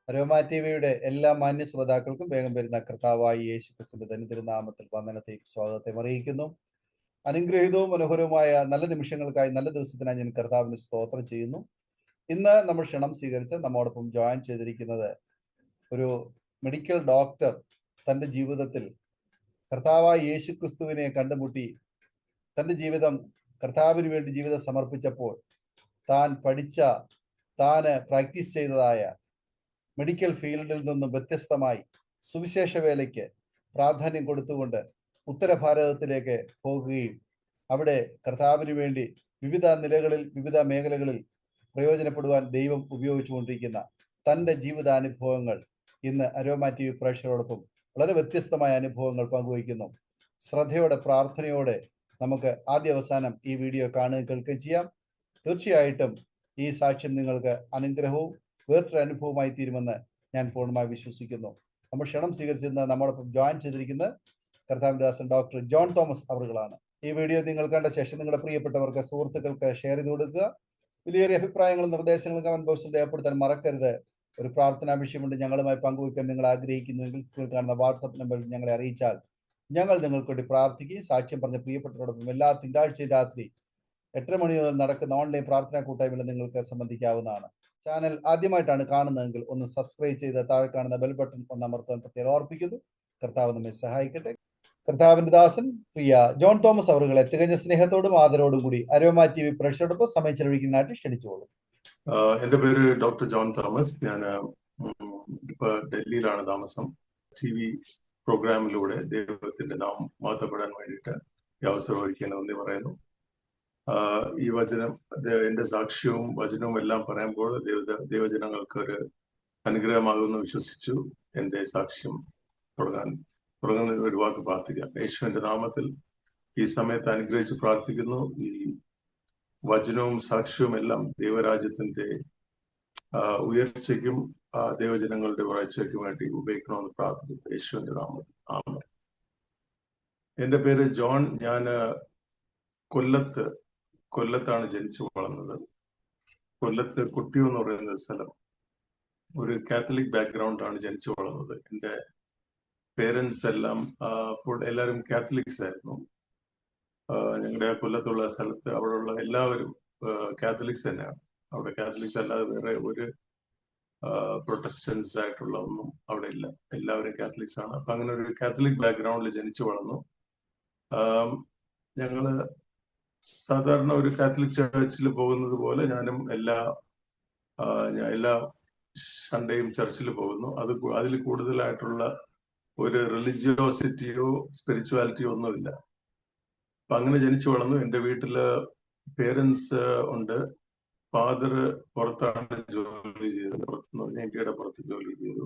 Aroma ടിവിയുടെ എല്ലാ മാന്യ ശ്രോതാക്കൾക്കും വേഗം വരുന്ന കർത്താവായി യേശു ക്രിസ്തുവിന്റെ ധന്യതിരുനാമത്തിൽ വന്ദനത്തെയും സ്വാഗതത്തെയും അറിയിക്കുന്നു. അനുഗ്രഹീതവും മനോഹരവുമായ നല്ല നിമിഷങ്ങൾക്കായി, നല്ല ദിവസത്തിനായി ഞാൻ കർത്താവിന് സ്തോത്രം ചെയ്യുന്നു. ഇന്ന് നമ്മൾ ക്ഷണം സ്വീകരിച്ച് നമ്മോടൊപ്പം ജോയിൻ ചെയ്തിരിക്കുന്നത് ഒരു മെഡിക്കൽ ഡോക്ടർ. തൻ്റെ ജീവിതത്തിൽ കർത്താവായ യേശു ക്രിസ്തുവിനെ കണ്ടുമുട്ടി തൻ്റെ ജീവിതം കർത്താവിന് വേണ്ടി ജീവിതം സമർപ്പിച്ചപ്പോൾ താൻ പ്രാക്ടീസ് ചെയ്തതായ മെഡിക്കൽ ഫീൽഡിൽ നിന്നും വ്യത്യസ്തമായി സുവിശേഷ വേലയ്ക്ക് പ്രാധാന്യം കൊടുത്തുകൊണ്ട് ഉത്തരഭാരതത്തിലേക്ക് പോകുകയും അവിടെ കർത്താവിന് വേണ്ടി വിവിധ നിലകളിൽ, വിവിധ മേഖലകളിൽ പ്രയോജനപ്പെടുവാൻ ദൈവം ഉപയോഗിച്ചുകൊണ്ടിരിക്കുന്ന തൻ്റെ ജീവിതാനുഭവങ്ങൾ ഇന്ന് അരോമ ടി വി പ്രേക്ഷകരോടൊപ്പം വളരെ വ്യത്യസ്തമായ അനുഭവങ്ങൾ പങ്കുവയ്ക്കുന്നു. ശ്രദ്ധയോടെ, പ്രാർത്ഥനയോടെ നമുക്ക് ആദ്യ അവസാനം ഈ വീഡിയോ കാണുകയും കേൾക്കുകയും ചെയ്യാം. തീർച്ചയായിട്ടും ഈ സാക്ഷ്യം നിങ്ങൾക്ക് അനുഗ്രഹവും വേറൊരു അനുഭവമായി തീരുമെന്ന് ഞാൻ പൂർണ്ണമായി വിശ്വസിക്കുന്നു. നമ്മൾ ക്ഷണം സ്വീകരിച്ചിരുന്ന നമ്മോടൊപ്പം ജോയിൻ ചെയ്തിരിക്കുന്ന കർത്താവിന്റെ ദാസൻ ഡോക്ടർ ജോൺ തോമസ് അവറുകളാണ്. ഈ വീഡിയോ നിങ്ങൾ കണ്ട ശേഷം നിങ്ങളുടെ പ്രിയപ്പെട്ടവർക്ക്, സുഹൃത്തുക്കൾക്ക് ഷെയർ ചെയ്ത് കൊടുക്കുക. വിലയേറിയ അഭിപ്രായങ്ങളും നിർദ്ദേശങ്ങളും കമന്റ് ബോക്സിൽ രേഖപ്പെടുത്താൻ മറക്കരുത്. ഒരു പ്രാർത്ഥനാ വിഷയമുണ്ട് ഞങ്ങളുമായി പങ്കുവയ്ക്കാൻ നിങ്ങൾ ആഗ്രഹിക്കുന്നുവെങ്കിൽ സ്ക്രീനിൽ കാണുന്ന വാട്സപ്പ് നമ്പറിൽ ഞങ്ങളെ അറിയിച്ചാൽ ഞങ്ങൾ നിങ്ങൾക്ക് വേണ്ടി പ്രാർത്ഥിക്കുകയും സാക്ഷ്യം പറഞ്ഞ പ്രിയപ്പെട്ടവരോടൊപ്പം എല്ലാ തിങ്കളാഴ്ചയും രാത്രി 8 മണി മുതൽ നടക്കുന്ന ഓൺലൈൻ പ്രാർത്ഥനാ കൂട്ടായ്മയിൽ നിങ്ങൾക്ക് സംബന്ധിക്കാവുന്നതാണ്. ചാനൽ ആദ്യമായിട്ടാണ് കാണുന്നതെങ്കിൽ ഒന്ന് സബ്സ്ക്രൈബ് ചെയ്ത് താഴെ കാണുന്ന ബെൽ ബട്ടൺ ഒന്ന് അമർത്താൻ പ്രത്യേകം ഓർപ്പിക്കുന്നു. കർത്താവ് നമ്മെ സഹായിക്കട്ടെ. കർത്താവിന്റെ ദാസൻ പ്രിയ ജോൺ തോമസ് അവറുകളെ തികഞ്ഞ സ്നേഹത്തോടും ആദരവോടും കൂടി അരോമ ടി വി പ്രേക്ഷകരോടൊപ്പം സമയം ചെലവഴിക്കുന്നതിനായിട്ട് ക്ഷണിച്ചുകൊള്ളും. എന്റെ പേര് ഡോക്ടർ ജോൺ തോമസ്. ഞാൻ ഇപ്പൊ ഡൽഹിയിലാണ് താമസം. TV പ്രോഗ്രാമിലൂടെ ദൈവത്തിന്റെ നാമം മഹത്വപ്പെടാൻ വേണ്ടിയിട്ട് ഈ അവസരം ഒരുക്കാൻ നന്ദി പറയുന്നു. ഈ വചനം, എന്റെ സാക്ഷ്യവും വചനവും എല്ലാം പറയുമ്പോൾ ദൈവജനങ്ങൾക്ക് ഒരു അനുഗ്രഹമാകുമെന്ന് വിശ്വസിച്ചു എന്റെ സാക്ഷ്യം തുടങ്ങുന്നതിന് ഒരു വാക്ക് പ്രാർത്ഥിക്കാം. യേശുവിന്റെ നാമത്തിൽ ഈ സമയത്ത് അനുഗ്രഹിച്ച് പ്രാർത്ഥിക്കുന്നു. ഈ വചനവും സാക്ഷ്യവും എല്ലാം ദൈവരാജ്യത്തിന്റെ ഉയർച്ചയ്ക്കും ദൈവജനങ്ങളുടെ വളർച്ചയ്ക്കും വേണ്ടി ഉപയോഗിക്കണമെന്ന് പ്രാർത്ഥിക്കുന്നു യേശുവിന്റെ നാമത്തിൽ. ആമേൻ. എന്റെ പേര് ജോൺ. ഞാൻ കൊല്ലത്താണ് ജനിച്ചു വളർന്നത്. കൊല്ലത്ത് കുട്ടിയം എന്ന് പറയുന്ന സ്ഥലം. ഒരു കാത്തലിക് ബാക്ക്ഗ്രൗണ്ട് ആണ് ജനിച്ചു വളർന്നത്. എൻ്റെ പേരൻസ് എല്ലാം എല്ലാവരും കാത്തലിക്സ് ആയിരുന്നു. ഞങ്ങളുടെ കൊല്ലത്തുള്ള സ്ഥലത്ത് അവിടെയുള്ള എല്ലാവരും കാത്തലിക്സ് തന്നെയാണ്. അവിടെ കാത്തലിക്സ് അല്ലാതെ വേറെ ഒരു പ്രൊട്ടസ്റ്റൻസ് ആയിട്ടുള്ള ഒന്നും അവിടെ ഇല്ല. എല്ലാവരും കാത്തലിക്സ് ആണ്. അപ്പൊ അങ്ങനെ ഒരു കാത്തലിക് ബാക്ക്ഗ്രൗണ്ടിൽ ജനിച്ചു വളർന്നു. ഞങ്ങള് സാധാരണ ഒരു കാത്തലിക് ചർച്ചിൽ പോകുന്നത് പോലെ ഞാനും എല്ലാ സൺഡേയും ചർച്ചിൽ പോകുന്നു. അതിൽ കൂടുതലായിട്ടുള്ള ഒരു റിലിജിയോസിറ്റിയോ സ്പിരിച്വാലിറ്റിയോ ഒന്നുമില്ല. അപ്പൊ അങ്ങനെ ജനിച്ചു വളർന്നു. എൻ്റെ വീട്ടില് പേരൻസ് ഉണ്ട്. ഫാദർ പുറത്താണ് ജോലി ചെയ്തത്, പുറത്തെന്ന് പറഞ്ഞാൽ ഇന്ത്യയുടെ പുറത്ത് ജോലി ചെയ്തു.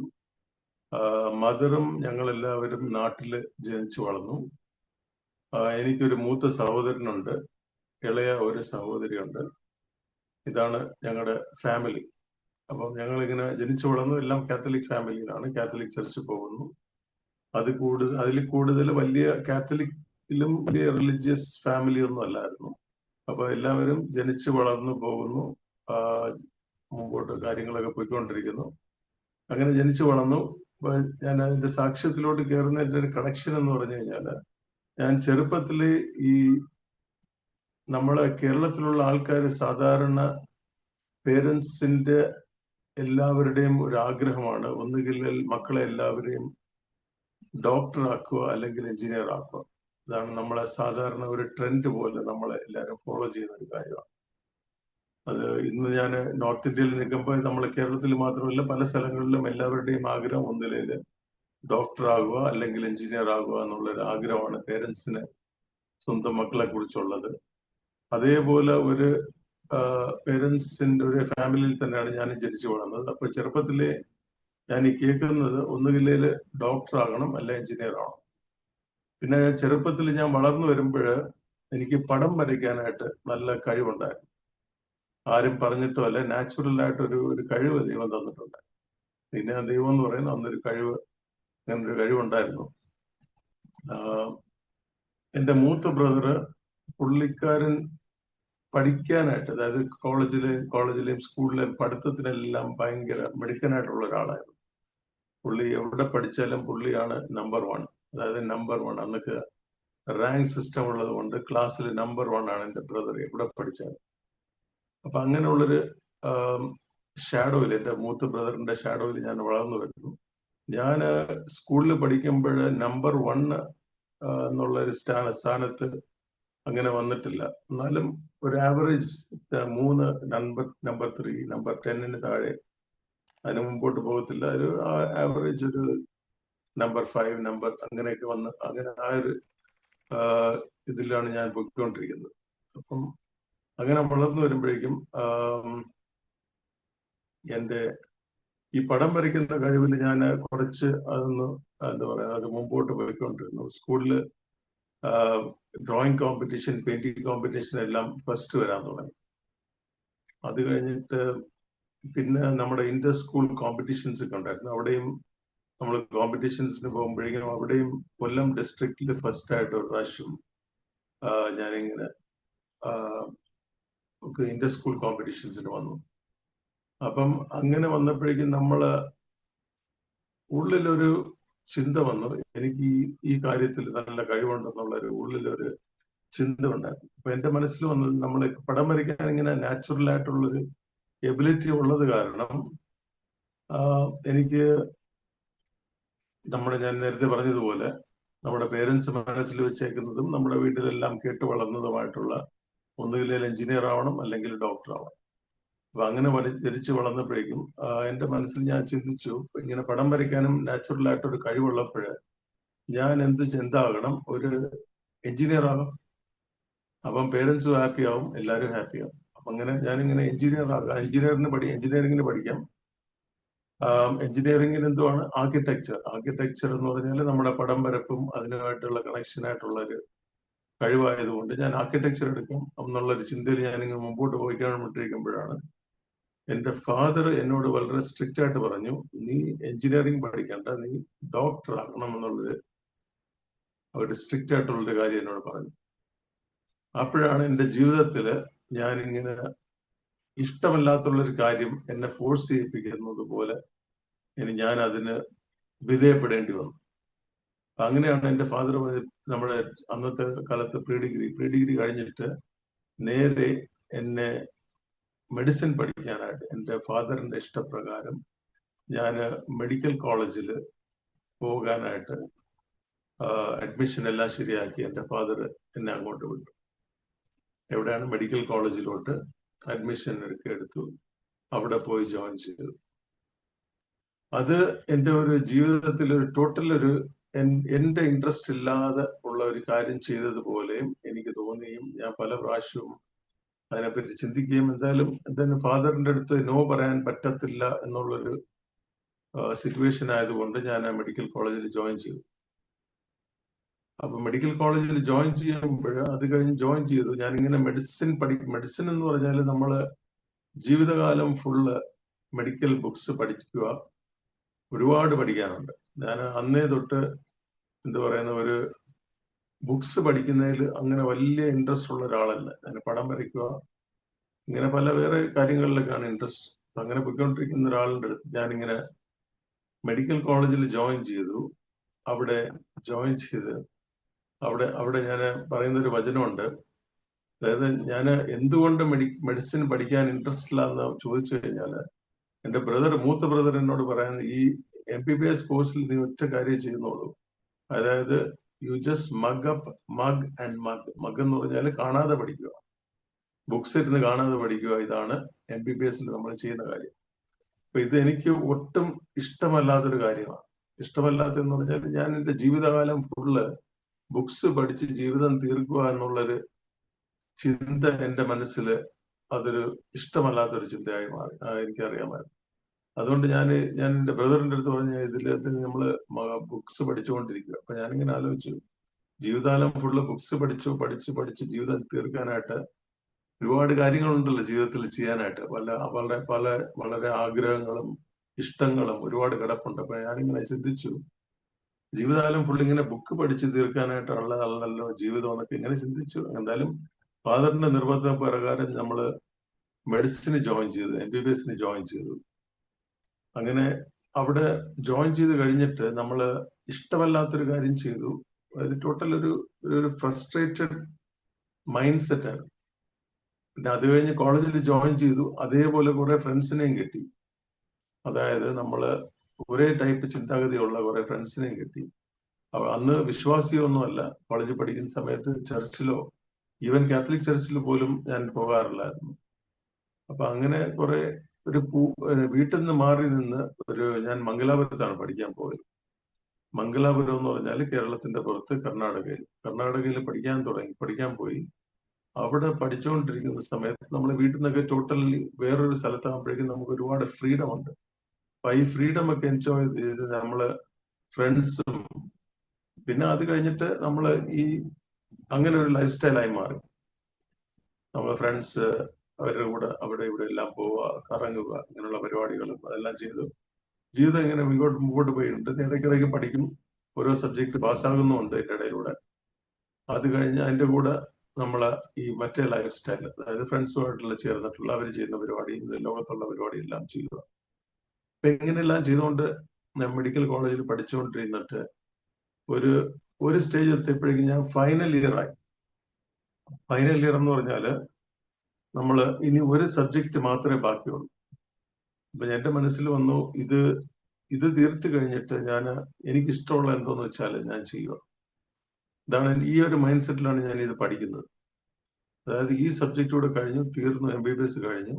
മദറും ഞങ്ങളെല്ലാവരും നാട്ടില് ജനിച്ചു വളർന്നു. എനിക്കൊരു മൂത്ത സഹോദരനുണ്ട്, ഇളയ ഒരു സഹോദരിയുണ്ട്. ഇതാണ് ഞങ്ങളുടെ ഫാമിലി. അപ്പം ഞങ്ങളിങ്ങനെ ജനിച്ചു വളർന്നു. എല്ലാം കാത്തലിക് ഫാമിലിയിലാണ്. കാത്തലിക് ചർച്ചിൽ പോകുന്നു. അതിൽ കൂടുതൽ വലിയ കാത്തലിക്കിലും വലിയ റിലീജിയസ് ഫാമിലി ഒന്നും അല്ലായിരുന്നു. അപ്പൊ എല്ലാവരും ജനിച്ചു വളർന്നു പോകുന്നു. മുമ്പോട്ട് കാര്യങ്ങളൊക്കെ പോയിക്കൊണ്ടിരിക്കുന്നു. അങ്ങനെ ജനിച്ചു വളർന്നു. ഞാൻ അതിന്റെ സാക്ഷ്യത്തിലോട്ട് കയറുന്നതിന്റെ ഒരു കണക്ഷൻ എന്ന് പറഞ്ഞു കഴിഞ്ഞാല്, ഞാൻ ചെറുപ്പത്തില് നമ്മളെ കേരളത്തിലുള്ള ആൾക്കാർ സാധാരണ പേരൻസിന്റെ എല്ലാവരുടെയും ഒരു ആഗ്രഹമാണ് ഒന്നുകിൽ മക്കളെ എല്ലാവരെയും ഡോക്ടർ ആക്കുക അല്ലെങ്കിൽ എഞ്ചിനീയർ ആക്കുക. ഇതാണ് നമ്മളെ സാധാരണ ഒരു ട്രെൻഡ് പോലെ നമ്മളെ എല്ലാവരും ഫോളോ ചെയ്യുന്ന ഒരു കാര്യമാണ്. അത് ഇന്ന് ഞാൻ നോർത്ത് ഇന്ത്യയിൽ നിൽക്കുമ്പോൾ നമ്മൾ കേരളത്തിൽ മാത്രമല്ല പല സ്ഥലങ്ങളിലും എല്ലാവരുടെയും ആഗ്രഹം ഒന്നിലേല് ഡോക്ടർ ആകുക അല്ലെങ്കിൽ എഞ്ചിനീയർ ആകുക എന്നുള്ളൊരു ആഗ്രഹമാണ് പേരൻസിന് സ്വന്തം മക്കളെ കുറിച്ചുള്ളത്. അതേപോലെ ഒരു പേരൻസിന്റെ ഒരു ഫാമിലിയിൽ തന്നെയാണ് ഞാൻ ജനിച്ചു വളർന്നത്. അപ്പൊ ചെറുപ്പത്തിലെ ഞാൻ ഈ കേൾക്കുന്നത് ഒന്നുകിൽ ഡോക്ടർ ആകണം അല്ലെ എഞ്ചിനീയർ ആവണം. പിന്നെ ചെറുപ്പത്തിൽ ഞാൻ വളർന്നു വരുമ്പോൾ എനിക്ക് പടം വരയ്ക്കാനായിട്ട് നല്ല കഴിവുണ്ടായിരുന്നു. ആരും പറഞ്ഞിട്ടോ അല്ലെ, നാച്ചുറൽ ആയിട്ട് ഒരു കഴിവ് ദൈവം തന്നിട്ടുണ്ട്. പിന്നെ ദൈവം എന്ന് പറയുന്ന അന്നൊരു കഴിവ്, അങ്ങനൊരു കഴിവുണ്ടായിരുന്നു. എൻ്റെ മൂത്ത ബ്രദറ് പുള്ളിക്കാരൻ പഠിക്കാനായിട്ട്, അതായത് കോളേജിലെയും സ്കൂളിലെയും പഠിത്തത്തിനെല്ലാം ഭയങ്കര മിടുക്കനായിട്ടുള്ള ഒരാളായിരുന്നു. പുള്ളി എവിടെ പഠിച്ചാലും പുള്ളിയാണ് നമ്പർ 1. അതായത് നമ്പർ 1 അന്നൊക്കെ റാങ്ക് സിസ്റ്റം ഉള്ളത് കൊണ്ട് ക്ലാസ്സിൽ നമ്പർ 1 ആണ് എൻ്റെ ബ്രദർ എവിടെ പഠിച്ചാലും. അപ്പൊ അങ്ങനെയുള്ളൊരു ഷാഡോയിൽ, എൻ്റെ മൂത്ത ബ്രദറിന്റെ ഷാഡോയിൽ ഞാൻ വളർന്നു വരുന്നു. ഞാൻ സ്കൂളിൽ പഠിക്കുമ്പോൾ നമ്പർ 1 എന്നുള്ള ഒരു സ്ഥാനത്ത് അങ്ങനെ വന്നിട്ടില്ല. എന്നാലും ഒരു ആവറേജ് 3 നമ്പർ 3 നമ്പർ 10 താഴെ, അതിന് മുമ്പോട്ട് പോകത്തില്ല. ഒരു ആവറേജ് ഒരു നമ്പർ 5 നമ്പർ അങ്ങനെയൊക്കെ വന്ന് അങ്ങനെ ആ ഒരു ഇതിലാണ് ഞാൻ പോയിക്കൊണ്ടിരിക്കുന്നത്. അപ്പം അങ്ങനെ വളർന്നു വരുമ്പോഴേക്കും എൻ്റെ ഈ പടം വരയ്ക്കുന്ന കഴിവിൽ ഞാൻ കുറച്ച് അതൊന്ന് എന്താ പറയുക, അത് മുമ്പോട്ട് പോയിക്കൊണ്ടിരുന്നു. സ്കൂളിൽ ഡ്രോയിങ് കോമ്പറ്റീഷൻ, പെയിന്റിങ് കോമ്പറ്റീഷൻ എല്ലാം ഫസ്റ്റ് വരാൻ തുടങ്ങി. അത് കഴിഞ്ഞിട്ട് പിന്നെ നമ്മുടെ ഇന്റർ സ്കൂൾ കോമ്പറ്റീഷൻസ് ഒക്കെ ഉണ്ടായിരുന്നു. അവിടെയും നമ്മൾ കോമ്പറ്റീഷൻസിന് പോകുമ്പോഴേക്കും അവിടെയും കൊല്ലം ഡിസ്ട്രിക്റ്റിൽ ഫസ്റ്റ് ആയിട്ട് ഒരു പ്രാവശ്യം ഞാനിങ്ങനെ ഇന്റർ സ്കൂൾ കോമ്പറ്റീഷൻസിന് വന്നു. അപ്പം അങ്ങനെ വന്നപ്പോഴേക്കും നമ്മള് ഉള്ളിലൊരു ചിന്ത വന്നു, എനിക്ക് ഈ കാര്യത്തിൽ നല്ല കഴിവുണ്ടെന്നുള്ളൊരു ഉള്ളിലൊരു ചിന്ത ഉണ്ടായിരുന്നു. അപ്പൊ എന്റെ മനസ്സിൽ വന്നത്, നമ്മൾ പടം വരയ്ക്കാൻ ഇങ്ങനെ നാച്ചുറൽ ആയിട്ടുള്ളൊരു എബിലിറ്റി ഉള്ളത് കാരണം എനിക്ക് ഞാൻ നേരത്തെ പറഞ്ഞതുപോലെ നമ്മുടെ പേരൻസ് മനസ്സിൽ വെച്ചേക്കുന്നതും നമ്മുടെ വീട്ടിലെല്ലാം കേട്ടു വളർന്നതുമായിട്ടുള്ള ഒന്നുകിൽ എഞ്ചിനീയർ ആവണം അല്ലെങ്കിൽ ഡോക്ടർ ആവണം. അപ്പൊ അങ്ങനെ ജനിച്ചു വളർന്നപ്പോഴേക്കും എൻ്റെ മനസ്സിൽ ഞാൻ ചിന്തിച്ചു, ഇങ്ങനെ പടം വരയ്ക്കാനും നാച്ചുറൽ ആയിട്ടൊരു കഴിവുള്ളപ്പോൾ ഞാൻ എന്താകണം, ഒരു എഞ്ചിനീയർ ആകാം. അപ്പം പേരൻസും ഹാപ്പി ആവും, എല്ലാവരും ഹാപ്പി ആവും. അപ്പൊ അങ്ങനെ ഞാനിങ്ങനെ എഞ്ചിനീയർ ആകാം, എഞ്ചിനീയറിംഗിന് പഠിക്കാം. എഞ്ചിനീയറിംഗിന് എന്തുവാണ്, ആർക്കിടെക്ചർ എന്ന് പറഞ്ഞാൽ നമ്മുടെ പടം വരപ്പും അതിനുമായിട്ടുള്ള കണക്ഷനായിട്ടുള്ള ഒരു കഴിവായതുകൊണ്ട് ഞാൻ ആർക്കിടെക്ചർ എടുക്കും എന്നുള്ളൊരു ചിന്തയിൽ ഞാനിങ്ങനെ മുമ്പോട്ട് പോയിക്കൊണ്ടിരിക്കുമ്പോഴാണ് എൻ്റെ ഫാദർ എന്നോട് വളരെ സ്ട്രിക്റ്റ് ആയിട്ട് പറഞ്ഞു, നീ എഞ്ചിനീയറിംഗ് പഠിക്കണ്ട, നീ ഡോക്ടർ ആകണം എന്നുള്ളൊരു ഒരു സ്ട്രിക്റ്റ് ആയിട്ടുള്ളൊരു കാര്യം എന്നോട് പറഞ്ഞു. അപ്പോഴാണ് എൻ്റെ ജീവിതത്തിൽ ഞാനിങ്ങനെ ഇഷ്ടമല്ലാത്തുള്ളൊരു കാര്യം എന്നെ ഫോഴ്സ് ചെയ്യിപ്പിക്കുന്നത് പോലെ ഞാൻ അതിന് വിധേയപ്പെടേണ്ടി വന്നു. അങ്ങനെയാണ് എൻ്റെ ഫാദർ നമ്മുടെ അന്നത്തെ കാലത്ത് പ്രീ ഡിഗ്രി കഴിഞ്ഞിട്ട് നേരെ എന്നെ മെഡിസിൻ പഠിക്കാനായിട്ട് എൻ്റെ ഫാദറിന്റെ ഇഷ്ടപ്രകാരം ഞാൻ മെഡിക്കൽ കോളേജിൽ പോകാനായിട്ട് അഡ്മിഷൻ എല്ലാം ശരിയാക്കി എൻ്റെ ഫാദർ എന്നെ അങ്ങോട്ട് വിട്ടു. എവിടെയാണ്, മെഡിക്കൽ കോളേജിലോട്ട് അഡ്മിഷൻ എടുത്തു. അവിടെ പോയി ജോയിൻ ചെയ്തു. അത് എൻ്റെ ഒരു ജീവിതത്തിൽ ഒരു ടോട്ടൽ ഒരു എൻ്റെ ഇൻട്രസ്റ്റ് ഇല്ലാതെ ഉള്ള ഒരു കാര്യം ചെയ്തതുപോലെയും എനിക്ക് തോന്നിയും ഞാൻ പല പ്രാവശ്യവും അതിനെപ്പറ്റി ചിന്തിക്കുകയും എന്തായാലും ഫാദറിന്റെ അടുത്ത് നോ പറയാൻ പറ്റത്തില്ല എന്നുള്ളൊരു സിറ്റുവേഷൻ ആയതുകൊണ്ട് ഞാൻ ആ മെഡിക്കൽ കോളേജിൽ ജോയിൻ ചെയ്തു. അപ്പൊ മെഡിക്കൽ കോളേജിൽ ജോയിൻ ചെയ്യുമ്പോൾ അത് കഴിഞ്ഞ് ജോയിൻ ചെയ്തു. ഞാനിങ്ങനെ മെഡിസിൻ എന്ന് പറഞ്ഞാൽ നമ്മള് ജീവിതകാലം ഫുള്ള് മെഡിക്കൽ ബുക്സ് പഠിക്കുക, ഒരുപാട് പഠിക്കാനുണ്ട്. ഞാൻ അന്നേ തൊട്ട് എന്താ പറയുന്ന ഒരു ബുക്സ് പഠിക്കുന്നതിൽ അങ്ങനെ വലിയ ഇൻട്രസ്റ്റ് ഉള്ള ഒരാളല്ല. ഞാൻ പടം വരയ്ക്കുക, ഇങ്ങനെ പല വേറെ കാര്യങ്ങളിലൊക്കെയാണ് ഇൻട്രസ്റ്റ്. അങ്ങനെ പോയിക്കൊണ്ടിരിക്കുന്ന ഒരാളുടെ അടുത്ത് ഞാനിങ്ങനെ മെഡിക്കൽ കോളേജിൽ ജോയിൻ ചെയ്തു. അവിടെ ജോയിൻ ചെയ്ത് അവിടെ ഞാൻ പറയുന്നൊരു വചനമുണ്ട്. അതായത് ഞാൻ എന്തുകൊണ്ട് മെഡിസിൻ പഠിക്കാൻ ഇൻട്രസ്റ്റ് ഇല്ല എന്ന് ചോദിച്ചു കഴിഞ്ഞാൽ എൻ്റെ മൂത്ത ബ്രദർ എന്നോട് പറയുന്നത്, ഈ MBBS കോഴ്സിൽ നീ ഒറ്റ കാര്യം ചെയ്യുന്നുള്ളൂ, അതായത് യു ജസ്റ്റ് മഗ് എന്ന് പറഞ്ഞാൽ കാണാതെ പഠിക്കുക, ബുക്സ് ഇരുന്ന് കാണാതെ പഠിക്കുക. ഇതാണ് MBBS നമ്മൾ ചെയ്യുന്ന കാര്യം. അപ്പൊ ഇത് എനിക്ക് ഒട്ടും ഇഷ്ടമല്ലാത്തൊരു കാര്യമാണ്. ഇഷ്ടമല്ലാത്തെന്ന് പറഞ്ഞാൽ ഞാൻ എൻ്റെ ജീവിതകാലം ഫുള്ള് ബുക്സ് പഠിച്ച് ജീവിതം തീർക്കുക എന്നുള്ളൊരു ചിന്ത എൻ്റെ മനസ്സിൽ അതൊരു ഇഷ്ടമല്ലാത്തൊരു ചിന്തയായി മാറി. എനിക്കറിയാമായിരുന്നു. അതുകൊണ്ട് ഞാൻ എൻ്റെ ബ്രദറിന്റെ അടുത്ത് പറഞ്ഞ ഇതിൽ നമ്മള് ബുക്സ് പഠിച്ചുകൊണ്ടിരിക്കുക. അപ്പൊ ഞാനിങ്ങനെ ആലോചിച്ചു, ജീവിതകാലം ഫുള്ള് ബുക്സ് പഠിച്ച് ജീവിതം തീർക്കാനായിട്ട് ഒരുപാട് കാര്യങ്ങളുണ്ടല്ലോ ജീവിതത്തിൽ ചെയ്യാനായിട്ട്. വളരെ ആഗ്രഹങ്ങളും ഇഷ്ടങ്ങളും ഒരുപാട് കിടപ്പുണ്ട്. അപ്പൊ ഞാനിങ്ങനെ ചിന്തിച്ചു, ജീവിതകാലം ഫുള്ള് ഇങ്ങനെ ബുക്ക് പഠിച്ച് തീർക്കാനായിട്ടുള്ളതല്ലല്ലോ ജീവിതം എന്നൊക്കെ ഇങ്ങനെ ചിന്തിച്ചു. എന്തായാലും ഫാദറിന്റെ നിർബന്ധ പ്രകാരം നമ്മൾ മെഡിസിന് ജോയിൻ ചെയ്തു, MBBS ജോയിൻ ചെയ്തു. അങ്ങനെ അവിടെ ജോയിൻ ചെയ്ത് കഴിഞ്ഞിട്ട് നമ്മൾ ഇഷ്ടമല്ലാത്തൊരു കാര്യം ചെയ്തു. അതായത് ടോട്ടൽ ഒരു ഫ്രസ്ട്രേറ്റഡ് മൈൻഡ് സെറ്റാണ്. പിന്നെ അത് കഴിഞ്ഞ് കോളേജിൽ ജോയിൻ ചെയ്തു. അതേപോലെ കുറെ ഫ്രണ്ട്സിനെയും കിട്ടി. അതായത് നമ്മള് ഒരേ ടൈപ്പ് ചിന്താഗതിയുള്ള കുറെ ഫ്രണ്ട്സിനെയും കിട്ടി. അന്ന് വിശ്വാസിയൊന്നുമല്ല. കോളേജിൽ പഠിക്കുന്ന സമയത്ത് ചർച്ചിലോ ഈവൻ കാത്തലിക് ചർച്ചിൽ പോലും ഞാൻ പോകാറില്ലായിരുന്നു. അപ്പൊ അങ്ങനെ കുറെ വീട്ടിൽ നിന്ന് മാറി നിന്ന് ഞാൻ മംഗലാപുരത്താണ് പഠിക്കാൻ പോയത്. മംഗലാപുരം എന്ന് പറഞ്ഞാൽ കേരളത്തിന്റെ പുറത്ത് കർണാടകയിൽ പഠിക്കാൻ പോയി. അവിടെ പഠിച്ചുകൊണ്ടിരിക്കുന്ന സമയത്ത് നമ്മൾ വീട്ടിൽ നിന്നൊക്കെ ടോട്ടലി വേറൊരു സ്ഥലത്താകുമ്പോഴേക്കും നമുക്ക് ഒരുപാട് ഫ്രീഡം ഉണ്ട്. അപ്പൊ ഈ ഫ്രീഡം ഒക്കെ എൻജോയ് ചെയ്ത് നമ്മള് ഫ്രണ്ട്സും, പിന്നെ അത് കഴിഞ്ഞിട്ട് നമ്മള് അങ്ങനെ ഒരു ലൈഫ് സ്റ്റൈലായി മാറി. നമ്മളെ ഫ്രണ്ട്സ് അവരുടെ കൂടെ അവിടെ ഇവിടെ എല്ലാം പോവുക, കറങ്ങുക, ഇങ്ങനെയുള്ള പരിപാടികളും അതെല്ലാം ചെയ്തു. ജീവിതം ഇങ്ങനെ മുമ്പോട്ട് പോയിട്ടുണ്ട്. ഇടയ്ക്കിടയ്ക്ക് പഠിക്കും, ഓരോ സബ്ജക്ട് പാസ്സാകുന്നുമുണ്ട് ഇതിന്റെ ഇടയിലൂടെ. അത് കഴിഞ്ഞ് അതിന്റെ കൂടെ നമ്മള് മറ്റേ ലൈഫ് സ്റ്റൈൽ, അതായത് ഫ്രണ്ട്സുമായിട്ടുള്ള ചേർന്നിട്ടുള്ള അവർ ചെയ്യുന്ന പരിപാടി, ലോകത്തുള്ള പരിപാടി എല്ലാം ചെയ്യുക. അപ്പൊ ഇങ്ങനെയെല്ലാം ചെയ്തുകൊണ്ട് ഞാൻ മെഡിക്കൽ കോളേജിൽ പഠിച്ചുകൊണ്ടിരുന്നിട്ട് ഒരു സ്റ്റേജ് എത്തിയപ്പോഴേക്കും ഞാൻ ഫൈനൽ ഇയർ ആയി. ഫൈനൽ ഇയർ എന്ന് പറഞ്ഞാല് നമ്മൾ ഇനി ഒരു സബ്ജക്റ്റ് മാത്രമേ ബാക്കിയുള്ളൂ. അപ്പൊ എന്റെ മനസ്സിൽ വന്നു, ഇത് തീർത്തു കഴിഞ്ഞിട്ട് എനിക്കിഷ്ടമുള്ള എന്തോന്ന് വെച്ചാൽ ഞാൻ ചെയ്യുക. ഇതാണ് ഈ ഒരു മൈൻഡ് സെറ്റിലാണ് ഞാൻ ഇത് പഠിക്കുന്നത്. അതായത് ഈ സബ്ജക്റ്റ് കൂടെ കഴിഞ്ഞു, തീർന്നു, MBBS കഴിഞ്ഞു.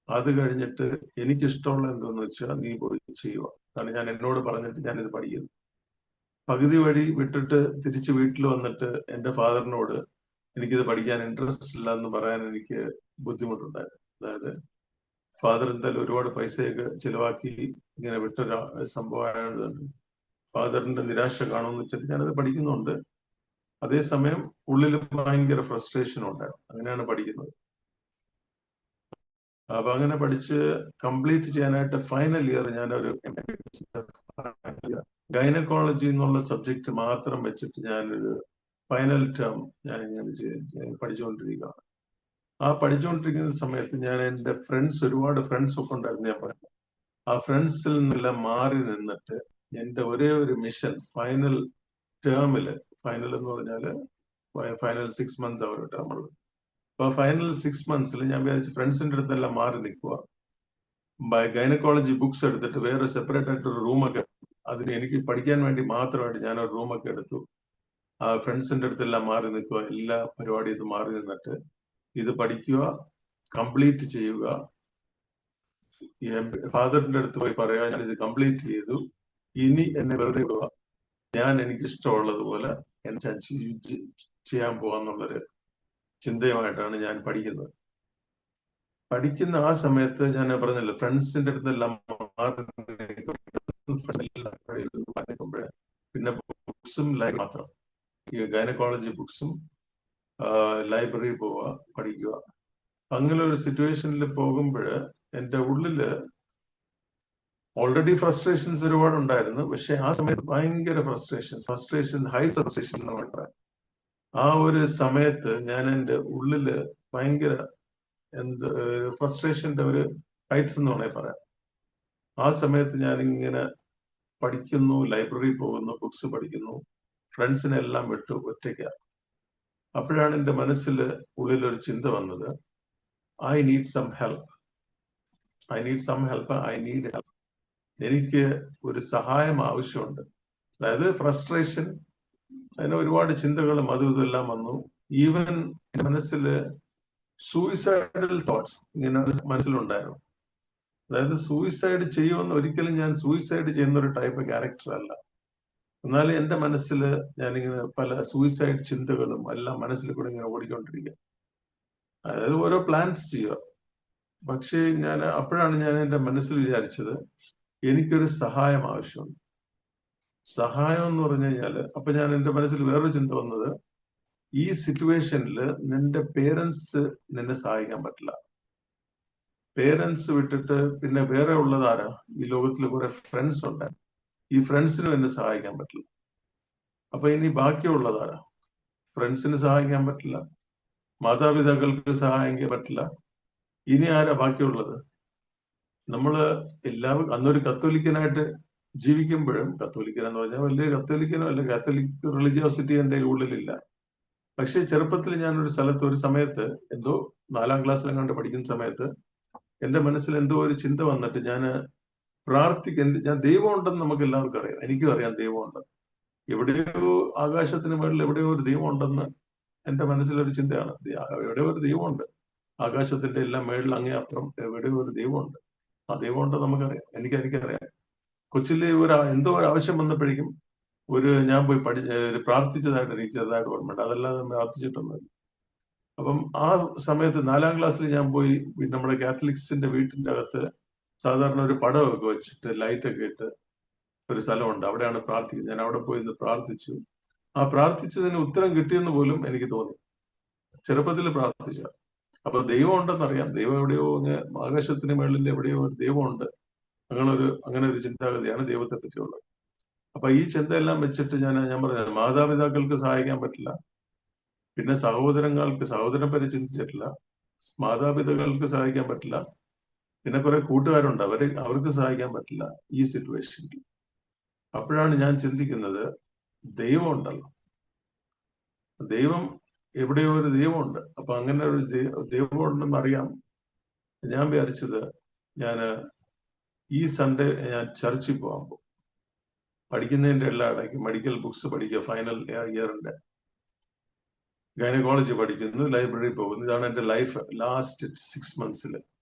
അത് കഴിഞ്ഞിട്ട് എനിക്കിഷ്ടമുള്ള എന്തോന്ന് വെച്ചാൽ നീ പോയി ചെയ്യുക. അതാണ് ഞാൻ എന്നോട് പറഞ്ഞിട്ട് ഞാനിത് പഠിക്കുന്നത്. പകുതി വഴി വിട്ടിട്ട് തിരിച്ച് വീട്ടിൽ വന്നിട്ട് എൻ്റെ ഫാദറിനോട് എനിക്കിത് പഠിക്കാൻ ഇൻട്രസ്റ്റ് ഇല്ല എന്ന് പറയാൻ എനിക്ക് ബുദ്ധിമുട്ടുണ്ടായിരുന്നു. അതായത് ഫാദർ എന്തായാലും ഒരുപാട് പൈസയൊക്കെ ചിലവാക്കി ഇങ്ങനെ വിട്ടൊരു സംഭവമായത് ഫാദറിന്റെ നിരാശ കാണുമെന്ന് വെച്ചിട്ട് ഞാനത് പഠിക്കുന്നുണ്ട്. അതേസമയം ഉള്ളിൽ ഭയങ്കര ഫ്രസ്ട്രേഷനും ഉണ്ടായിരുന്നു. അങ്ങനെയാണ് പഠിക്കുന്നത്. അപ്പൊ അങ്ങനെ പഠിച്ച് കംപ്ലീറ്റ് ചെയ്യാനായിട്ട് ഫൈനൽ ഇയർ ഞാനൊരു ഗൈനക്കോളജി എന്നുള്ള സബ്ജക്ട് മാത്രം വെച്ചിട്ട് ഞാനൊരു ഫൈനൽ ടേം ഞാൻ പഠിച്ചുകൊണ്ടിരിക്കുകയാണ്. ആ പഠിച്ചുകൊണ്ടിരിക്കുന്ന സമയത്ത് ഞാൻ എൻ്റെ ഒരുപാട് ഫ്രണ്ട്സ് ഒക്കെ ഉണ്ടായിരുന്നു. ഞാൻ പറഞ്ഞു, ആ ഫ്രണ്ട്സിൽ നിന്നെല്ലാം മാറി നിന്നിട്ട് എൻ്റെ ഒരേ ഒരു മിഷൻ ഫൈനൽ ടേമില്, ഫൈനൽ എന്ന് പറഞ്ഞാല് ഫൈനൽ 6 months ഒരു ടേമുള്ളത്. അപ്പൊ ഫൈനൽ 6 months ഞാൻ വിചാരിച്ചു ഫ്രണ്ട്സിന്റെ അടുത്തെല്ലാം മാറി നിൽക്കുക, ഗൈനക്കോളജി ബുക്സ് എടുത്തിട്ട് വേറെ സെപ്പറേറ്റ് ആയിട്ടൊരു റൂമൊക്കെ, അതിന് എനിക്ക് പഠിക്കാൻ വേണ്ടി മാത്രമായിട്ട് ഞാനൊരു റൂമൊക്കെ എടുത്തു. ആ ഫ്രണ്ട്സിന്റെ അടുത്തെല്ലാം മാറി നിൽക്കുക, എല്ലാ പരിപാടിയും മാറി നിന്നിട്ട് ഇത് പഠിക്കുക, കംപ്ലീറ്റ് ചെയ്യുക. ഫാദറിന്റെ അടുത്ത് പോയി പറയുക, ഞാൻ ഇത് കംപ്ലീറ്റ് ചെയ്തു, ഇനി എന്നെ വെറുതെ വിടുക, ഞാൻ എനിക്ക് ഇഷ്ടമുള്ളതുപോലെ ഞാൻ ചെയ്യാൻ പോകാന്നുള്ളൊരു ചിന്തയുമായിട്ടാണ് ഞാൻ പഠിക്കുന്നത്. പഠിക്കുന്ന ആ സമയത്ത് ഞാൻ പറഞ്ഞല്ലോ, ഫ്രണ്ട്സിന്റെ അടുത്തെല്ലാം പിന്നെ ബുക്സും മാത്രം, ഈ ഗൈനക്കോളജി ബുക്സും ലൈബ്രറി പോവുക, പഠിക്കുക. അങ്ങനെ ഒരു സിറ്റുവേഷനിൽ പോകുമ്പോൾ എൻ്റെ ഉള്ളില് ഓൾറെഡി ഫ്രസ്ട്രേഷൻസ് ഒരുപാട് ഉണ്ടായിരുന്നു. പക്ഷെ ആ സമയത്ത് ഭയങ്കര ഹൈറ്റ് ഫ്രസ്ട്രേഷൻ എന്ന് പറയാം. ആ ഒരു സമയത്ത് ഞാൻ എൻ്റെ ഉള്ളില് ഭയങ്കര ഫ്രസ്ട്രേഷന്റെ ഒരു ഹൈറ്റ്സ് എന്ന് വേണമെങ്കിൽ പറയാം. ആ സമയത്ത് ഞാനിങ്ങനെ പഠിക്കുന്നു, ലൈബ്രറി പോകുന്നു, ബുക്സ് പഠിക്കുന്നു, ഫ്രണ്ട്സിനെല്ലാം വിട്ടു ഒറ്റയ്ക്കാണ്. അപ്പോഴാണ് എൻ്റെ ഉള്ളിലൊരു ചിന്ത വന്നത്, ഐ നീഡ് സം ഹെൽപ്പ്. എനിക്ക് ഒരു സഹായം ആവശ്യമുണ്ട്. അതായത് ഫ്രസ്ട്രേഷൻ, അതിന് ഒരുപാട് ചിന്തകളും അതും ഇതെല്ലാം വന്നു. ഈവൻ എൻ്റെ മനസ്സിൽ സൂയിസൈഡൽ തോട്ട്സ് ഇങ്ങനെ മനസ്സിലുണ്ടായിരുന്നു. അതായത് സൂയിസൈഡ് ചെയ്യുമെന്ന്, ഒരിക്കലും ഞാൻ സൂയിസൈഡ് ചെയ്യുന്ന ഒരു ടൈപ്പ് ക്യാരക്ടർ അല്ല. എന്നാലും എൻ്റെ മനസ്സിൽ ഞാനിങ്ങനെ പല സൂയിസൈഡ് ചിന്തകളും എല്ലാം മനസ്സിൽ കൂടെ ഇങ്ങനെ ഓടിക്കൊണ്ടിരിക്കുക. അതായത് ഓരോ പ്ലാൻസ് ചെയ്യുക. പക്ഷേ അപ്പോഴാണ് ഞാൻ എൻ്റെ മനസ്സിൽ വിചാരിച്ചത്, എനിക്കൊരു സഹായം ആവശ്യമുണ്ട്. സഹായം എന്ന് പറഞ്ഞു കഴിഞ്ഞാൽ, അപ്പൊ ഞാൻ എൻ്റെ മനസ്സിൽ വേറൊരു ചിന്ത വന്നത്, ഈ സിറ്റുവേഷനിൽ നിന്റെ പേരൻസ് നിന്നെ സഹായിക്കാൻ പറ്റില്ല. പേരൻസ് വിട്ടിട്ട് പിന്നെ വേറെ ഉള്ളതാരാ? ഈ ലോകത്തിൽ കുറെ ഫ്രണ്ട്സ് ഉണ്ട്. ഈ ഫ്രണ്ട്സിനും എന്നെ സഹായിക്കാൻ പറ്റില്ല. അപ്പൊ ഇനി ബാക്കിയുള്ളതാരാ? ഫ്രണ്ട്സിന് സഹായിക്കാൻ പറ്റില്ല, മാതാപിതാക്കൾക്ക് സഹായിക്കാൻ പറ്റില്ല. ഇനി ആരാ ബാക്കിയുള്ളത്? നമ്മള് എല്ലാവരും അന്നൊരു കത്തോലിക്കനായിട്ട് ജീവിക്കുമ്പോഴും, കത്തോലിക്കൻ എന്ന് പറഞ്ഞാൽ വലിയ കത്തോലിക്കനോ അല്ല, കാത്തലിക് റിലിജിയോസിറ്റി എൻ്റെ ഉള്ളിലില്ല. പക്ഷെ ചെറുപ്പത്തിൽ ഞാനൊരു സ്ഥലത്ത് ഒരു സമയത്ത് എന്തോ 4ാം ക്ലാസ്സിലെങ്ങാണ്ട് പഠിക്കുന്ന സമയത്ത് എന്റെ മനസ്സിൽ എന്തോ ഒരു ചിന്ത വന്നിട്ട് ഞാൻ ഞാൻ ദൈവം ഉണ്ടെന്ന് നമുക്ക് എല്ലാവർക്കും അറിയാം, എനിക്കും അറിയാം ദൈവം ഉണ്ടെന്ന്. എവിടെയോ ആകാശത്തിന് മുകളിൽ എവിടെയോ ഒരു ദൈവം ഉണ്ടെന്ന് എന്റെ മനസ്സിലൊരു ചിന്തയാണ്. എവിടെയോ ഒരു ദൈവമുണ്ട്, ആകാശത്തിന്റെ എല്ലാം മേളിൽ അങ്ങേ അപ്പുറം എവിടെയോ ഒരു ദൈവമുണ്ട്. ആ ദൈവം ഉണ്ടെന്ന് നമുക്കറിയാം, എനിക്കറിയാം. കൊച്ചിലെ എന്തോ ഒരു ആവശ്യം വന്നപ്പോഴേക്കും ഞാൻ പോയി പ്രാർത്ഥിച്ചതായിട്ട് എനിക്ക് ചെറുതായിട്ട് ഓർമ്മയുണ്ട്, അതല്ലാതെ പ്രാർത്ഥിച്ചിട്ടൊന്നുമില്ല. അപ്പം ആ സമയത്ത് 4ാം ക്ലാസ്സിൽ ഞാൻ പോയി നമ്മുടെ കാത്തലിക്സിന്റെ വീട്ടിന്റെ അകത്ത് സാധാരണ ഒരു പടമൊക്കെ വെച്ചിട്ട് ലൈറ്റൊക്കെ ഇട്ട് ഒരു സ്ഥലമുണ്ട്, അവിടെയാണ് പ്രാർത്ഥിക്കുന്നത്. ഞാൻ അവിടെ പോയി പ്രാർത്ഥിച്ചു. ആ പ്രാർത്ഥിച്ചതിന് ഉത്തരം കിട്ടിയെന്ന് പോലും എനിക്ക് തോന്നി, ചെറുപ്പത്തിൽ പ്രാർത്ഥിച്ച. അപ്പൊ ദൈവം ഉണ്ടെന്നറിയാം, ദൈവം എവിടെയോ ആകാശത്തിന് മേളിൽ എവിടെയോ ഒരു ദൈവമുണ്ട്, അങ്ങനെ ഒരു ചിന്താഗതിയാണ് ദൈവത്തെ പറ്റിയുള്ളത്. അപ്പൊ ഈ ചിന്തയെല്ലാം വെച്ചിട്ട് ഞാൻ പറഞ്ഞത്, മാതാപിതാക്കൾക്ക് സഹായിക്കാൻ പറ്റില്ല, പിന്നെ സഹോദരനെ പറ്റി ചിന്തിച്ചിട്ടില്ല, മാതാപിതാക്കൾക്ക് സഹായിക്കാൻ പറ്റില്ല, പിന്നെ കുറെ കൂട്ടുകാരുണ്ട്, അവർക്ക് സഹായിക്കാൻ പറ്റില്ല ഈ സിറ്റുവേഷനിൽ. അപ്പോഴാണ് ഞാൻ ചിന്തിക്കുന്നത്, ദൈവം ഉണ്ടല്ലോ, ദൈവം എവിടെയോ ഒരു ദൈവമുണ്ട്. അപ്പൊ അങ്ങനെ ഒരു ദൈവം ഉണ്ടെന്ന് അറിയാം. ഞാൻ വിചാരിച്ചത്, ഞാൻ ഈ സൺഡേ ഞാൻ ചർച്ചിൽ പോകാൻ പോകും. പഠിക്കുന്നതിന്റെ എല്ലാ ഇടയ്ക്ക് മെഡിക്കൽ ബുക്സ് പഠിക്കുക, ഫൈനൽ ഇയറിന്റെ ഗൈനക്കോളജി പഠിക്കുന്നു, ലൈബ്രറി പോകുന്നു. ഇതാണ് എന്റെ ലൈഫ് ലാസ്റ്റ് 6 months.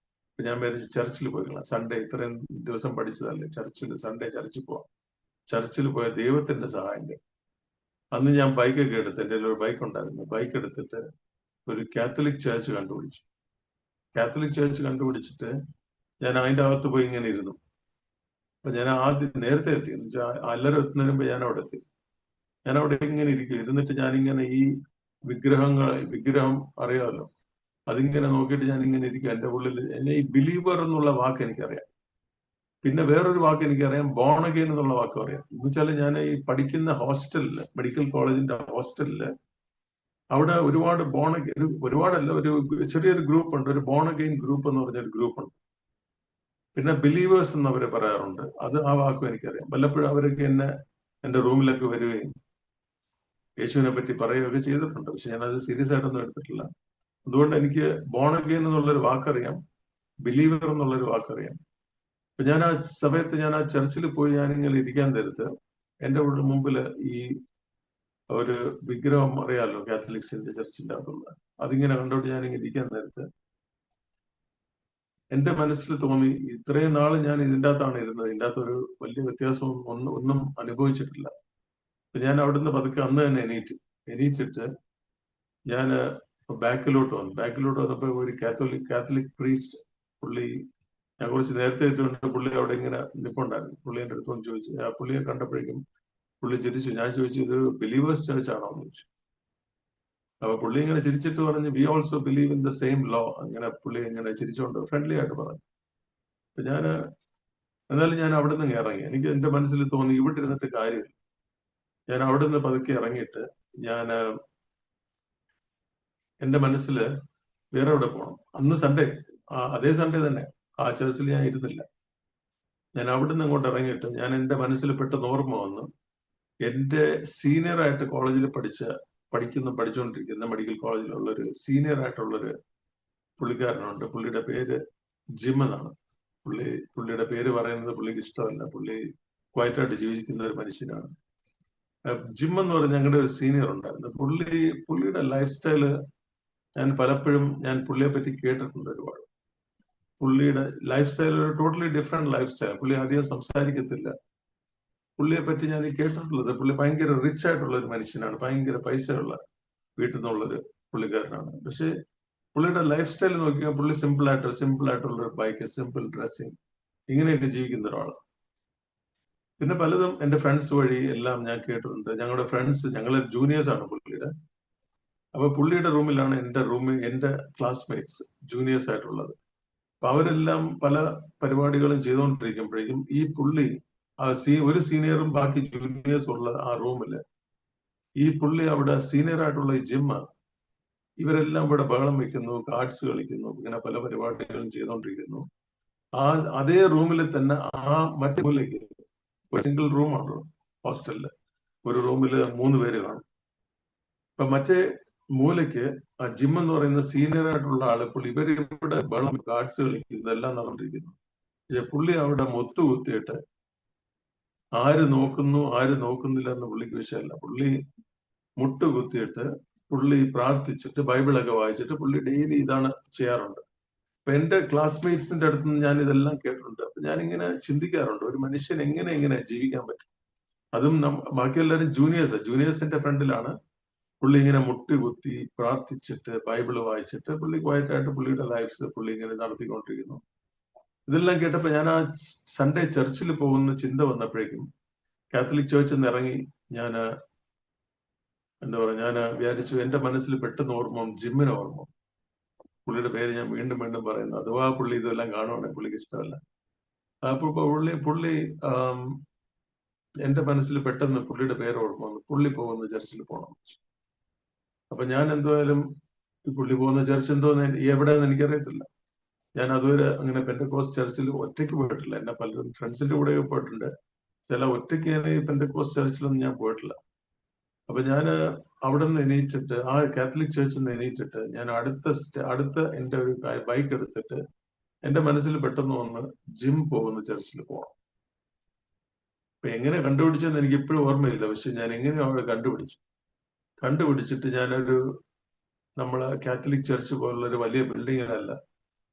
ഞാൻ വിചാരിച്ച് ചർച്ചിൽ പോയിக்கலாம், സൺഡേ ഇത്രയും ദിവസം പഠിച്ചതല്ലേ, സൺഡേ ചർച്ചിൽ പോവാം. ചർച്ചിൽ പോയ ദൈവത്തിന്റെ സഹായം. അന്ന് ഞാൻ ബൈക്കൊക്കെ എടുത്ത്, എൻ്റെ ഒരു ബൈക്ക് ഉണ്ടായിരുന്നു, ബൈക്ക് എടുത്തിട്ട് ഒരു കാത്തലിക് ചേർച്ച് കണ്ടുപിടിച്ചു. കാത്തലിക് ചേർച്ച് കണ്ടുപിടിച്ചിട്ട് ഞാൻ അതിൻ്റെ അകത്ത് പോയി ഇങ്ങനെ ഇരുന്നു. അപ്പൊ ഞാൻ ആദ്യം നേരത്തെ എത്തി, എല്ലാവരും എത്തുന്നതിന് മുമ്പ് ഞാൻ അവിടെ എത്തി. ഞാൻ അവിടെ ഇങ്ങനെ ഇരിക്കും, ഇരുന്നിട്ട് ഞാനിങ്ങനെ ഈ വിഗ്രഹം അറിയാമല്ലോ, അതിങ്ങനെ നോക്കിയിട്ട് ഞാൻ ഇങ്ങനെ ഇരിക്കും. എൻ്റെ ഉള്ളിൽ എന്നെ ഈ ബിലീവർ എന്നുള്ള വാക്ക് എനിക്കറിയാം, പിന്നെ വേറൊരു വാക്ക് എനിക്കറിയാം, ബോൺ അഗെയിൻ എന്നുള്ള വാക്ക് അറിയാം. എന്ന് വെച്ചാൽ ഞാൻ ഈ പഠിക്കുന്ന ഹോസ്റ്റലില്, മെഡിക്കൽ കോളേജിന്റെ ഹോസ്റ്റലില്, അവിടെ ഒരുപാടല്ല, ഒരു ചെറിയൊരു ഗ്രൂപ്പ് ഉണ്ട്, ഒരു ബോൺ അഗെയിൻ ഗ്രൂപ്പ് എന്ന് പറഞ്ഞൊരു ഗ്രൂപ്പ് ഉണ്ട്. പിന്നെ ബിലീവേഴ്സ് എന്ന് അവരെ പറയാറുണ്ട്, ആ വാക്കും എനിക്കറിയാം. വല്ലപ്പോഴും അവരൊക്കെ എൻ്റെ റൂമിലൊക്കെ വരികയും യേശുവിനെ പറ്റി പറയുകയൊക്കെ ചെയ്തിട്ടുണ്ട്. പക്ഷെ ഞാനത് സീരിയസ് ആയിട്ടൊന്നും എടുത്തിട്ടില്ല. അതുകൊണ്ട് എനിക്ക് ബോൺ അഗെയിൻ എന്നുള്ളൊരു വാക്കറിയാം, ബിലീവർ എന്നുള്ളൊരു വാക്കറിയാം. അപ്പൊ ഞാൻ ആ സമയത്ത് ഞാൻ ആ ചർച്ചിൽ പോയി ഞാനിങ്ങനെ ഇരിക്കാൻ നേരത്ത് എൻ്റെ മുമ്പിൽ ഈ ഒരു വിഗ്രഹം അറിയാമല്ലോ, കാത്തലിക്സിന്റെ ചർച്ചിന്റെ അകത്തുള്ള, അതിങ്ങനെ കണ്ടോട്ട് ഞാനിങ്ങനെ ഇരിക്കാൻ നേരത്ത് എന്റെ മനസ്സിൽ തോന്നി, ഇത്രയും നാള് ഞാൻ ഇതിൻ്റെ അകത്താണ് ഇരുന്നത്, ഇതിൻ്റെ അകത്ത് ഒരു വലിയ വ്യത്യാസവും ഒന്നും അനുഭവിച്ചിട്ടില്ല. ഞാൻ അവിടുന്ന് പതുക്കെ അന്ന് തന്നെ എണീറ്റിട്ട് ഞാൻ ബാക്കിലോട്ട് വന്നപ്പോൾ ഒരു കാത്തലിക് പ്രീസ്റ്റ്, പുള്ളി ഞാൻ കുറച്ച് നേരത്തെ എത്തിയോണ്ട് പുള്ളി അവിടെ ഇങ്ങനെ നിൽപ്പുണ്ടായിരുന്നു. പുള്ളി എൻ്റെ അടുത്തൊന്ന് ചോദിച്ചു, ആ പുള്ളിയെ കണ്ടപ്പോഴേക്കും പുള്ളി ചിരിച്ചു. ഞാൻ ചോദിച്ചു, ഇത് ബിലീവേഴ്സ് ചർച്ച് ആണോ എന്ന് ചോദിച്ചു. അപ്പൊ പുള്ളി ഇങ്ങനെ ചിരിച്ചിട്ട് പറഞ്ഞു, we also believe in the same law. അങ്ങനെ പുള്ളി ഇങ്ങനെ ചിരിച്ചോണ്ട് ഫ്രണ്ട്ലി ആയിട്ട് പറഞ്ഞു. അപ്പൊ എന്നാലും ഞാൻ അവിടെ നിന്ന് ഇറങ്ങി. എനിക്ക് എന്റെ മനസ്സിൽ തോന്നി, ഇവിടെ ഇരുന്നിട്ട് കാര്യമില്ല. ഞാൻ അവിടെ നിന്ന് പതുക്കെ ഇറങ്ങിയിട്ട് ഞാൻ എന്റെ മനസ്സിൽ വേറെ എവിടെ പോകണം. അന്ന് സൺഡേ, അതേ സൺഡേ തന്നെ ആ ചർച്ചിൽ ഞാൻ ഇരുന്നില്ല. ഞാൻ അവിടെ നിന്ന് അങ്ങോട്ട് ഇറങ്ങിയിട്ട് ഞാൻ എൻ്റെ മനസ്സിൽ പെട്ടെന്ന് ഓർമ്മ വന്നു, എൻ്റെ സീനിയറായിട്ട് കോളേജിൽ പഠിച്ചുകൊണ്ടിരിക്കുന്ന മെഡിക്കൽ കോളേജിലുള്ളൊരു സീനിയറായിട്ടുള്ളൊരു പുള്ളിക്കാരനുണ്ട്. പുള്ളിയുടെ പേര് ജിം എന്നാണ്. പുള്ളിയുടെ പേര് പറയുന്നത് പുള്ളിക്ക് ഇഷ്ടമല്ല. പുള്ളി ക്വയറ്റായിട്ട് ജീവിക്കുന്ന ഒരു മനുഷ്യനാണ്. ജിം എന്ന് പറഞ്ഞ ഞങ്ങളുടെ ഒരു സീനിയർ ഉണ്ടായിരുന്നു. പുള്ളിയുടെ ലൈഫ് സ്റ്റൈല് പലപ്പോഴും പുള്ളിയെ പറ്റി കേട്ടിട്ടുണ്ട് ഒരുപാട്. പുള്ളിയുടെ ലൈഫ് സ്റ്റൈൽ ഒരു ടോട്ടലി ഡിഫറെന്റ് ലൈഫ് സ്റ്റൈൽ. പുള്ളി അധികം സംസാരിക്കത്തില്ല. പുള്ളിയെ പറ്റി ഞാൻ കേട്ടിട്ടുള്ളത്, പുള്ളി ഭയങ്കര റിച്ച് ആയിട്ടുള്ള ഒരു മനുഷ്യനാണ്, ഭയങ്കര പൈസയുള്ള വീട്ടിൽ നിന്നുള്ളൊരു പുള്ളിക്കാരനാണ്. പക്ഷെ പുള്ളിയുടെ ലൈഫ് സ്റ്റൈൽ നോക്കിയാൽ പുള്ളി സിമ്പിൾ ആയിട്ടുള്ള ഒരു ബൈക്ക്, സിമ്പിൾ ഡ്രസ്സിങ്, ഇങ്ങനെയൊക്കെ ജീവിക്കുന്ന ഒരാളാണ്. പിന്നെ പലതും എൻ്റെ ഫ്രണ്ട്സ് വഴി എല്ലാം ഞാൻ കേട്ടിട്ടുണ്ട്. ഞങ്ങളെ ജൂനിയേഴ്സ് ആണ് പുള്ളിയുടെ. അപ്പൊ പുള്ളിയുടെ റൂമിലാണ് എൻ്റെ ക്ലാസ്മേറ്റ്സ് ജൂനിയേഴ്സ് ആയിട്ടുള്ളത്. അപ്പൊ അവരെല്ലാം പല പരിപാടികളും ചെയ്തുകൊണ്ടിരിക്കുമ്പോഴേക്കും ഈ പുള്ളി ഒരു സീനിയറും ബാക്കി ജൂനിയേഴ്സും ഉള്ള ആ റൂമില് ഈ പുള്ളി അവിടെ സീനിയർ ആയിട്ടുള്ള ഈ ജിമ്മ് ഇവരെല്ലാം ഇവിടെ ബഹളം വെക്കുന്നു, കാർഡ്സ് കളിക്കുന്നു, ഇങ്ങനെ പല പരിപാടികളും ചെയ്തുകൊണ്ടിരിക്കുന്നു. അതേ റൂമിൽ തന്നെ മറ്റേ മൂലയ്ക്ക് ഒരു സിംഗിൾ റൂമാണല്ലോ ഹോസ്റ്റലില്, ഒരു റൂമിൽ 3 പേര് കാണും. അപ്പൊ മറ്റേ മൂലയ്ക്ക് ആ ജിം എന്ന് പറയുന്ന സീനിയർ ആയിട്ടുള്ള ആള് പുള്ളി ഇവരിവിടെ ബഹളം, കാർഡ്സ് കളിക്കുന്നു, ഇതെല്ലാം നടന്നിരിക്കുന്നു. പുള്ളി അവിടെ കുത്തിയിട്ട് ആര് നോക്കുന്നു ആര് നോക്കുന്നില്ല എന്ന് പുള്ളിക്ക് വിഷയമല്ല. പുള്ളി കുത്തിയിട്ട് പുള്ളി പ്രാർത്ഥിച്ചിട്ട് ബൈബിളൊക്കെ വായിച്ചിട്ട് പുള്ളി ഡെയിലി ഇതാണ് ചെയ്യാറുണ്ട്. അപ്പൊ എന്റെ ക്ലാസ്മേറ്റ്സിന്റെ അടുത്ത് നിന്ന് ഞാൻ ഇതെല്ലാം കേട്ടിട്ടുണ്ട്. അപ്പൊ ഞാനിങ്ങനെ ചിന്തിക്കാറുണ്ട്, ഒരു മനുഷ്യൻ എങ്ങനെ ജീവിക്കാൻ പറ്റും? അതും ബാക്കി എല്ലാവരും ജൂനിയേഴ്സിന്റെ ഫ്രണ്ടിലാണ് പുള്ളി ഇങ്ങനെ കുത്തി പ്രാർത്ഥിച്ചിട്ട് ബൈബിള് വായിച്ചിട്ട് പുള്ളി ക്വയറ്റായിട്ട് പുള്ളിയുടെ ലൈഫ് പുള്ളി ഇങ്ങനെ നടത്തിക്കൊണ്ടിരിക്കുന്നു. ഇതെല്ലാം കേട്ടപ്പോ ഞാൻ ആ സൺഡേ ചർച്ചിൽ പോകുന്ന ചിന്ത വന്നപ്പോഴേക്കും കാത്തലിക് ചേർച്ചിൽ നിന്ന് ഇറങ്ങി ഞാൻ വിചാരിച്ചു, എന്റെ മനസ്സിൽ പെട്ടെന്ന് ഓർമ്മ ജിമ്മിന് ഓർമ്മ. പുള്ളിയുടെ പേര് ഞാൻ വീണ്ടും വീണ്ടും പറയുന്നു, അഥവാ പുള്ളി ഇതെല്ലാം കാണുവാണെങ്കിൽ പുള്ളിക്ക് ഇഷ്ടമല്ല. അപ്പൊ പുള്ളി എന്റെ മനസ്സിൽ പെട്ടെന്ന് പുള്ളിയുടെ പേര് ഓർമ്മ വന്നു, പുള്ളി പോകുന്ന ചർച്ചിൽ പോകണം. അപ്പൊ ഞാൻ എന്തായാലും പുള്ളി പോകുന്ന ചർച്ച് എവിടെയെന്ന് എനിക്കറിയത്തില്ല. ഞാൻ അതുവരെ അങ്ങനെ പെന്തക്കോസ്റ്റ് ചർച്ചിൽ ഒറ്റയ്ക്ക് പോയിട്ടില്ല. എന്നെ പലരും ഫ്രണ്ട്സിന്റെ കൂടെ പോയിട്ടുണ്ട്, ചില ഒറ്റയ്ക്ക് ഈ പെന്തക്കോസ്റ്റ് ചർച്ചിലൊന്നും ഞാൻ പോയിട്ടില്ല. അപ്പൊ ഞാൻ അവിടെ നിന്ന് എണീറ്റിട്ട് ആ കാത്തലിക് ചർച്ചിൽ നിന്ന് എണീറ്റിട്ട് ഞാൻ അടുത്ത എന്റെ ഒരു ബൈക്ക് എടുത്തിട്ട് എന്റെ മനസ്സിൽ പെട്ടെന്ന് വന്ന് ജിം പോകുന്ന ചർച്ചിൽ പോകണം. അപ്പൊ എങ്ങനെ കണ്ടുപിടിച്ചെന്ന് എനിക്ക് ഇപ്പോഴും ഓർമ്മയില്ല, പക്ഷെ ഞാൻ എങ്ങനെയോ അവിടെ കണ്ടുപിടിച്ചിട്ട് ഞാനൊരു നമ്മളെ കാത്തലിക് ചർച്ച് പോലുള്ള ഒരു വലിയ ബിൽഡിങ്ങിലല്ല,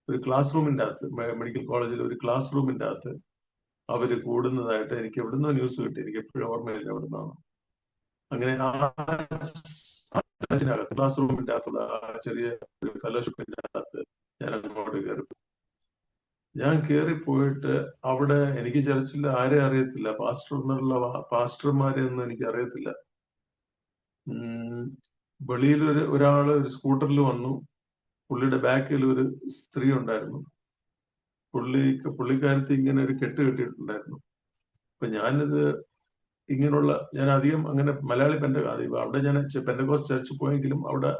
ഒരു ക്ലാസ് റൂമിന്റെ അകത്ത്, മെഡിക്കൽ കോളേജിൽ ഒരു ക്ലാസ് റൂമിന്റെ അകത്ത് അവര് കൂടുന്നതായിട്ട് എനിക്ക് എവിടുന്നോ ന്യൂസ് കിട്ടി. എനിക്ക് എപ്പോഴും ഓർമ്മയില്ല എവിടുന്നാണ്. അങ്ങനെ ക്ലാസ് റൂമിന്റെ അകത്തുള്ള ചെറിയ ഒരു ഫെലോഷിപ്പിന്റെ അകത്ത് ഞാൻ അങ്ങോട്ട് കയറി. ഞാൻ കയറിപ്പോയിട്ട് അവിടെ എനിക്ക് ചർച്ചിൽ ആരെ അറിയത്തില്ല, പാസ്റ്റർമാരെ ഒന്നും എനിക്ക് അറിയത്തില്ല. വെളിയിൽ ഒരാള് ഒരു സ്കൂട്ടറിൽ വന്നു, പുള്ളിയുടെ ബാക്കിൽ ഒരു സ്ത്രീ ഉണ്ടായിരുന്നു. പുള്ളിക്കാരത്തി ഇങ്ങനെ ഒരു കെട്ട് കെട്ടിയിട്ടുണ്ടായിരുന്നു. അപ്പൊ ഞാനിത് ഞാൻ അധികം അങ്ങനെ മലയാളി അവിടെ ഞാൻ പെന്തക്കോസ്റ്റ് ചർച്ചിൽ പോയെങ്കിലും അവിടെ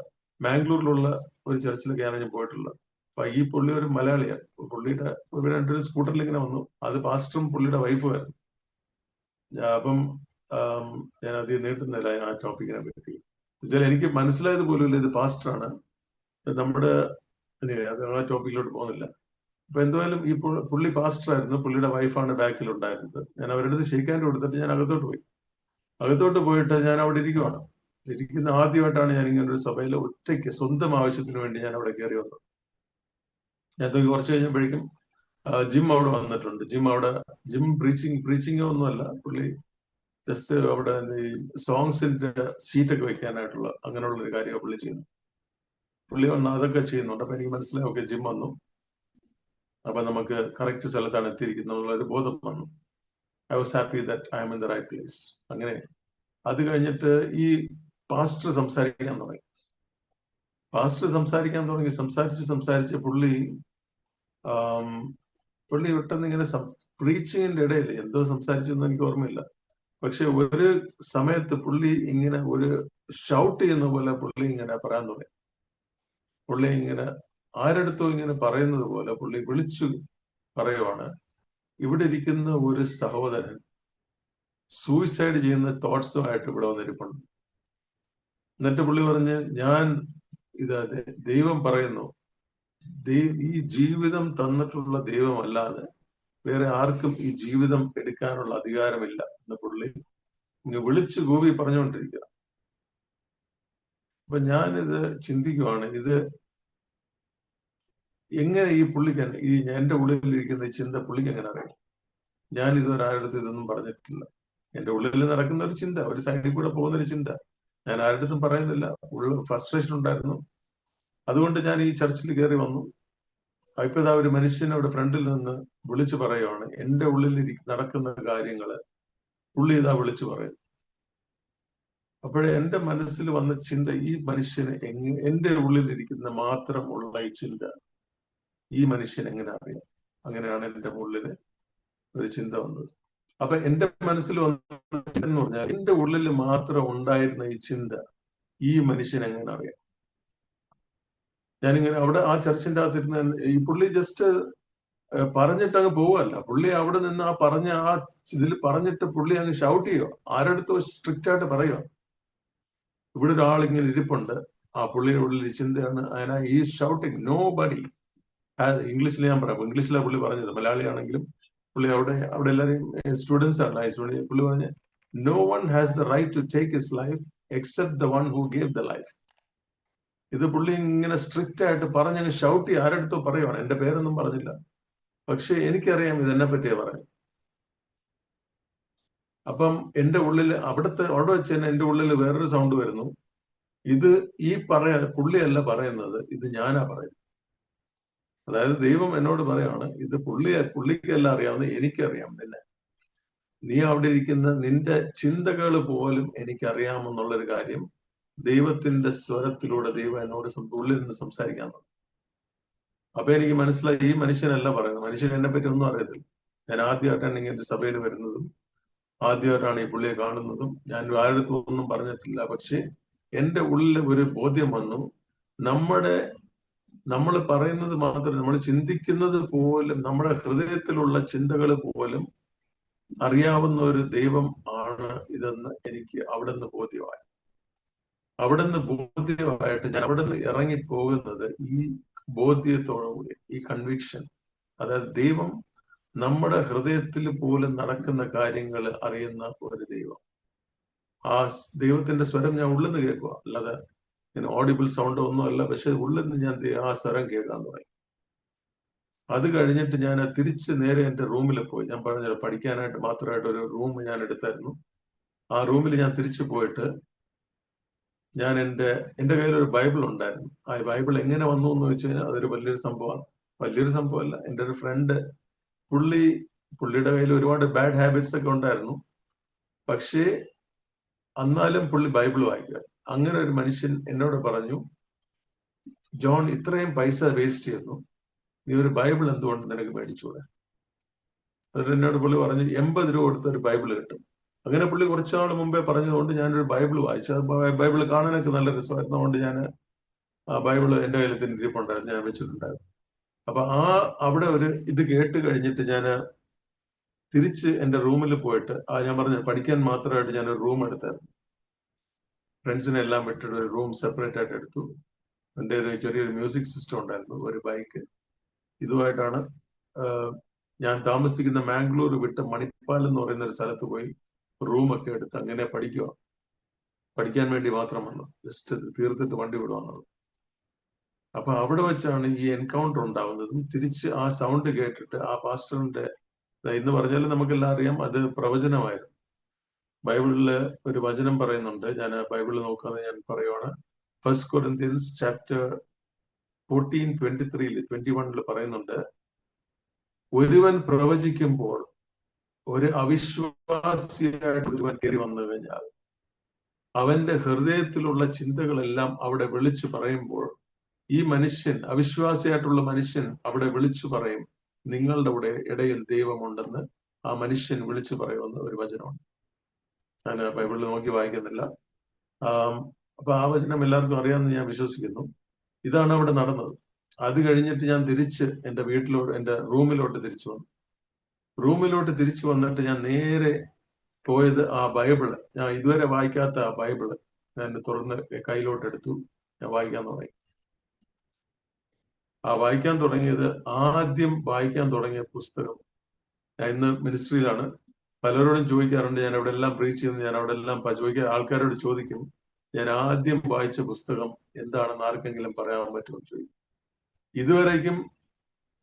മാംഗ്ലൂരിലുള്ള ഒരു ചർച്ചിലൊക്കെയാണ് ഞാൻ പോയിട്ടുള്ളത്. അപ്പൊ ഈ പുള്ളി ഒരു മലയാളിയാണ്. പുള്ളിയുടെ രണ്ടൊരു സ്കൂട്ടറിൽ ഇങ്ങനെ വന്നു, അത് പാസ്റ്ററും പുള്ളിയുടെ വൈഫുമായിരുന്നു. അപ്പം ഞാൻ അധികം നീട്ടുന്നില്ല ആ ടോപ്പിക്കിനെ പറ്റി. എനിക്ക് മനസ്സിലായത് പോലും ഇത് പാസ്റ്ററാണ് നമ്മുടെ. അത് ആ ടോപ്പിക്കിലോട്ട് പോകുന്നില്ല. അപ്പൊ എന്തായാലും ഈ പുള്ളി പാസ്റ്ററായിരുന്നു, പുള്ളിയുടെ വൈഫാണ് ബാക്കിൽ ഉണ്ടായിരുന്നത്. ഞാൻ അവരുടെ അടുത്ത് ഷെയ്ക്ക് ഹാൻഡ് കൊടുത്തിട്ട് ഞാൻ അകത്തോട്ട് പോയിട്ട് ഞാൻ അവിടെ ഇരിക്കുന്ന ആദ്യമായിട്ടാണ് ഞാൻ ഇങ്ങനെ ഒരു സഭയിലെ ഒറ്റയ്ക്ക് സ്വന്തം ആവശ്യത്തിന് വേണ്ടി ഞാൻ അവിടെ കയറി വന്നത്. ഞാൻ കുറച്ച് കഴിഞ്ഞപ്പോഴേക്കും ജിം അവിടെ വന്നിട്ടുണ്ട്. ജിം പ്രീച്ചിങ് ഒന്നുമല്ല, പുള്ളി ജസ്റ്റ് അവിടെ ഈ സോങ്സിന്റെ സീറ്റൊക്കെ വെക്കാനായിട്ടുള്ള അങ്ങനെയുള്ള ഒരു കാര്യമാണ് പുള്ളി ചെയ്യുന്നത്. പുള്ളി വന്ന് അതൊക്കെ ചെയ്യുന്നുണ്ട്. അപ്പൊ എനിക്ക് മനസ്സിലായി, ഓക്കെ ജിം വന്നു, അപ്പൊ നമുക്ക് കറക്റ്റ് സ്ഥലത്താണ് എത്തിയിരിക്കുന്നത് എന്നുള്ള ഒരു ബോധം വന്നു. I was happy that I am in the right place. അങ്ങനെ അത് കഴിഞ്ഞിട്ട് ഈ പാസ്റ്റർ സംസാരിക്കാൻ തുടങ്ങി. സംസാരിച്ച് പുള്ളി പെട്ടെന്ന് ഇങ്ങനെ പ്രീച്ചിങ്ങിന്റെ ഇടയിൽ എന്തോ സംസാരിച്ചെന്ന് എനിക്ക് ഓർമ്മയില്ല. പക്ഷെ ഒരു സമയത്ത് പുള്ളി ഇങ്ങനെ ഒരു ഷൗട്ട് ചെയ്യുന്ന പോലെ പുള്ളി ഇങ്ങനെ പറയാൻ തുടങ്ങി. പുള്ളി ഇങ്ങനെ ആരടുത്തോ ഇങ്ങനെ പറയുന്നത് പോലെ പുള്ളി വിളിച്ചു പറയുവാണ്, ഇവിടെ ഇരിക്കുന്ന ഒരു സഹോദരൻ സൂയിസൈഡ് ചെയ്യുന്ന തോട്ട്സുമായിട്ട് ഇവിടെ വന്നിരിപ്പുണ്ട്. എന്നിട്ട് പുള്ളി പറഞ്ഞ്, ദൈവം പറയുന്നു, ഈ ജീവിതം തന്നിട്ടുള്ള ദൈവമല്ലാതെ വേറെ ആർക്കും ഈ ജീവിതം എടുക്കാനുള്ള അധികാരമില്ല എന്ന് പുള്ളി ഇങ്ങ് വിളിച്ചു കൂവി പറഞ്ഞുകൊണ്ടിരിക്കുക. അപ്പൊ ഞാനിത് ചിന്തിക്കുവാണ്, ഇത് എങ്ങനെ ഈ പുള്ളിക്ക് എന്റെ ഉള്ളിലിരിക്കുന്ന ഈ ചിന്ത പുള്ളിക്ക് എങ്ങനെ അറിയാം? ഞാൻ ഇതുവരെ ആരുടെ ഇതൊന്നും പറഞ്ഞിട്ടില്ല. എന്റെ ഉള്ളിൽ നടക്കുന്ന ഒരു ചിന്ത, ഒരു സൈഡിൽ കൂടെ പോകുന്ന ഒരു ചിന്ത. ഞാൻ ആരുടെ പറയുന്നില്ല. ഫ്രസ്ട്രേഷൻ ഉണ്ടായിരുന്നു. അതുകൊണ്ട് ഞാൻ ഈ ചർച്ചിൽ കയറി വന്നു. ഇപ്പൊ ഒരു മനുഷ്യനോട് ഫ്രണ്ടിൽ നിന്ന് വിളിച്ചു പറയുവാണ്, എന്റെ ഉള്ളിൽ നടക്കുന്ന കാര്യങ്ങള് പുള്ളി വിളിച്ചു പറയും. അപ്പോഴേ എന്റെ മനസ്സിൽ വന്ന ചിന്ത, ഈ മനുഷ്യന് എന്റെ ഉള്ളിലിരിക്കുന്ന മാത്രമുള്ള ഈ ചിന്ത ഈ മനുഷ്യൻ എങ്ങനെ അറിയാം? അങ്ങനെയാണ് എന്റെ ഉള്ളില് ഒരു ചിന്ത വന്നത്. അപ്പൊ എന്റെ മനസ്സിൽ വന്ന പറഞ്ഞാൽ, എന്റെ ഉള്ളിൽ മാത്രം ഉണ്ടായിരുന്ന ഈ ചിന്ത ഈ മനുഷ്യൻ എങ്ങനെ അറിയാം? ഞാനിങ്ങനെ അവിടെ ആ ചർച്ചിന്റെ അകത്തിരുന്ന് ഈ പുള്ളി ജസ്റ്റ് പറഞ്ഞിട്ട് അങ്ങ് പോവല്ല. പുള്ളി അവിടെ നിന്ന് ആ പറഞ്ഞ ആ ഇതിൽ പറഞ്ഞിട്ട് പുള്ളി അങ്ങ് ഷൗട്ട് ചെയ്യുക. ആരടുത്തോ സ്ട്രിക്റ്റ് ആയിട്ട് പറയുക, ഇവിടെ ഒരാൾ ഇങ്ങനെ ഇരിപ്പുണ്ട്, ആ പുള്ളിയുടെ ഉള്ളിൽ ചിന്തയാണ്, അതിനാ ഈ ഷൗട്ടിങ് നോ ബഡി. ഇംഗ്ലീഷിൽ ഞാൻ പറയാം, ഇംഗ്ലീഷിലാണ് പുള്ളി പറഞ്ഞത്, മലയാളിയാണെങ്കിലും പുള്ളി അവിടെ എല്ലാവരെയും സ്റ്റുഡൻസ് ആണ്. പുള്ളി പറഞ്ഞ no one has the right to take his life except the one who gave the life. ഇത് പുള്ളി ഇങ്ങനെ സ്ട്രിക്റ്റ് ആയിട്ട് പറഞ്ഞങ്ങ് ഷൗട്ട് ചെയ്യും. ആരടുത്തോ പറയുവാണ്, എന്റെ പേരൊന്നും പറഞ്ഞില്ല, പക്ഷെ എനിക്കറിയാം ഇതെന്നെ പറ്റിയാ പറയാം. അപ്പം എന്റെ ഉള്ളിൽ അവിടെ വെച്ച് തന്നെ എന്റെ ഉള്ളിൽ വേറൊരു സൗണ്ട് വരുന്നു. ഇത് പുള്ളിയല്ല പറയുന്നത്, ഇത് ഞാനാ പറയുന്നത്. അതായത് ദൈവം എന്നോട് പറയാണ്, ഇത് പുള്ളിക്കല്ല അറിയാവുന്ന, എനിക്കറിയാം നിന്നെ. നീ അവിടെ ഇരിക്കുന്ന നിന്റെ ചിന്തകൾ പോലും എനിക്കറിയാമെന്നുള്ളൊരു കാര്യം ദൈവത്തിന്റെ സ്വരത്തിലൂടെ ദൈവം എന്നോട് ഉള്ളിൽ നിന്ന് സംസാരിക്കാൻ തുടങ്ങി. അപ്പൊ എനിക്ക് മനസ്സിലായി, ഈ മനുഷ്യനല്ല പറയുന്നത്, മനുഷ്യൻ എന്നെ പറ്റി ഒന്നും അറിയത്തില്ല. ഞാൻ ആദ്യമായിട്ടാണ് ഇങ്ങനെ സഭയിൽ വരുന്നതും ആദ്യമായിട്ടാണ് ഈ പുള്ളിയെ കാണുന്നതും. ഞാൻ ആരുടെ ഒന്നും പറഞ്ഞിട്ടില്ല. പക്ഷെ എന്റെ ഉള്ളിൽ ഒരു ബോധ്യം വന്നു, നമ്മൾ പറയുന്നത് മാത്രം, നമ്മൾ ചിന്തിക്കുന്നത് പോലും, നമ്മുടെ ഹൃദയത്തിലുള്ള ചിന്തകൾ പോലും അറിയാവുന്ന ഒരു ദൈവം ആണ് ഇതെന്ന് എനിക്ക് അവിടുന്ന് ബോധ്യമായി. അവിടുന്ന് ബോധ്യമായിട്ട് ഞാൻ അവിടുന്ന് ഇറങ്ങിപ്പോകുന്നത് ഈ ബോധ്യത്തോടുകൂടി, ഈ കൺവിക്ഷൻ. അതായത് ദൈവം നമ്മുടെ ഹൃദയത്തിൽ പോലും നടക്കുന്ന കാര്യങ്ങൾ അറിയുന്ന ഒരു ദൈവം. ആ ദൈവത്തിന്റെ സ്വരം ഞാൻ ഉള്ളിൽ നിന്ന് കേൾക്കുക, അല്ലാതെ ഓഡിബിൾ സൗണ്ട് ഒന്നും അല്ല. പക്ഷെ ഉള്ളിൽ നിന്ന് ഞാൻ ആ സ്വരം കേൾക്കാൻ തുടങ്ങി. അത് കഴിഞ്ഞിട്ട് ഞാൻ തിരിച്ച് നേരെ എന്റെ റൂമിൽ പോയി. ഞാൻ പറഞ്ഞല്ലോ, പഠിക്കാനായിട്ട് മാത്രമായിട്ട് ഒരു റൂം ഞാൻ എടുത്തായിരുന്നു. ആ റൂമിൽ ഞാൻ തിരിച്ചു പോയിട്ട് ഞാൻ എന്റെ കയ്യിൽ ഒരു ബൈബിൾ ഉണ്ടായിരുന്നു. ആ ബൈബിൾ എങ്ങനെ വന്നു എന്ന് വെച്ച് കഴിഞ്ഞാൽ അതൊരു വലിയൊരു സംഭവമാണ്. വലിയൊരു സംഭവമല്ല, എൻ്റെ ഒരു ഫ്രണ്ട്, പുള്ളിയുടെ കയ്യിൽ ഒരുപാട് ബാഡ് ഹാബിറ്റ്സ് ഒക്കെ ഉണ്ടായിരുന്നു. പക്ഷേ എന്നാലും പുള്ളി ബൈബിൾ വായിക്കുക. അങ്ങനെ ഒരു മനുഷ്യൻ എന്നോട് പറഞ്ഞു, ജോൺ, ഇത്രയും പൈസ വേസ്റ്റ് ചെയ്യുന്നു, നീ ഒരു ബൈബിൾ എന്തുകൊണ്ട് നിനക്ക് മേടിച്ചൂടെ? എന്നിട്ട് എന്നോട് പുള്ളി പറഞ്ഞു, 80 രൂപ കൊടുത്ത ഒരു ബൈബിൾ കിട്ടും. അങ്ങനെ പുള്ളി കുറച്ചാൾ മുമ്പേ പറഞ്ഞതുകൊണ്ട് ഞാനൊരു ബൈബിൾ വായിച്ചു. ബൈബിൾ കാണാനൊക്കെ നല്ല രസമായിരുന്നതുകൊണ്ട് ഞാൻ ആ ബൈബിൾ എൻ്റെ കയ്യിൽ തന്നെ ഇരിപ്പുണ്ടായിരുന്നു, ഞാൻ വെച്ചിട്ടുണ്ടായിരുന്നു. അപ്പൊ അവിടെ ഒരു ഇത് കേട്ട് കഴിഞ്ഞിട്ട് ഞാൻ തിരിച്ച് എൻ്റെ റൂമിൽ പോയിട്ട്, ഞാൻ പറഞ്ഞു പഠിക്കാൻ മാത്രമായിട്ട് ഞാനൊരു റൂം എടുത്തായിരുന്നു. ഫ്രണ്ട്സിനെ എല്ലാം വിട്ടിട്ട് ഒരു റൂം സെപ്പറേറ്റ് ആയിട്ട് എടുത്തു. എൻ്റെ ഒരു ചെറിയൊരു മ്യൂസിക് സിസ്റ്റം ഉണ്ടായിരുന്നു, ഒരു ബൈക്ക്. ഇതുമായിട്ടാണ് ഞാൻ താമസിക്കുന്ന മാംഗ്ലൂർ വിട്ട് മണിപ്പാൽ എന്ന് പറയുന്ന ഒരു സ്ഥലത്ത് പോയി റൂമൊക്കെ എടുത്ത് അങ്ങനെ പഠിക്കാൻ വേണ്ടി മാത്രം വന്നു. ജസ്റ്റ് തീർത്തിട്ട് വണ്ടി വിടുവാന്നുള്ളത്. അപ്പൊ അവിടെ വെച്ചാണ് ഈ എൻകൗണ്ടർ ഉണ്ടാവുന്നതും. തിരിച്ച് ആ സൗണ്ട് കേട്ടിട്ട് ആ പാസ്റ്ററിന്റെ, ഇന്ന് പറഞ്ഞാൽ നമുക്കെല്ലാം അറിയാം, അത് പ്രവചനമായിരുന്നു. ബൈബിളില് ഒരു വചനം പറയുന്നുണ്ട്, ഞാൻ ബൈബിളിൽ നോക്കാതെ ഞാൻ പറയുവാണ്. 1 Corinthians chapter 14:23 21 പറയുന്നുണ്ട്, ഒരുവൻ പ്രവചിക്കുമ്പോൾ ഒരു അവിശ്വാസിയായിട്ട് ഒരുവൻ കയറി വന്നു കഴിഞ്ഞാൽ അവന്റെ ഹൃദയത്തിലുള്ള ചിന്തകളെല്ലാം അവിടെ വിളിച്ചു പറയുമ്പോൾ ഈ മനുഷ്യൻ, അവിശ്വാസിയായിട്ടുള്ള മനുഷ്യൻ അവിടെ വിളിച്ചു പറയും, നിങ്ങളുടെ ഇടയിൽ ദൈവമുണ്ടെന്ന് ആ മനുഷ്യൻ വിളിച്ചു പറയുമെന്ന് ഒരു വചനമുണ്ട്. ഞാൻ ബൈബിളിൽ നോക്കി വായിക്കുന്നില്ല. അപ്പൊ ആ വചനം എല്ലാവർക്കും അറിയാമെന്ന് ഞാൻ വിശ്വസിക്കുന്നു. ഇതാണ് അവിടെ നടന്നത്. അത് കഴിഞ്ഞിട്ട് ഞാൻ തിരിച്ച് എൻ്റെ റൂമിലോട്ട് തിരിച്ചു വന്നു. റൂമിലോട്ട് തിരിച്ചു വന്നിട്ട് ഞാൻ നേരെ പോയത് ആ ബൈബിള്, ഞാൻ ഇതുവരെ വായിക്കാത്ത ആ ബൈബിള് ഞാൻ തുറന്ന് കയ്യിലോട്ട് എടുത്തു. ഞാൻ വായിക്കാൻ തുടങ്ങി. വായിക്കാൻ തുടങ്ങിയത്, ആദ്യം വായിക്കാൻ തുടങ്ങിയ പുസ്തകം, ഞാൻ ഇന്ന് മിനിസ്ട്രിയിലാണ്, പലരോടും ചോദിക്കാറുണ്ട്, ഞാൻ അവിടെ എല്ലാം പ്രീച്ച് ചെയ്യുന്നു, ഞാൻ അവിടെ എല്ലാം ആൾക്കാരോട് ചോദിക്കും, ഞാൻ ആദ്യം വായിച്ച പുസ്തകം എന്താണെന്ന് ആർക്കെങ്കിലും പറയാൻ പറ്റുമോ ചോദിക്കും. ഇതുവരേക്കും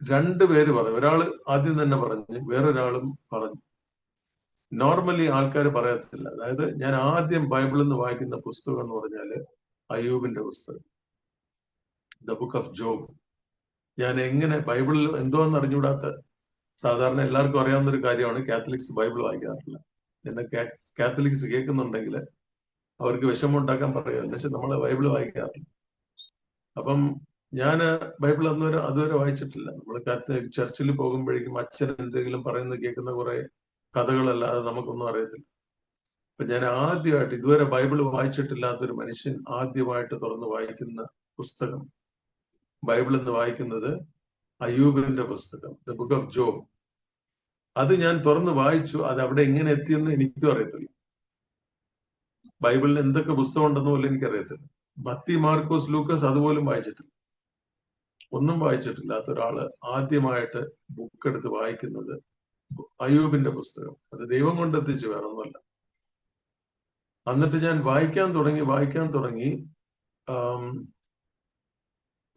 2 പേര് പറഞ്ഞു. ഒരാൾ ആദ്യം തന്നെ പറഞ്ഞു, വേറൊരാളും പറഞ്ഞു. നോർമലി ആൾക്കാർ പറയത്തില്ല. അതായത് ഞാൻ ആദ്യം ബൈബിളിൽ നിന്ന് വായിക്കുന്ന പുസ്തകം എന്ന് പറഞ്ഞാല് അയ്യൂബിന്റെ പുസ്തകം, ദ ബുക്ക് ഓഫ് ജോബ്. ഞാൻ എങ്ങനെ ബൈബിളിൽ എന്തോന്ന് അറിഞ്ഞുകൂടാത്ത, സാധാരണ എല്ലാവർക്കും അറിയാവുന്ന ഒരു കാര്യമാണ്, കാത്തലിക്സ് ബൈബിൾ വായിക്കാറില്ല. എന്നെ കാത്തലിക്സ് കേൾക്കുന്നുണ്ടെങ്കിൽ അവർക്ക് വിഷമമുണ്ടാക്കാൻ പറയുക, പക്ഷെ നമ്മൾ ബൈബിൾ വായിക്കാറില്ല. അപ്പം ഞാൻ ബൈബിൾ അതുവരെ വായിച്ചിട്ടില്ല. നമ്മൾ ചർച്ചിൽ പോകുമ്പോഴേക്കും അച്ഛൻ എന്തെങ്കിലും പറയുന്നത് കേൾക്കുന്ന കുറെ കഥകളല്ലാതെ നമുക്കൊന്നും അറിയത്തില്ല. അപ്പൊ ഞാൻ ആദ്യമായിട്ട്, ഇതുവരെ ബൈബിൾ വായിച്ചിട്ടില്ലാത്തൊരു മനുഷ്യൻ ആദ്യമായിട്ട് തുറന്ന് വായിക്കുന്ന പുസ്തകം ബൈബിൾ എന്ന് വായിക്കുന്നത് അയ്യൂബിന്റെ പുസ്തകം, ദ ബുക്ക് ഓഫ് ജോബ്. അത് ഞാൻ തുറന്ന് വായിച്ചു. അത് അവിടെ എങ്ങനെ എത്തിയെന്ന് എനിക്കും അറിയത്തില്ല. ബൈബിളിൽ എന്തൊക്കെ പുസ്തകം ഉണ്ടെന്ന് പോലും എനിക്കറിയത്തില്ല. മത്തി, മാർക്കോസ്, ലൂക്കസ് അതുപോലും വായിച്ചിട്ടില്ല. ഒന്നും വായിച്ചിട്ടില്ലാത്ത ഒരാള് ആദ്യമായിട്ട് ബുക്ക് എടുത്ത് വായിക്കുന്നത് അയ്യൂബിന്റെ പുസ്തകം. അത് ദൈവം കൊണ്ടെത്തിച്ചു, വേറൊന്നുമല്ല. എന്നിട്ട് ഞാൻ വായിക്കാൻ തുടങ്ങി.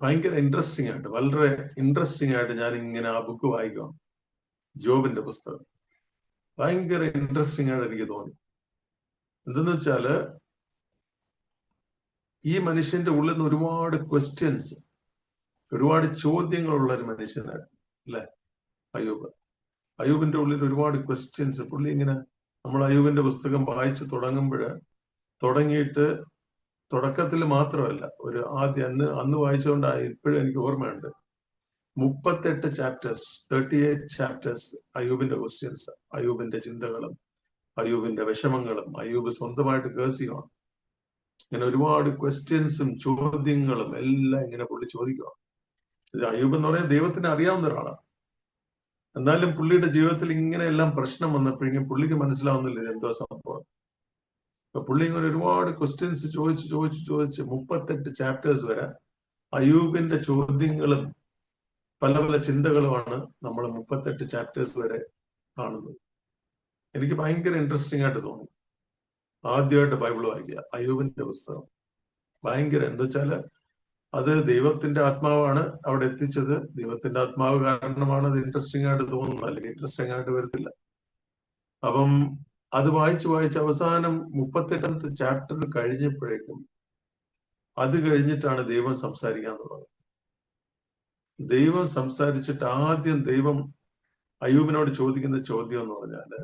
ഭയങ്കര ഇൻട്രസ്റ്റിംഗ് ആയിട്ട്, വളരെ ഇൻട്രസ്റ്റിംഗ് ആയിട്ട് ഞാൻ ഇങ്ങനെ ആ ബുക്ക് വായിക്കണം. ജോബിന്റെ പുസ്തകം ഭയങ്കര ഇൻട്രസ്റ്റിംഗ് ആയിട്ട് എനിക്ക് തോന്നി. എന്തെന്ന് വെച്ചാല് ഈ മനുഷ്യന്റെ ഉള്ളിൽ നിന്ന് ഒരുപാട് ക്വസ്റ്റ്യൻസ്, ഒരുപാട് ചോദ്യങ്ങളുള്ള ഒരു മനുഷ്യനായിരുന്നു അല്ലെ അയ്യൂബിന്റെ ഉള്ളിൽ ഒരുപാട് ക്വസ്റ്റ്യൻസ്. പുള്ളി ഇങ്ങനെ, നമ്മൾ അയ്യൂബിന്റെ പുസ്തകം വായിച്ച് തുടങ്ങിയിട്ട് തുടക്കത്തിൽ മാത്രമല്ല, ഒരു അന്ന് വായിച്ചുകൊണ്ട് ഇപ്പോഴും എനിക്ക് ഓർമ്മയുണ്ട്, 38 ചാപ്റ്റേഴ്സ്, 38 ചാപ്റ്റേഴ്സ് അയ്യൂബിന്റെ ക്വസ്റ്റ്യൻസ്, അയ്യൂബിന്റെ ചിന്തകളും അയ്യൂബിന്റെ വിഷമങ്ങളും, അയ്യൂബ് സ്വന്തമായിട്ട് കേസ് ചെയ്യണം. ഇങ്ങനെ ഒരുപാട് ക്വസ്റ്റ്യൻസും ചോദ്യങ്ങളും എല്ലാം ഇങ്ങനെ പുള്ളി ചോദിക്കുക. അയ്യൂബ് എന്ന് പറയാൻ ദൈവത്തിന് അറിയാവുന്ന ഒരാളാണ്. എന്നാലും പുള്ളിയുടെ ജീവിതത്തിൽ ഇങ്ങനെ എല്ലാം പ്രശ്നം വന്നപ്പോഴേക്കും പുള്ളിക്ക് മനസ്സിലാവുന്നില്ല എന്തോ സംഭവം. അപ്പൊ പുള്ളി ഇങ്ങനെ ഒരുപാട് ക്വസ്റ്റ്യൻസ് ചോദിച്ച് 38 ചാപ്റ്റേഴ്സ് വരെ അയ്യൂബിന്റെ ചോദ്യങ്ങളും പല പല ചിന്തകളുമാണ് നമ്മൾ 38 ചാപ്റ്റേഴ്സ് വരെ കാണുന്നത്. എനിക്ക് ഭയങ്കര ഇൻട്രസ്റ്റിംഗ് ആയിട്ട് തോന്നി. ആദ്യമായിട്ട് ബൈബിൾ വായിക്കുക, അയ്യൂബിന്റെ പുസ്തകം. ഭയങ്കര എന്താ വെച്ചാല് അത് ദൈവത്തിന്റെ ആത്മാവാണ് അവിടെ എത്തിച്ചത്. ദൈവത്തിന്റെ ആത്മാവ് കാരണമാണ് അത് ഇൻട്രസ്റ്റിംഗ് ആയിട്ട് തോന്നുന്നത്, അല്ലെങ്കിൽ ഇൻട്രസ്റ്റിംഗ് ആയിട്ട് വരത്തില്ല. അപ്പം അത് വായിച്ച് അവസാനം 38ാമത്തെ ചാപ്റ്റർ കഴിഞ്ഞപ്പോഴേക്കും, അത് കഴിഞ്ഞിട്ടാണ് ദൈവം സംസാരിക്കാൻ തുടങ്ങുന്നത്. ദൈവം സംസാരിച്ചിട്ട് ആദ്യം ദൈവം അയ്യൂബിനോട് ചോദിക്കുന്ന ചോദ്യം എന്ന് പറഞ്ഞാല്,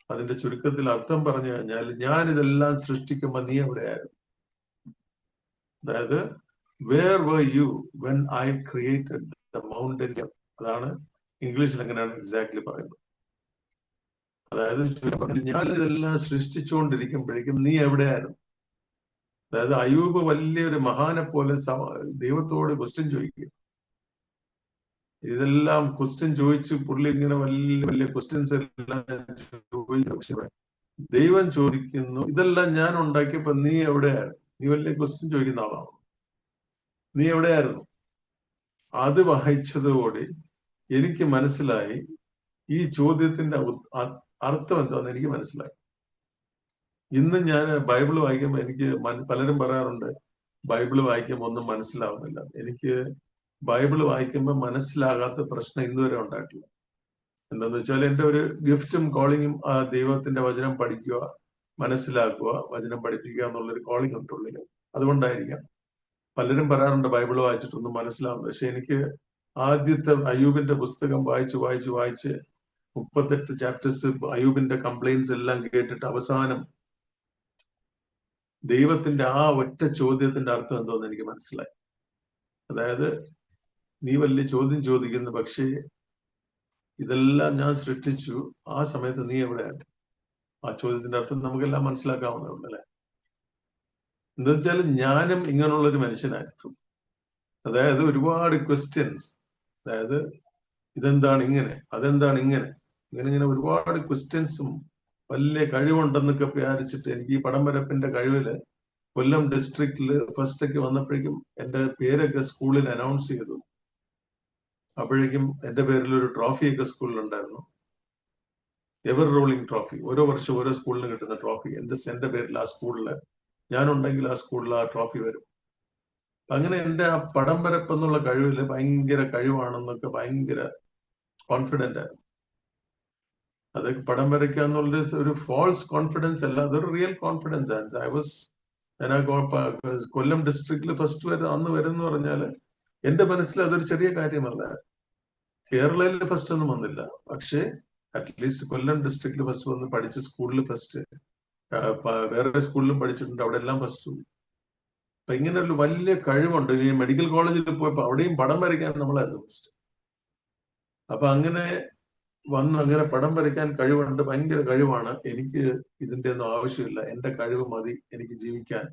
അതിന്റെ ചുരുക്കത്തിൽ അർത്ഥം പറഞ്ഞു കഴിഞ്ഞാൽ, ഞാൻ ഇതെല്ലാം സൃഷ്ടിക്കുമ്പോൾ നീ എവിടെയായിരുന്നു? അതായത് where were you when I created the mountain? അതാണ് ഇംഗ്ലീഷിൽ എങ്ങനെയാണ് എക്സാക്ട്ലി പറയുന്നത്. അതായത് ഞാൻ ഇതെല്ലാം സൃഷ്ടിച്ചുകൊണ്ടിരിക്കുമ്പോഴേക്കും നീ എവിടെയായിരുന്നു? അതായത് അയ്യൂബ് വലിയൊരു മഹാനെ പോലെ ദൈവത്തോട് ക്വസ്റ്റ്യൻ ചോദിക്കുക. ഇതെല്ലാം ക്വസ്റ്റ്യൻ ചോദിച്ച് പുള്ളി ഇങ്ങനെ വലിയ വലിയ ക്വസ്റ്റ്യൻസ് എല്ലാം ചോദിച്ചു. ദൈവം ചോദിക്കുന്നു, ഇതെല്ലാം ഞാൻ ഉണ്ടാക്കിയപ്പോ നീ എവിടെയായിരുന്നു? നീ വലിയ ക്വസ്റ്റ്യൻ ചോദിക്കുന്ന ആളാണ്, നീ എവിടെയായിരുന്നു? അത് വായിച്ചതോടെ എനിക്ക് മനസ്സിലായി ഈ ചോദ്യത്തിന്റെ അർത്ഥം എന്താണെന്ന് എനിക്ക് മനസ്സിലായി. ഇന്ന് ഞാൻ ബൈബിൾ വായിക്കുമ്പോൾ എനിക്ക് പലരും പറയാറുണ്ട് ബൈബിൾ വായിക്കുമ്പോൾ ഒന്നും മനസ്സിലാവുന്നില്ല. എനിക്ക് ബൈബിൾ വായിക്കുമ്പോൾ മനസ്സിലാകാത്ത പ്രശ്നം ഇന്നുവരെ ഉണ്ടായിട്ടില്ല. എന്താന്ന് വെച്ചാൽ എൻ്റെ ഒരു ഗിഫ്റ്റും കോളിങ്ങും ആ ദൈവത്തിന്റെ വചനം പഠിക്കുക, മനസ്സിലാക്കുക, വചനം പഠിപ്പിക്കുക എന്നുള്ളൊരു കോളിംഗ് ഉണ്ട് ഉള്ളില്. അതുകൊണ്ടായിരിക്കാം പലരും പറയാറുണ്ട് ബൈബിൾ വായിച്ചിട്ടൊന്നും മനസ്സിലാവുന്നത്. പക്ഷെ എനിക്ക് ആദ്യത്തെ അയ്യൂബിന്റെ പുസ്തകം വായിച്ച് 38 ചാപ്റ്റേഴ്സ് അയ്യൂബിന്റെ കംപ്ലൈൻസ് എല്ലാം കേട്ടിട്ട് അവസാനം ദൈവത്തിന്റെ ആ ഒറ്റ ചോദ്യത്തിന്റെ അർത്ഥം എന്തോന്ന് എനിക്ക് മനസ്സിലായി. അതായത് നീ വലിയ ചോദ്യം ചോദിക്കുന്നു, പക്ഷേ ഇതെല്ലാം ഞാൻ സൃഷ്ടിച്ചു, ആ സമയത്ത് നീ എവിടെയാണ്? ആ ചോദ്യത്തിന്റെ അർത്ഥം നമുക്കെല്ലാം മനസ്സിലാക്കാവുന്നതാണ് അല്ലെ? എന്താ വെച്ചാൽ ഞാനും ഇങ്ങനെയുള്ളൊരു മനുഷ്യനായിരുന്നു. അതായത് ഒരുപാട് ക്വസ്റ്റ്യൻസ്, അതായത് ഇതെന്താണ് ഇങ്ങനെ, അതെന്താണ് ഇങ്ങനെ ഒരുപാട് ക്വസ്റ്റ്യൻസും വലിയ കഴിവുണ്ടെന്നൊക്കെ വിചാരിച്ചിട്ട് എനിക്ക് ഈ പടം വരപ്പിന്റെ കഴിവില് കൊല്ലം ഡിസ്ട്രിക്റ്റില് ഫസ്റ്റ് ഒക്കെ വന്നപ്പോഴേക്കും എൻ്റെ പേരൊക്കെ സ്കൂളിൽ അനൗൺസ് ചെയ്തു. അപ്പോഴേക്കും എൻ്റെ പേരിൽ ഒരു ട്രോഫിയൊക്കെ സ്കൂളിലുണ്ടായിരുന്നു, എവർ റോളിംഗ് ട്രോഫി. ഓരോ വർഷം ഓരോ സ്കൂളിന് കിട്ടുന്ന ട്രോഫി എൻ്റെ പേരിൽ ആ സ്കൂളില് ഞാനുണ്ടെങ്കിൽ ആ സ്കൂളിൽ ആ ട്രോഫി വരും. അങ്ങനെ എൻ്റെ ആ പടം വരപ്പ് എന്നുള്ള കഴിവില് ഭയങ്കര കഴിവാണെന്നൊക്കെ ഭയങ്കര കോൺഫിഡന്റ് ആയിരുന്നു. അതൊക്കെ പടം വരയ്ക്കുക എന്നുള്ളത് ഒരു ഫോൾസ് കോൺഫിഡൻസ് അല്ല, അതൊരു റിയൽ കോൺഫിഡൻസ് ആണ്. ഞാൻ കൊല്ലം ഡിസ്ട്രിക്റ്റിൽ ഫസ്റ്റ് അന്ന് വരുന്ന പറഞ്ഞാല് എന്റെ മനസ്സിൽ അതൊരു ചെറിയ കാര്യമല്ല. കേരളയിൽ ഫസ്റ്റ് ഒന്നും വന്നില്ല, പക്ഷേ അറ്റ്ലീസ്റ്റ് കൊല്ലം ഡിസ്ട്രിക്റ്റിൽ ഫസ്റ്റ് വന്ന് പഠിച്ച സ്കൂളിൽ ഫസ്റ്റ്, വേറെ സ്കൂളിലും പഠിച്ചിട്ടുണ്ട്, അവിടെ എല്ലാം ഫസ്റ്റ്. അപ്പൊ ഇങ്ങനെ ഒരു വലിയ കഴിവുണ്ട്. ഈ മെഡിക്കൽ കോളേജിൽ പോയപ്പോ അവിടെയും പടം വരയ്ക്കാൻ നമ്മളായിരുന്നു ഫസ്റ്റ്. അപ്പൊ അങ്ങനെ പടം വരയ്ക്കാൻ കഴിവുണ്ട്, ഭയങ്കര കഴിവാണ്. എനിക്ക് ഇതിന്റെ ഒന്നും ആവശ്യമില്ല, എന്റെ കഴിവ് മതി എനിക്ക് ജീവിക്കാൻ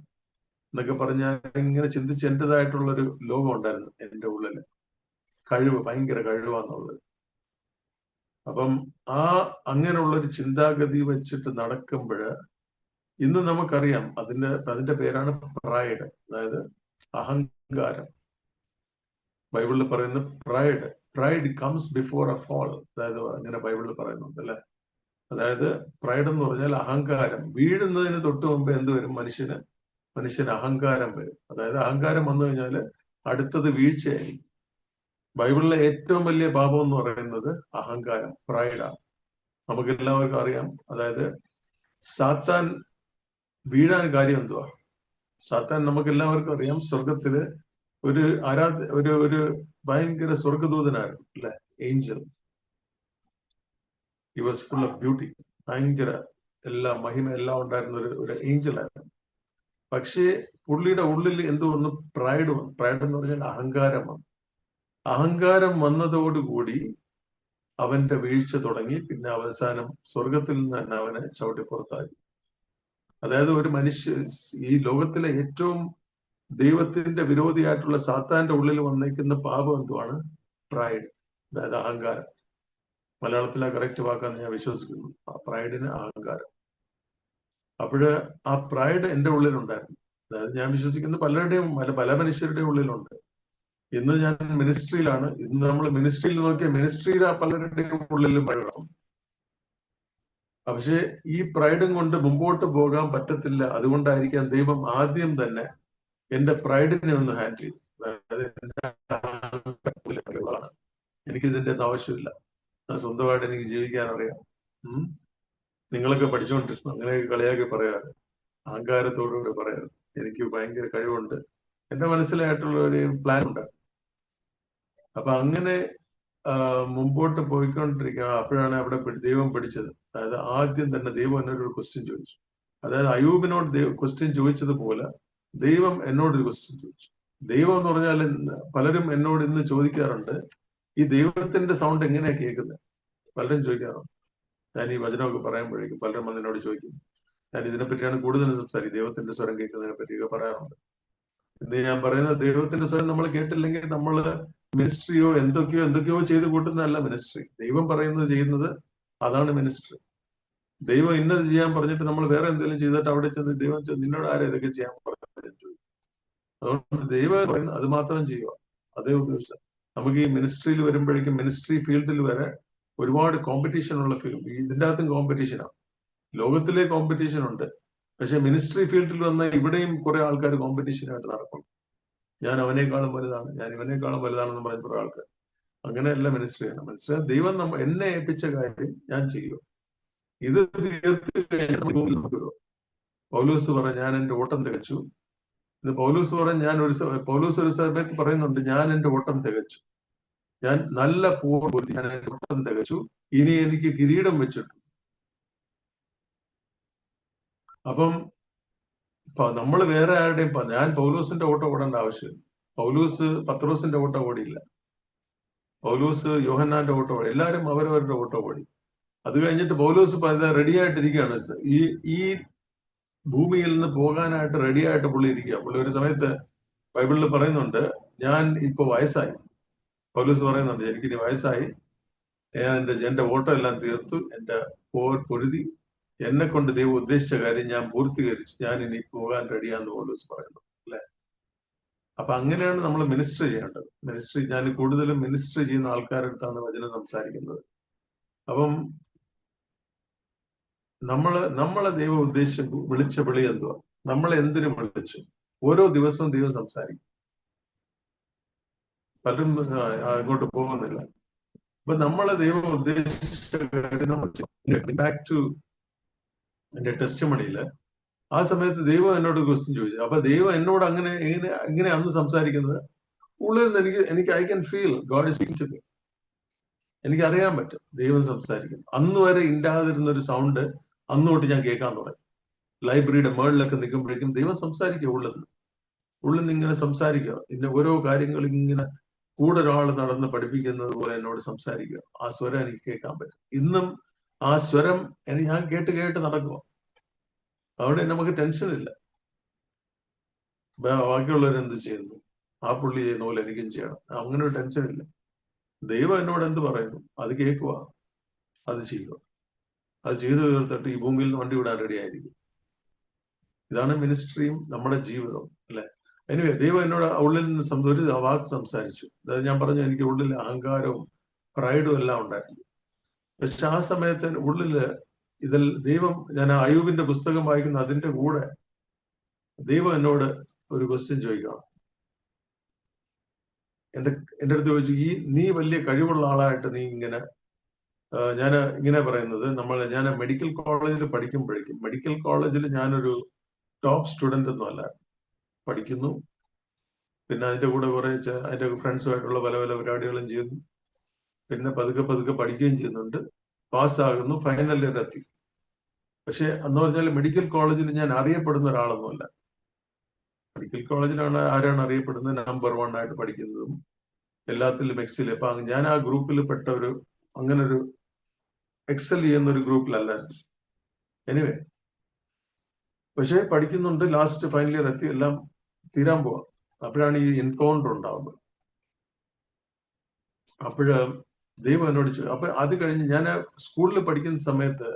എന്നൊക്കെ പറഞ്ഞ് ഇങ്ങനെ ചിന്തിച്ച് എന്റേതായിട്ടുള്ളൊരു ലോകം ഉണ്ടായിരുന്നു എൻ്റെ ഉള്ളില്. കഴിവ്, ഭയങ്കര കഴിവാന്നുള്ളത്. അപ്പം അങ്ങനെയുള്ളൊരു ചിന്താഗതി വെച്ചിട്ട് നടക്കുമ്പോൾ ഇന്ന് നമുക്കറിയാം അതിന്റെ പേരാണ് പ്രൈഡ്, അതായത് അഹങ്കാരം. ബൈബിളിൽ പറയുന്ന pride comes before a fall, അതായത് അങ്ങനെ ബൈബിളിൽ പറയുന്നുണ്ട് അല്ലെ. അതായത് പ്രൈഡ് എന്ന് പറഞ്ഞാൽ അഹങ്കാരം. വീഴുന്നതിന് തൊട്ട് മുമ്പ് എന്ത് വരും? മനുഷ്യന് അഹങ്കാരം വരും. അതായത് അഹങ്കാരം വന്നു കഴിഞ്ഞാൽ അടുത്തത് വീഴ്ചയായിരിക്കും. ബൈബിളിലെ ഏറ്റവും വലിയ പാപം എന്ന് പറയുന്നത് അഹങ്കാരം, പ്രൈഡാണ്. നമുക്ക് എല്ലാവർക്കും അറിയാം. അതായത് സാത്താൻ വീഴാൻ കാര്യം എന്തുവാ? സാത്താൻ നമുക്ക് എല്ലാവർക്കും അറിയാം, സ്വർഗത്തില് ഒരു ഭയങ്കര സ്വർഗദൂതനായിരുന്നു അല്ലെ, Angel. He was full of beauty, ഭയങ്കര മഹിമ എല്ലാം ഉണ്ടായിരുന്ന ഒരു ഏഞ്ചലായിരുന്നു. പക്ഷേ പുള്ളിയുടെ ഉള്ളിൽ എന്ത് വന്നു? പ്രൈഡ് വന്നു. പ്രൈഡ് എന്ന് പറഞ്ഞാൽ അഹങ്കാരം വന്നു. അഹങ്കാരം വന്നതോടുകൂടി അവന്റെ വീഴ്ച തുടങ്ങി. പിന്നെ അവസാനം സ്വർഗത്തിൽ നിന്ന് തന്നെ അവനെ ചവിട്ടിപ്പുറത്താക്കി. അതായത് ഒരു ഈ ലോകത്തിലെ ഏറ്റവും ദൈവത്തിന്റെ വിരോധിയായിട്ടുള്ള സാത്താന്റെ ഉള്ളിൽ വന്നേക്കുന്ന പാപം എന്തുവാണ്? പ്രൈഡ്, അതായത് അഹങ്കാരം. മലയാളത്തിലെ കറക്റ്റ് വാക്കാന്ന് ഞാൻ വിശ്വസിക്കുന്നു. ആ പ്രൈഡിന് അഹങ്കാരം. അപ്പോഴ് ആ പ്രൈഡ് എൻ്റെ ഉള്ളിലുണ്ടായിരുന്നു. അതായത് ഞാൻ വിശ്വസിക്കുന്ന പല മനുഷ്യരുടെയും ഉള്ളിലുണ്ട്. ഇന്ന് ഞാൻ മിനിസ്ട്രിയിലാണ്. ഇന്ന് നമ്മൾ മിനിസ്ട്രിയിൽ നോക്കിയാൽ മിനിസ്ട്രിയിലെ പലരുടെയും ഉള്ളിലും പ്രൈഡാണ്. പക്ഷെ ഈ പ്രൈഡും കൊണ്ട് മുമ്പോട്ട് പോകാൻ പറ്റത്തില്ല. അതുകൊണ്ടായിരിക്കാം ദൈവം ആദ്യം തന്നെ എന്റെ പ്രൈഡിനെ ഒന്ന് ഹാൻഡിൽ ചെയ്തു. അതായത് എനിക്കിതിന്റെ ആവശ്യമില്ല, സ്വന്തമായിട്ട് എനിക്ക് ജീവിക്കാൻ അറിയാം. നിങ്ങളൊക്കെ പഠിച്ചുകൊണ്ടിരുന്നു, അങ്ങനെയൊക്കെ കളിയാക്കി പറയാറ്, അഹങ്കാരത്തോടുകൂടി പറയാറ്. എനിക്ക് ഭയങ്കര കഴിവുണ്ട്, എന്റെ മനസ്സിലായിട്ടുള്ള ഒരു പ്ലാൻ ഉണ്ട്. അപ്പൊ അങ്ങനെ മുമ്പോട്ട് പോയിക്കൊണ്ടിരിക്കുക. അപ്പോഴാണ് അവിടെ ദൈവം പിടിച്ചത്. അതായത് ആദ്യം തന്നെ ദൈവം എന്നോടൊരു ക്വസ്റ്റ്യൻ ചോദിച്ചു. അതായത് അയ്യൂബിനോട് ക്വസ്റ്റ്യൻ ചോദിച്ചതുപോലെ ദൈവം എന്നോടൊരു ക്വസ്റ്റ്യൻ ചോദിച്ചു. ദൈവം എന്ന് പറഞ്ഞാൽ പലരും എന്നോട് ഇന്ന് ചോദിക്കാറുണ്ട്, ഈ ദൈവത്തിന്റെ സൗണ്ട് എങ്ങനെയാ കേൾക്കുന്നത്? പലരും ചോദിക്കാറുണ്ട്. ഞാൻ ഈ വചനമൊക്കെ പറയുമ്പോഴേക്കും പലരും എന്നോട് ചോദിക്കും. ഞാൻ ഇതിനെപ്പറ്റിയാണ് കൂടുതൽ സംസാരിക്കും, ദൈവത്തിന്റെ സ്വരം കേൾക്കുന്നതിനെ പറ്റിയൊക്കെ പറയാറുണ്ട്. ഇന്ന് ഞാൻ പറയുന്നത്, ദൈവത്തിന്റെ സ്വരം നമ്മൾ കേട്ടില്ലെങ്കിൽ നമ്മൾ മിനിസ്ട്രിയോ എന്തൊക്കെയോ ചെയ്ത് കൂട്ടുന്നതല്ല മിനിസ്ട്രി. ദൈവം പറയുന്നത് ചെയ്യുന്നത്, അതാണ് മിനിസ്ട്രി. ദൈവം ഇന്നത് ചെയ്യാൻ പറഞ്ഞിട്ട് നമ്മൾ വേറെ എന്തെങ്കിലും ചെയ്തിട്ട് അവിടെ ചെന്ന് ദൈവം നിന്നോട് ആരും ഇതൊക്കെ ചെയ്യാൻ പറഞ്ഞു ചോദിക്കും. അതുകൊണ്ട് ദൈവം പറയുന്നത് അത് മാത്രം ചെയ്യുക, അതേ ഉദ്ദേശം. നമുക്ക് ഈ മിനിസ്ട്രിയിൽ വരുമ്പോഴേക്കും, മിനിസ്ട്രി ഫീൽഡിൽ വരെ ഒരുപാട് കോമ്പറ്റീഷൻ ഉള്ള ഫീൽഡ്. ഇതിൻ്റെ അകത്തും കോമ്പറ്റീഷനാണ്, ലോകത്തിലെ കോമ്പറ്റീഷൻ ഉണ്ട്. പക്ഷെ മിനിസ്ട്രി ഫീൽഡിൽ വന്ന ഇവിടെയും കുറെ ആൾക്കാർ കോമ്പറ്റീഷനായിട്ട് നടക്കും. ഞാൻ അവനേക്കാളും വലുതാണ്, ഞാൻ ഇവനേക്കാളും വലുതാണെന്ന് പറഞ്ഞ കുറെ ആൾക്കാർ. അങ്ങനെയല്ല മിനിസ്ട്രിയാണ്. മനസ്സിലായി, ദൈവം എന്നെ ഏൽപ്പിച്ച കാര്യം ഞാൻ ചെയ്യും. ഇത് തീർത്ത് കഴിഞ്ഞാൽ പൗലോസ് പറ, ഞാൻ എന്റെ ഓട്ടം തികച്ചു. ഇത് പൗലോസ് പറഞ്ഞ പൗലോസ് ഒരു സമയത്ത് പറയുന്നുണ്ട്, ഞാൻ എന്റെ ഓട്ടം തികച്ചു, ഞാൻ നല്ല പൂർവ്വം, ഞാൻ എന്റെ ഓട്ടം തികച്ചു, ഇനി എനിക്ക് കിരീടം വെച്ചിട്ടു. അപ്പം നമ്മൾ വേറെ ആരുടെയും, ഞാൻ പൗലോസിന്റെ ഓട്ടം ഓടേണ്ട ആവശ്യമില്ല. പൗലോസ് പത്രോസിന്റെ ഓട്ടം ഓടിയില്ല, പൗലോസ് യോഹന്നാന്റെ ഓട്ടം ഓടി. എല്ലാവരും അവരവരുടെ ഓട്ടം ഓടി. അത് കഴിഞ്ഞിട്ട് പൗലോസ് റെഡി ആയിട്ടിരിക്കുകയാണ്. ഈ ഭൂമിയിൽ നിന്ന് പോകാനായിട്ട് റെഡി ആയിട്ട് പുള്ളി ഇരിക്കുക. പുള്ളി ഒരു സമയത്ത് ബൈബിളിൽ പറയുന്നുണ്ട്, ഞാൻ ഇപ്പൊ വയസ്സായി. പൗലോസ് പറയുന്നുണ്ട്, എനിക്കിനി വയസ്സായി, എന്റെ ഓട്ടം എല്ലാം തീർത്തു, എന്റെ പൊരുതി, എന്നെ കൊണ്ട് ദൈവം ഉദ്ദേശിച്ച കാര്യം ഞാൻ പൂർത്തീകരിച്ചു, ഞാൻ ഇനി പോകാൻ റെഡിയാന്ന് പൗലോസ് പറയുന്നു അല്ലെ. അപ്പൊ അങ്ങനെയാണ് നമ്മൾ മിനിസ്റ്റർ ചെയ്യേണ്ടത്. ഞാൻ കൂടുതലും മിനിസ്റ്റർ ചെയ്യുന്ന ആൾക്കാരെടുത്താണ് വചനം സംസാരിക്കുന്നത്. അപ്പം നമ്മളെ ദൈവം വിളിച്ച വിളി എന്തുവാ? നമ്മളെ എന്തിനു വിളിച്ചു? ഓരോ ദിവസവും ദൈവം സംസാരിക്കും. പലരും അങ്ങോട്ട് പോകുന്നില്ല. അപ്പൊ നമ്മളെ ദൈവം ഉദ്ദേശിച്ച ബാക്ക് ടു എന്റെ ടെസ്റ്റ് മണിയില് ആ സമയത്ത് ദൈവം എന്നോട് ക്വസ്റ്റ്യൻ ചോദിച്ചു. അപ്പൊ ദൈവം എന്നോട് എങ്ങനെ അന്ന് സംസാരിക്കുന്നത്? ഉള്ളിൽ നിന്ന് എനിക്ക് I can feel God is speaking to me. എനിക്ക് അറിയാൻ പറ്റും ദൈവം സംസാരിക്കും. അന്ന് വരെ ഇണ്ടാതിരുന്ന ഒരു സൗണ്ട് അന്നോട്ട് ഞാൻ കേൾക്കാൻ തുടങ്ങി. ലൈബ്രറിയുടെ മേളിലൊക്കെ നിൽക്കുമ്പോഴേക്കും ദൈവം സംസാരിക്കുക, ഉള്ളിൽ നിന്ന് ഇങ്ങനെ സംസാരിക്കുക. പിന്നെ ഓരോ കാര്യങ്ങൾ ഇങ്ങനെ കൂടെ ഒരാൾ നടന്ന് പഠിപ്പിക്കുന്നത് പോലെ എന്നോട് സംസാരിക്കുക. ആ സ്വരം എനിക്ക് കേൾക്കാൻ പറ്റും. ഇന്നും ആ സ്വരം ഞാൻ കേട്ട് നടക്കുക. അവിടെ നമുക്ക് ടെൻഷൻ ഇല്ല. ബാക്കിയുള്ളവർ എന്ത് ചെയ്യുന്നു, ആ പുള്ളി ചെയ്യുന്ന പോലെ എനിക്കും ചെയ്യണം, അങ്ങനെ ഒരു ടെൻഷൻ ഇല്ല. ദൈവം എന്നോട് എന്ത് പറയുന്നു അത് കേൾക്കുക, അത് ചെയ്യുക, അത് ചെയ്തു തീർത്തിട്ട് ഈ ഭൂമിയിൽ വണ്ടി വിടാൻ റെഡി ആയിരിക്കും. ഇതാണ് മിനിസ്ട്രിയും നമ്മുടെ ജീവിതവും, അല്ലെ? എനിവേ, ദൈവം എന്നോട് ഉള്ളിൽ നിന്ന് ഒരു വാക്ക് സംസാരിച്ചു. അതായത് ഞാൻ പറഞ്ഞു, എനിക്ക് ഉള്ളിൽ അഹങ്കാരവും പ്രൈഡും എല്ലാം ഉണ്ടായിരുന്നു. പക്ഷെ ആ സമയത്ത് ഉള്ളില് ദൈവം, ഞാൻ അയ്യൂബിന്റെ പുസ്തകം വായിക്കുന്ന അതിന്റെ കൂടെ ദൈവം എന്നോട് ഒരു ക്വസ്റ്റ്യൻ ചോദിക്കണം. എൻ്റെ അടുത്ത് ചോദിച്ചു, നീ വലിയ കഴിവുള്ള ആളായിട്ട് നീ ഇങ്ങനെ, ഞാൻ ഇങ്ങനെ പറയുന്നത്, ഞാൻ മെഡിക്കൽ കോളേജിൽ പഠിക്കുമ്പോഴേക്കും, മെഡിക്കൽ കോളേജിൽ ഞാനൊരു ടോപ്പ് സ്റ്റുഡന്റ് ഒന്നും അല്ല. പഠിക്കുന്നു, പിന്നെ അതിന്റെ കൂടെ കുറെ അതിന്റെ ഫ്രണ്ട്സുമായിട്ടുള്ള പല പല പരിപാടികളും ചെയ്യുന്നു, പിന്നെ പതുക്കെ പതുക്കെ പഠിക്കുകയും ചെയ്യുന്നുണ്ട്, പാസ്സാകുന്നു, ഫൈനൽ ഇയർ എത്തി. പക്ഷെ എന്ന് പറഞ്ഞാൽ മെഡിക്കൽ കോളേജിൽ ഞാൻ അറിയപ്പെടുന്ന ഒരാളൊന്നുമല്ല. മെഡിക്കൽ കോളേജിലാണ് ആരാണ് അറിയപ്പെടുന്നത്? നമ്പർ 1 ആയിട്ട് പഠിക്കുന്നതും എല്ലാത്തിലും എക്സൽ. അപ്പൊ ഞാൻ ആ ഗ്രൂപ്പിൽ പെട്ട അങ്ങനെ ഒരു എക്സൽ ചെയ്യുന്ന ഒരു ഗ്രൂപ്പിലല്ലായിരുന്നു. എനിവേ, പക്ഷെ പഠിക്കുന്നുണ്ട്, ലാസ്റ്റ് ഫൈനൽ ഇയർ എത്തി, എല്ലാം തീരാൻ പോവാം. അപ്പോഴാണ് ഈ എൻകൗണ്ടർ ഉണ്ടാവുന്നത്. അപ്പോഴ് ദൈവം എന്നോട് ചോദിച്ചു. അപ്പൊ അത് കഴിഞ്ഞ് ഞാൻ സ്കൂളിൽ പഠിക്കുന്ന സമയത്ത്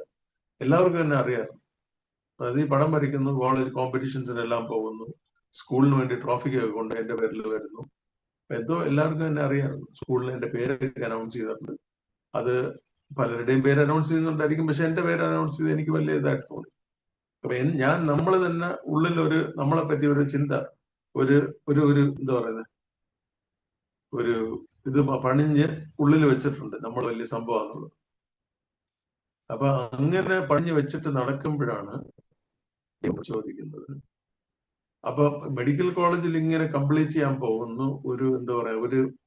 എല്ലാവർക്കും തന്നെ അറിയാം. അതായത് ഈ പടം വരയ്ക്കുന്നു, കോളേജ് കോമ്പറ്റീഷൻസിനെല്ലാം പോകുന്നു, സ്കൂളിന് വേണ്ടി ട്രോഫിക്കൊക്കെ കൊണ്ട് എന്റെ പേരിൽ വരുന്നു. എന്തോ എല്ലാവർക്കും തന്നെ അറിയാമായിരുന്നു. സ്കൂളിൽ എന്റെ പേരൊക്കെ അനൗൺസ് ചെയ്തിട്ടുണ്ട്. അത് പലരുടെയും പേര് അനൗൺസ് ചെയ്യുന്നുണ്ടായിരിക്കും, പക്ഷെ എന്റെ പേര് അനൗൺസ് ചെയ്ത് എനിക്ക് വലിയ ഇതായിട്ട് തോന്നി. അപ്പൊ നമ്മൾ തന്നെ ഉള്ളിൽ നമ്മളെ പറ്റി ഒരു ചിന്ത, ഒരു എന്താ പറയുന്നത്, ഇത് പണിഞ്ഞ് ഉള്ളിൽ വെച്ചിട്ടുണ്ട്, നമ്മൾ വലിയ സംഭവമാണെന്നുള്ളത്. അപ്പൊ അങ്ങനെ പണിഞ്ഞ് വെച്ചിട്ട് നടക്കുമ്പോഴാണ് ചോദിക്കുന്നത്. അപ്പൊ മെഡിക്കൽ കോളേജിൽ ഇങ്ങനെ കംപ്ലീറ്റ് ചെയ്യാൻ പോകുന്നു, എന്താ പറയാ,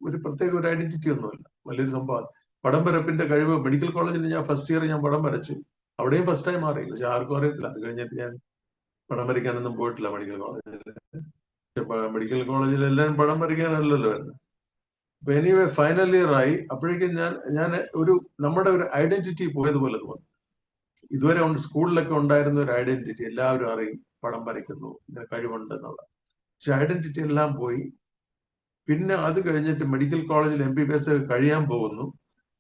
ഒരു പ്രത്യേക ഒരു ഐഡന്റിറ്റി ഒന്നുമില്ല, വലിയൊരു സംഭവം. പടം വരപ്പിന്റെ കഴിവ്, മെഡിക്കൽ കോളേജിൽ ഞാൻ ഫസ്റ്റ് ഇയർ ഞാൻ പടം വരച്ചു, അവിടെയും ഫസ്റ്റ് ടൈം മാറി, പക്ഷെ ആർക്കും അറിയത്തില്ല. അത് കഴിഞ്ഞിട്ട് ഞാൻ പടം വരയ്ക്കാനൊന്നും പോയിട്ടില്ല മെഡിക്കൽ കോളേജിൽ. മെഡിക്കൽ കോളേജിൽ എല്ലാവരും പടം വരയ്ക്കാനല്ലല്ലോ വരുന്നത്. അപ്പൊ എനിവേ, ഫൈനൽ ഇയർ ആയി. അപ്പോഴേക്കും ഞാൻ നമ്മുടെ ഒരു ഐഡന്റിറ്റി പോയതുപോലെ തോന്നി. ഇതുവരെ സ്കൂളിലൊക്കെ ഉണ്ടായിരുന്ന ഒരു ഐഡന്റിറ്റി എല്ലാവരും അറിയും, പടം വരയ്ക്കുന്നു, കഴിവുണ്ട് എന്നുള്ള. പക്ഷെ ഐഡന്റിറ്റി എല്ലാം പോയി. പിന്നെ അത് കഴിഞ്ഞിട്ട് മെഡിക്കൽ കോളേജിൽ MBBS കഴിയാൻ പോകുന്നു.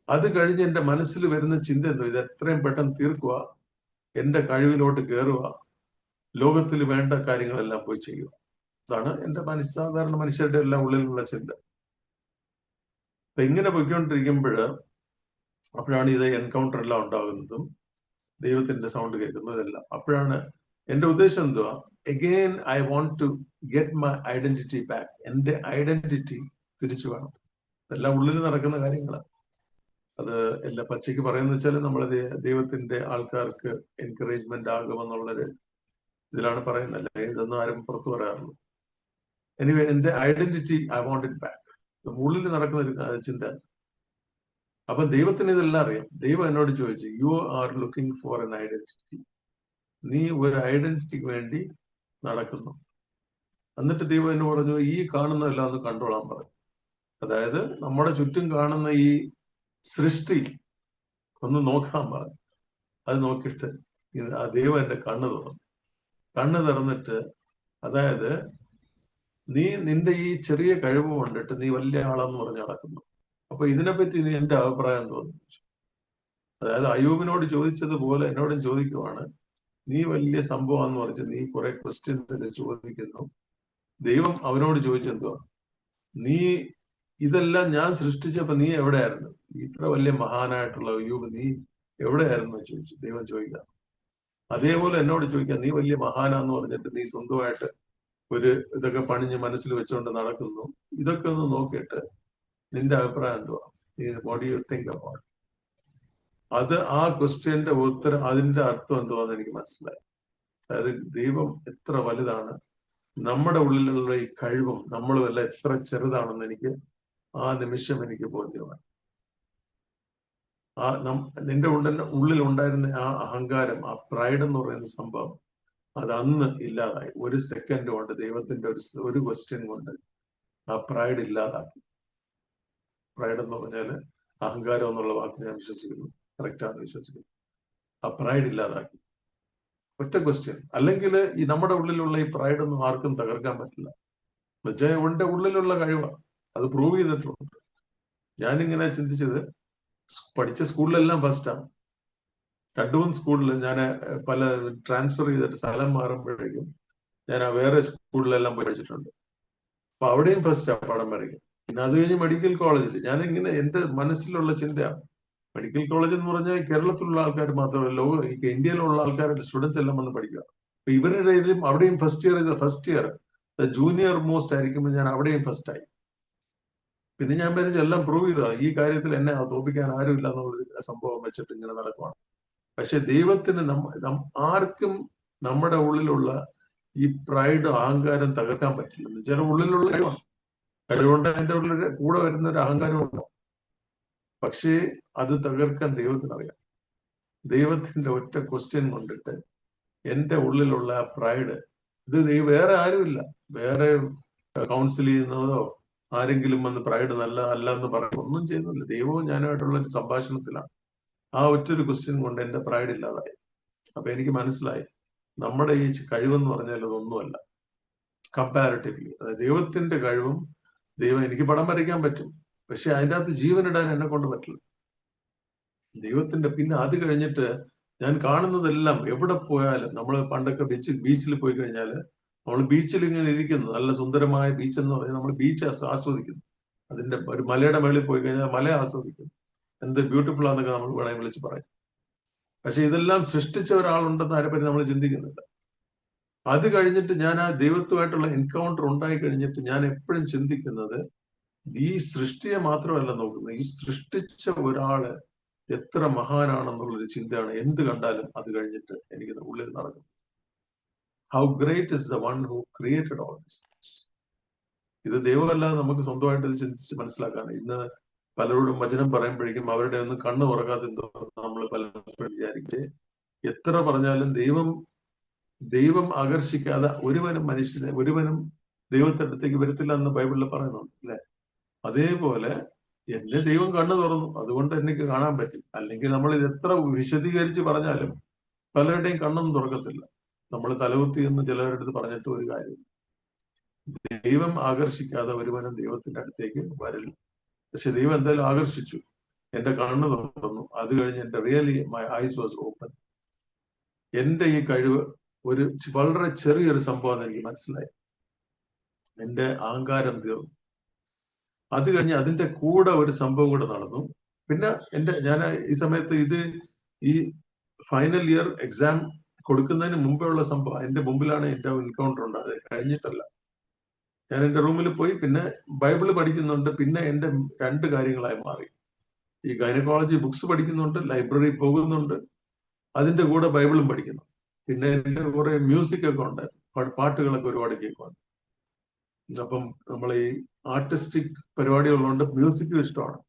അത് കഴിഞ്ഞ് എന്റെ മനസ്സിൽ വരുന്ന ചിന്ത എന്തോ, ഇത് എത്രയും പെട്ടെന്ന് തീർക്കുക, എന്റെ കഴിവിലോട്ട് കയറുക, ലോകത്തിൽ വേണ്ട കാര്യങ്ങളെല്ലാം പോയി ചെയ്യുക. അതാണ് എന്റെ സാധാരണ മനുഷ്യരുടെ എല്ലാം ഉള്ളിലുള്ള ചിന്ത. അപ്പൊ ഇങ്ങനെ പോയിക്കൊണ്ടിരിക്കുമ്പോൾ അപ്പോഴാണ് ഇത് എൻകൗണ്ടർ എല്ലാം ഉണ്ടാകുന്നതും ദൈവത്തിന്റെ സൗണ്ട് കേൾക്കുന്നതെല്ലാം. അപ്പോഴാണ് എന്റെ ഉദ്ദേശം എന്തുവാ, again I want to get my identity back. എന്റെ ഐഡന്റിറ്റി തിരിച്ചു വേണം. എല്ലാം ഉള്ളിൽ നടക്കുന്ന കാര്യങ്ങളാണ്. അത് എല്ലാം പച്ചയ്ക്ക് പറയുന്ന വെച്ചാൽ നമ്മളെ ദൈവത്തിന്റെ ആൾക്കാർക്ക് എൻകറേജ്മെന്റ് ആകുമെന്നുള്ളൊരു ഇതിലാണ് പറയുന്നത്. അല്ലെ, ഇതൊന്നും ആരും പുറത്തു പറയാറുള്ളൂ. എനിവേ, എന്റെ identity I want it back. ഉള്ളിൽ നടക്കുന്ന ഒരു ചിന്ത. അപ്പൊ ദൈവത്തിന് ഇതെല്ലാം അറിയാം. ദൈവം എന്നോട് ചോദിച്ചു, you are looking for N identity. നീ ഒരു ഐഡന്റിറ്റിക്ക് വേണ്ടി നടക്കുന്നു. എന്നിട്ട് ദൈവം എന്നോട് പറഞ്ഞു, ഈ കാണുന്നതെല്ലാം ഒന്ന് കണ്ടോളാൻ പറഞ്ഞു. അതായത് നമ്മുടെ ചുറ്റും കാണുന്ന ഈ സൃഷ്ടി ഒന്ന് നോക്കാൻ പറഞ്ഞു. അത് നോക്കിയിട്ട് ആ ദൈവം എന്റെ കണ്ണ് തുറന്നിട്ട്, അതായത് നിന്റെ ഈ ചെറിയ കഴിവ് കൊണ്ടിട്ട് നീ വലിയ ആളെന്ന് പറഞ്ഞ് നടക്കുന്നു. അപ്പൊ ഇതിനെപ്പറ്റി നീ എന്റെ അഭിപ്രായം തോന്നുന്നു. അതായത് അയ്യൂബിനോട് ചോദിച്ചതുപോലെ എന്നോടും ചോദിക്കുവാണ്. നീ വലിയ സംഭവമാണെന്ന് പറഞ്ഞ് നീ കുറെ ക്വസ്റ്റ്യൻസ് ചോദിക്കുന്നു. ദൈവം അവനോട് ചോദിച്ചെന്തുവാ, നീ ഇതെല്ലാം ഞാൻ സൃഷ്ടിച്ചപ്പോ നീ എവിടെയായിരുന്നു? ഇത്ര വലിയ മഹാനായിട്ടുള്ള അയ്യൂബ് നീ എവിടെയായിരുന്നു ചോദിച്ചു. ദൈവം ചോദിക്കാം. അതേപോലെ എന്നോട് ചോദിക്കാം, നീ വലിയ മഹാനാന്ന് പറഞ്ഞിട്ട് നീ സ്വന്തമായിട്ട് ഇതൊക്കെ പണിഞ്ഞ് മനസ്സിൽ വെച്ചുകൊണ്ട് നടക്കുന്നു. ഇതൊക്കെ ഒന്ന് നോക്കിയിട്ട് നിന്റെ അഭിപ്രായം എന്തുവാ? What do you think about? അത് ആ ക്വസ്റ്റ്യന്റെ ഉത്തരം, അതിന്റെ അർത്ഥം എന്തുവാന്ന് എനിക്ക് മനസ്സിലായി. അതായത് ദൈവം എത്ര വലുതാണ്, നമ്മുടെ ഉള്ളിലുള്ള ഈ കഴിവും നമ്മളും എല്ലാം എത്ര ചെറുതാണെന്ന് എനിക്ക് ആ നിമിഷം എനിക്ക് ബോധ്യമായി. നിന്റെ ഉള്ളിൽ ഉണ്ടായിരുന്ന ആ അഹങ്കാരം, ആ പ്രൈഡ് എന്ന് പറയുന്ന സംഭവം, അത് അന്ന് ഇല്ലാതായി. ഒരു സെക്കൻഡ് കൊണ്ട് ദൈവത്തിന്റെ ഒരു ക്വസ്റ്റ്യൻ കൊണ്ട് ആ പ്രൈഡ് ഇല്ലാതാക്കി. പ്രൈഡ് എന്ന് പറഞ്ഞാല് അഹങ്കാരം എന്നുള്ള വാക്ക് ഞാൻ വിശ്വസിക്കുന്നു, കറക്റ്റാണ് വിശ്വസിക്കുന്നു. ആ പ്രൈഡ് ഇല്ലാതാക്കി. ഒറ്റ ക്വസ്റ്റ്യൻ. അല്ലെങ്കിൽ ഈ നമ്മുടെ ഉള്ളിലുള്ള ഈ പ്രൈഡ് ഒന്നും ആർക്കും തകർക്കാൻ പറ്റില്ല. എന്നുവെച്ചാൽ എന്റെ ഉള്ളിലുള്ള കഴിവാണ്, അത് പ്രൂവ് ചെയ്തിട്ടുണ്ട്. ഞാനിങ്ങനെ ചിന്തിച്ചത്, പഠിച്ച സ്കൂളിലെല്ലാം ഫസ്റ്റാണ്. 2-3 സ്കൂളിൽ ഞാൻ പല ട്രാൻസ്ഫർ ചെയ്തിട്ട് സ്ഥലം മാറുമ്പോഴേക്കും ഞാൻ വേറെ സ്കൂളിലെല്ലാം പോയി പഠിച്ചിട്ടുണ്ട്. അപ്പൊ അവിടെയും ഫസ്റ്റാണ് പടം വരയ്ക്കും. പിന്നെ അത് കഴിഞ്ഞ് മെഡിക്കൽ കോളേജിൽ ഞാനിങ്ങനെ എന്റെ മനസ്സിലുള്ള ചിന്തയാണ്, മെഡിക്കൽ കോളേജ് എന്ന് പറഞ്ഞാൽ കേരളത്തിലുള്ള ആൾക്കാർ മാത്രമല്ല, ഇന്ത്യയിലുള്ള ആൾക്കാരുടെ സ്റ്റുഡൻസ് എല്ലാം വന്ന് പഠിക്കുക. അപ്പൊ ഇവരുടെ ഇതിലും അവിടെയും ഫസ്റ്റ് ഇയർ ജൂനിയർ മോസ്റ്റ് ആയിരിക്കുമ്പോൾ ഞാൻ അവിടെയും ഫസ്റ്റ് ആയി. പിന്നെ ഞാൻ വിചാരിച്ചു എല്ലാം പ്രൂവ് ചെയ്തതാണ്, ഈ കാര്യത്തിൽ എന്നെ തോപ്പിക്കാൻ ആരുമില്ല എന്നുള്ളൊരു സംഭവം വെച്ചിട്ട് ഇങ്ങനെ നടക്കുവാണ്. പക്ഷെ ദൈവത്തിന് ആർക്കും നമ്മുടെ ഉള്ളിലുള്ള ഈ പ്രൈഡ്, അഹങ്കാരം തകർക്കാൻ പറ്റില്ല. ചില ഉള്ളിലുള്ള കഴിവുണ്ട്, അതിന്റെ ഉള്ളിൽ കൂടെ വരുന്ന ഒരു അഹങ്കാരം ഉണ്ടാവും. പക്ഷേ അത് തകർക്കാൻ ദൈവത്തിനറിയാം. ദൈവത്തിന്റെ ഒറ്റ ക്വസ്റ്റ്യൻ കൊണ്ടിട്ട് എന്റെ ഉള്ളിലുള്ള ആ പ്രൈഡ്, ഇത് വേറെ ആരുമില്ല, വേറെ കൗൺസിൽ ചെയ്യുന്നതോ ആരെങ്കിലും വന്ന് പ്രൈഡ് നല്ല അല്ല എന്ന് പറയുക ഒന്നും ചെയ്യുന്നില്ല. ദൈവവും ഞാനുമായിട്ടുള്ള ഒരു സംഭാഷണത്തിലാണ്. ആ ഒറ്റൊരു ക്വസ്റ്റ്യൻ കൊണ്ട് എന്റെ പ്രൈഡ് ഇല്ലാതായി. അപ്പൊ എനിക്ക് മനസ്സിലായി, നമ്മുടെ ഈ കഴിവെന്ന് പറഞ്ഞാൽ അതൊന്നുമല്ല കമ്പാരിറ്റീവ്ലി. ദൈവത്തിന്റെ കഴിവും, എനിക്ക് പടം വരയ്ക്കാൻ പറ്റും, പക്ഷെ അതിൻ്റെ അകത്ത് ജീവനിടാൻ എന്നെ കൊണ്ട് പറ്റില്ല. ദൈവത്തിന്റെ പിന്നെ അത് കഴിഞ്ഞിട്ട് ഞാൻ കാണുന്നതെല്ലാം, എവിടെ പോയാലും നമ്മൾ പണ്ടൊക്കെ ബീച്ചിൽ പോയി കഴിഞ്ഞാൽ നമ്മൾ ബീച്ചിൽ ഇങ്ങനെ ഇരിക്കുന്നു, നല്ല സുന്ദരമായ ബീച്ച് എന്ന് പറഞ്ഞാൽ നമ്മൾ ബീച്ച് ആസ്വദിക്കുന്നു. അതിന്റെ ഒരു മലയുടെ മേളിൽ പോയി കഴിഞ്ഞാൽ മല ആസ്വദിക്കുന്നു, എന്ത് ബ്യൂട്ടിഫുൾ ആണെന്നൊക്കെ നമ്മൾ വേണമെങ്കിൽ വിളിച്ച് പറയും. പക്ഷെ ഇതെല്ലാം സൃഷ്ടിച്ച ഒരാളുണ്ടെന്ന് ആരെപ്പറ്റി നമ്മൾ ചിന്തിക്കുന്നില്ല. അത് കഴിഞ്ഞിട്ട് ഞാൻ ആ ദൈവത്തുമായിട്ടുള്ള എൻകൗണ്ടർ ഉണ്ടായി കഴിഞ്ഞിട്ട് ഞാൻ എപ്പോഴും ചിന്തിക്കുന്നത്, ഈ സൃഷ്ടിയെ മാത്രമല്ല നോക്കുന്നത്, ഈ സൃഷ്ടിച്ച ഒരാള് എത്ര മഹാനാണെന്നുള്ളൊരു ചിന്തയാണ് എന്ത് കണ്ടാലും അത് കഴിഞ്ഞിട്ട് എനിക്ക് ഉള്ളിൽ നടക്കും. How great is the one who created all these things. ഇത് ദൈവമല്ലാതെ നമുക്ക് സ്വന്തമായിട്ട് ഇത് ചിന്തിച്ച് മനസ്സിലാക്കാണ്. ഇന്ന് പലരോടും വചനം പറയുമ്പോഴേക്കും അവരുടെ ഒന്നും കണ്ണ് തുറക്കാതെ എന്തോ നമ്മൾ പലപ്പോഴും വിചാരിക്കേ, എത്ര പറഞ്ഞാലും ദൈവം ആകർഷിക്കാതെ ഒരുവനും ദൈവത്തിന്റെ അടുത്തേക്ക് വരത്തില്ല എന്ന് ബൈബിളിൽ പറയുന്നുണ്ട്, അല്ലെ? അതേപോലെ എന്നെ ദൈവം കണ്ണു തുറന്നു, അതുകൊണ്ട് എനിക്ക് കാണാൻ പറ്റി. അല്ലെങ്കിൽ നമ്മൾ ഇത് എത്ര വിശദീകരിച്ച് പറഞ്ഞാലും പലരുടെയും കണ്ണൊന്നും തുറക്കത്തില്ല. നമ്മൾ തലകുത്തി എന്ന് ചിലരുടെ അടുത്ത് പറഞ്ഞിട്ട് ഒരു കാര്യം. ദൈവം ആകർഷിക്കാതെ ഒരുവനും ദൈവത്തിന്റെ അടുത്തേക്ക് വരില്ല. പക്ഷെ ദൈവം എന്തായാലും ആകർഷിച്ചു, എന്റെ കണ്ണ് തുറന്നു. അത് കഴിഞ്ഞ് എന്റെ really my eyes was open. എന്റെ ഈ കഴിവ് വളരെ ചെറിയൊരു സംഭവം എനിക്ക് മനസ്സിലായി. എന്റെ അഹങ്കാരം തീർന്നു. അത് കഴിഞ്ഞ് അതിന്റെ കൂടെ ഒരു സംഭവം കൂടെ നടന്നു. പിന്നെ ഞാൻ ഈ സമയത്ത് ഈ ഫൈനൽ ഇയർ എക്സാം കൊടുക്കുന്നതിന് മുമ്പേ ഉള്ള സംഭവം, എന്റെ മുമ്പിലാണ് എന്റെ എൻകൗണ്ടർ ഉണ്ടായത്, കഴിഞ്ഞിട്ടല്ല. ഞാൻ എന്റെ റൂമിൽ പോയി പിന്നെ ബൈബിള് പഠിക്കുന്നുണ്ട്. പിന്നെ എന്റെ 2 കാര്യങ്ങളായി മാറി. ഈ ഗൈനക്കോളജി ബുക്സ് പഠിക്കുന്നുണ്ട്, ലൈബ്രറി പോകുന്നുണ്ട്, അതിന്റെ കൂടെ ബൈബിളും പഠിക്കുന്നു. പിന്നെ എന്റെ കുറെ മ്യൂസിക് ഒക്കെ ഉണ്ട്, പാട്ടുകളൊക്കെ ഒരുപാട് കേൾക്കുന്നുണ്ട്. അപ്പം നമ്മൾ ഈ ആർട്ടിസ്റ്റിക് പരിപാടികളുണ്ട്, മ്യൂസിക്കും ഇഷ്ടമാണ്.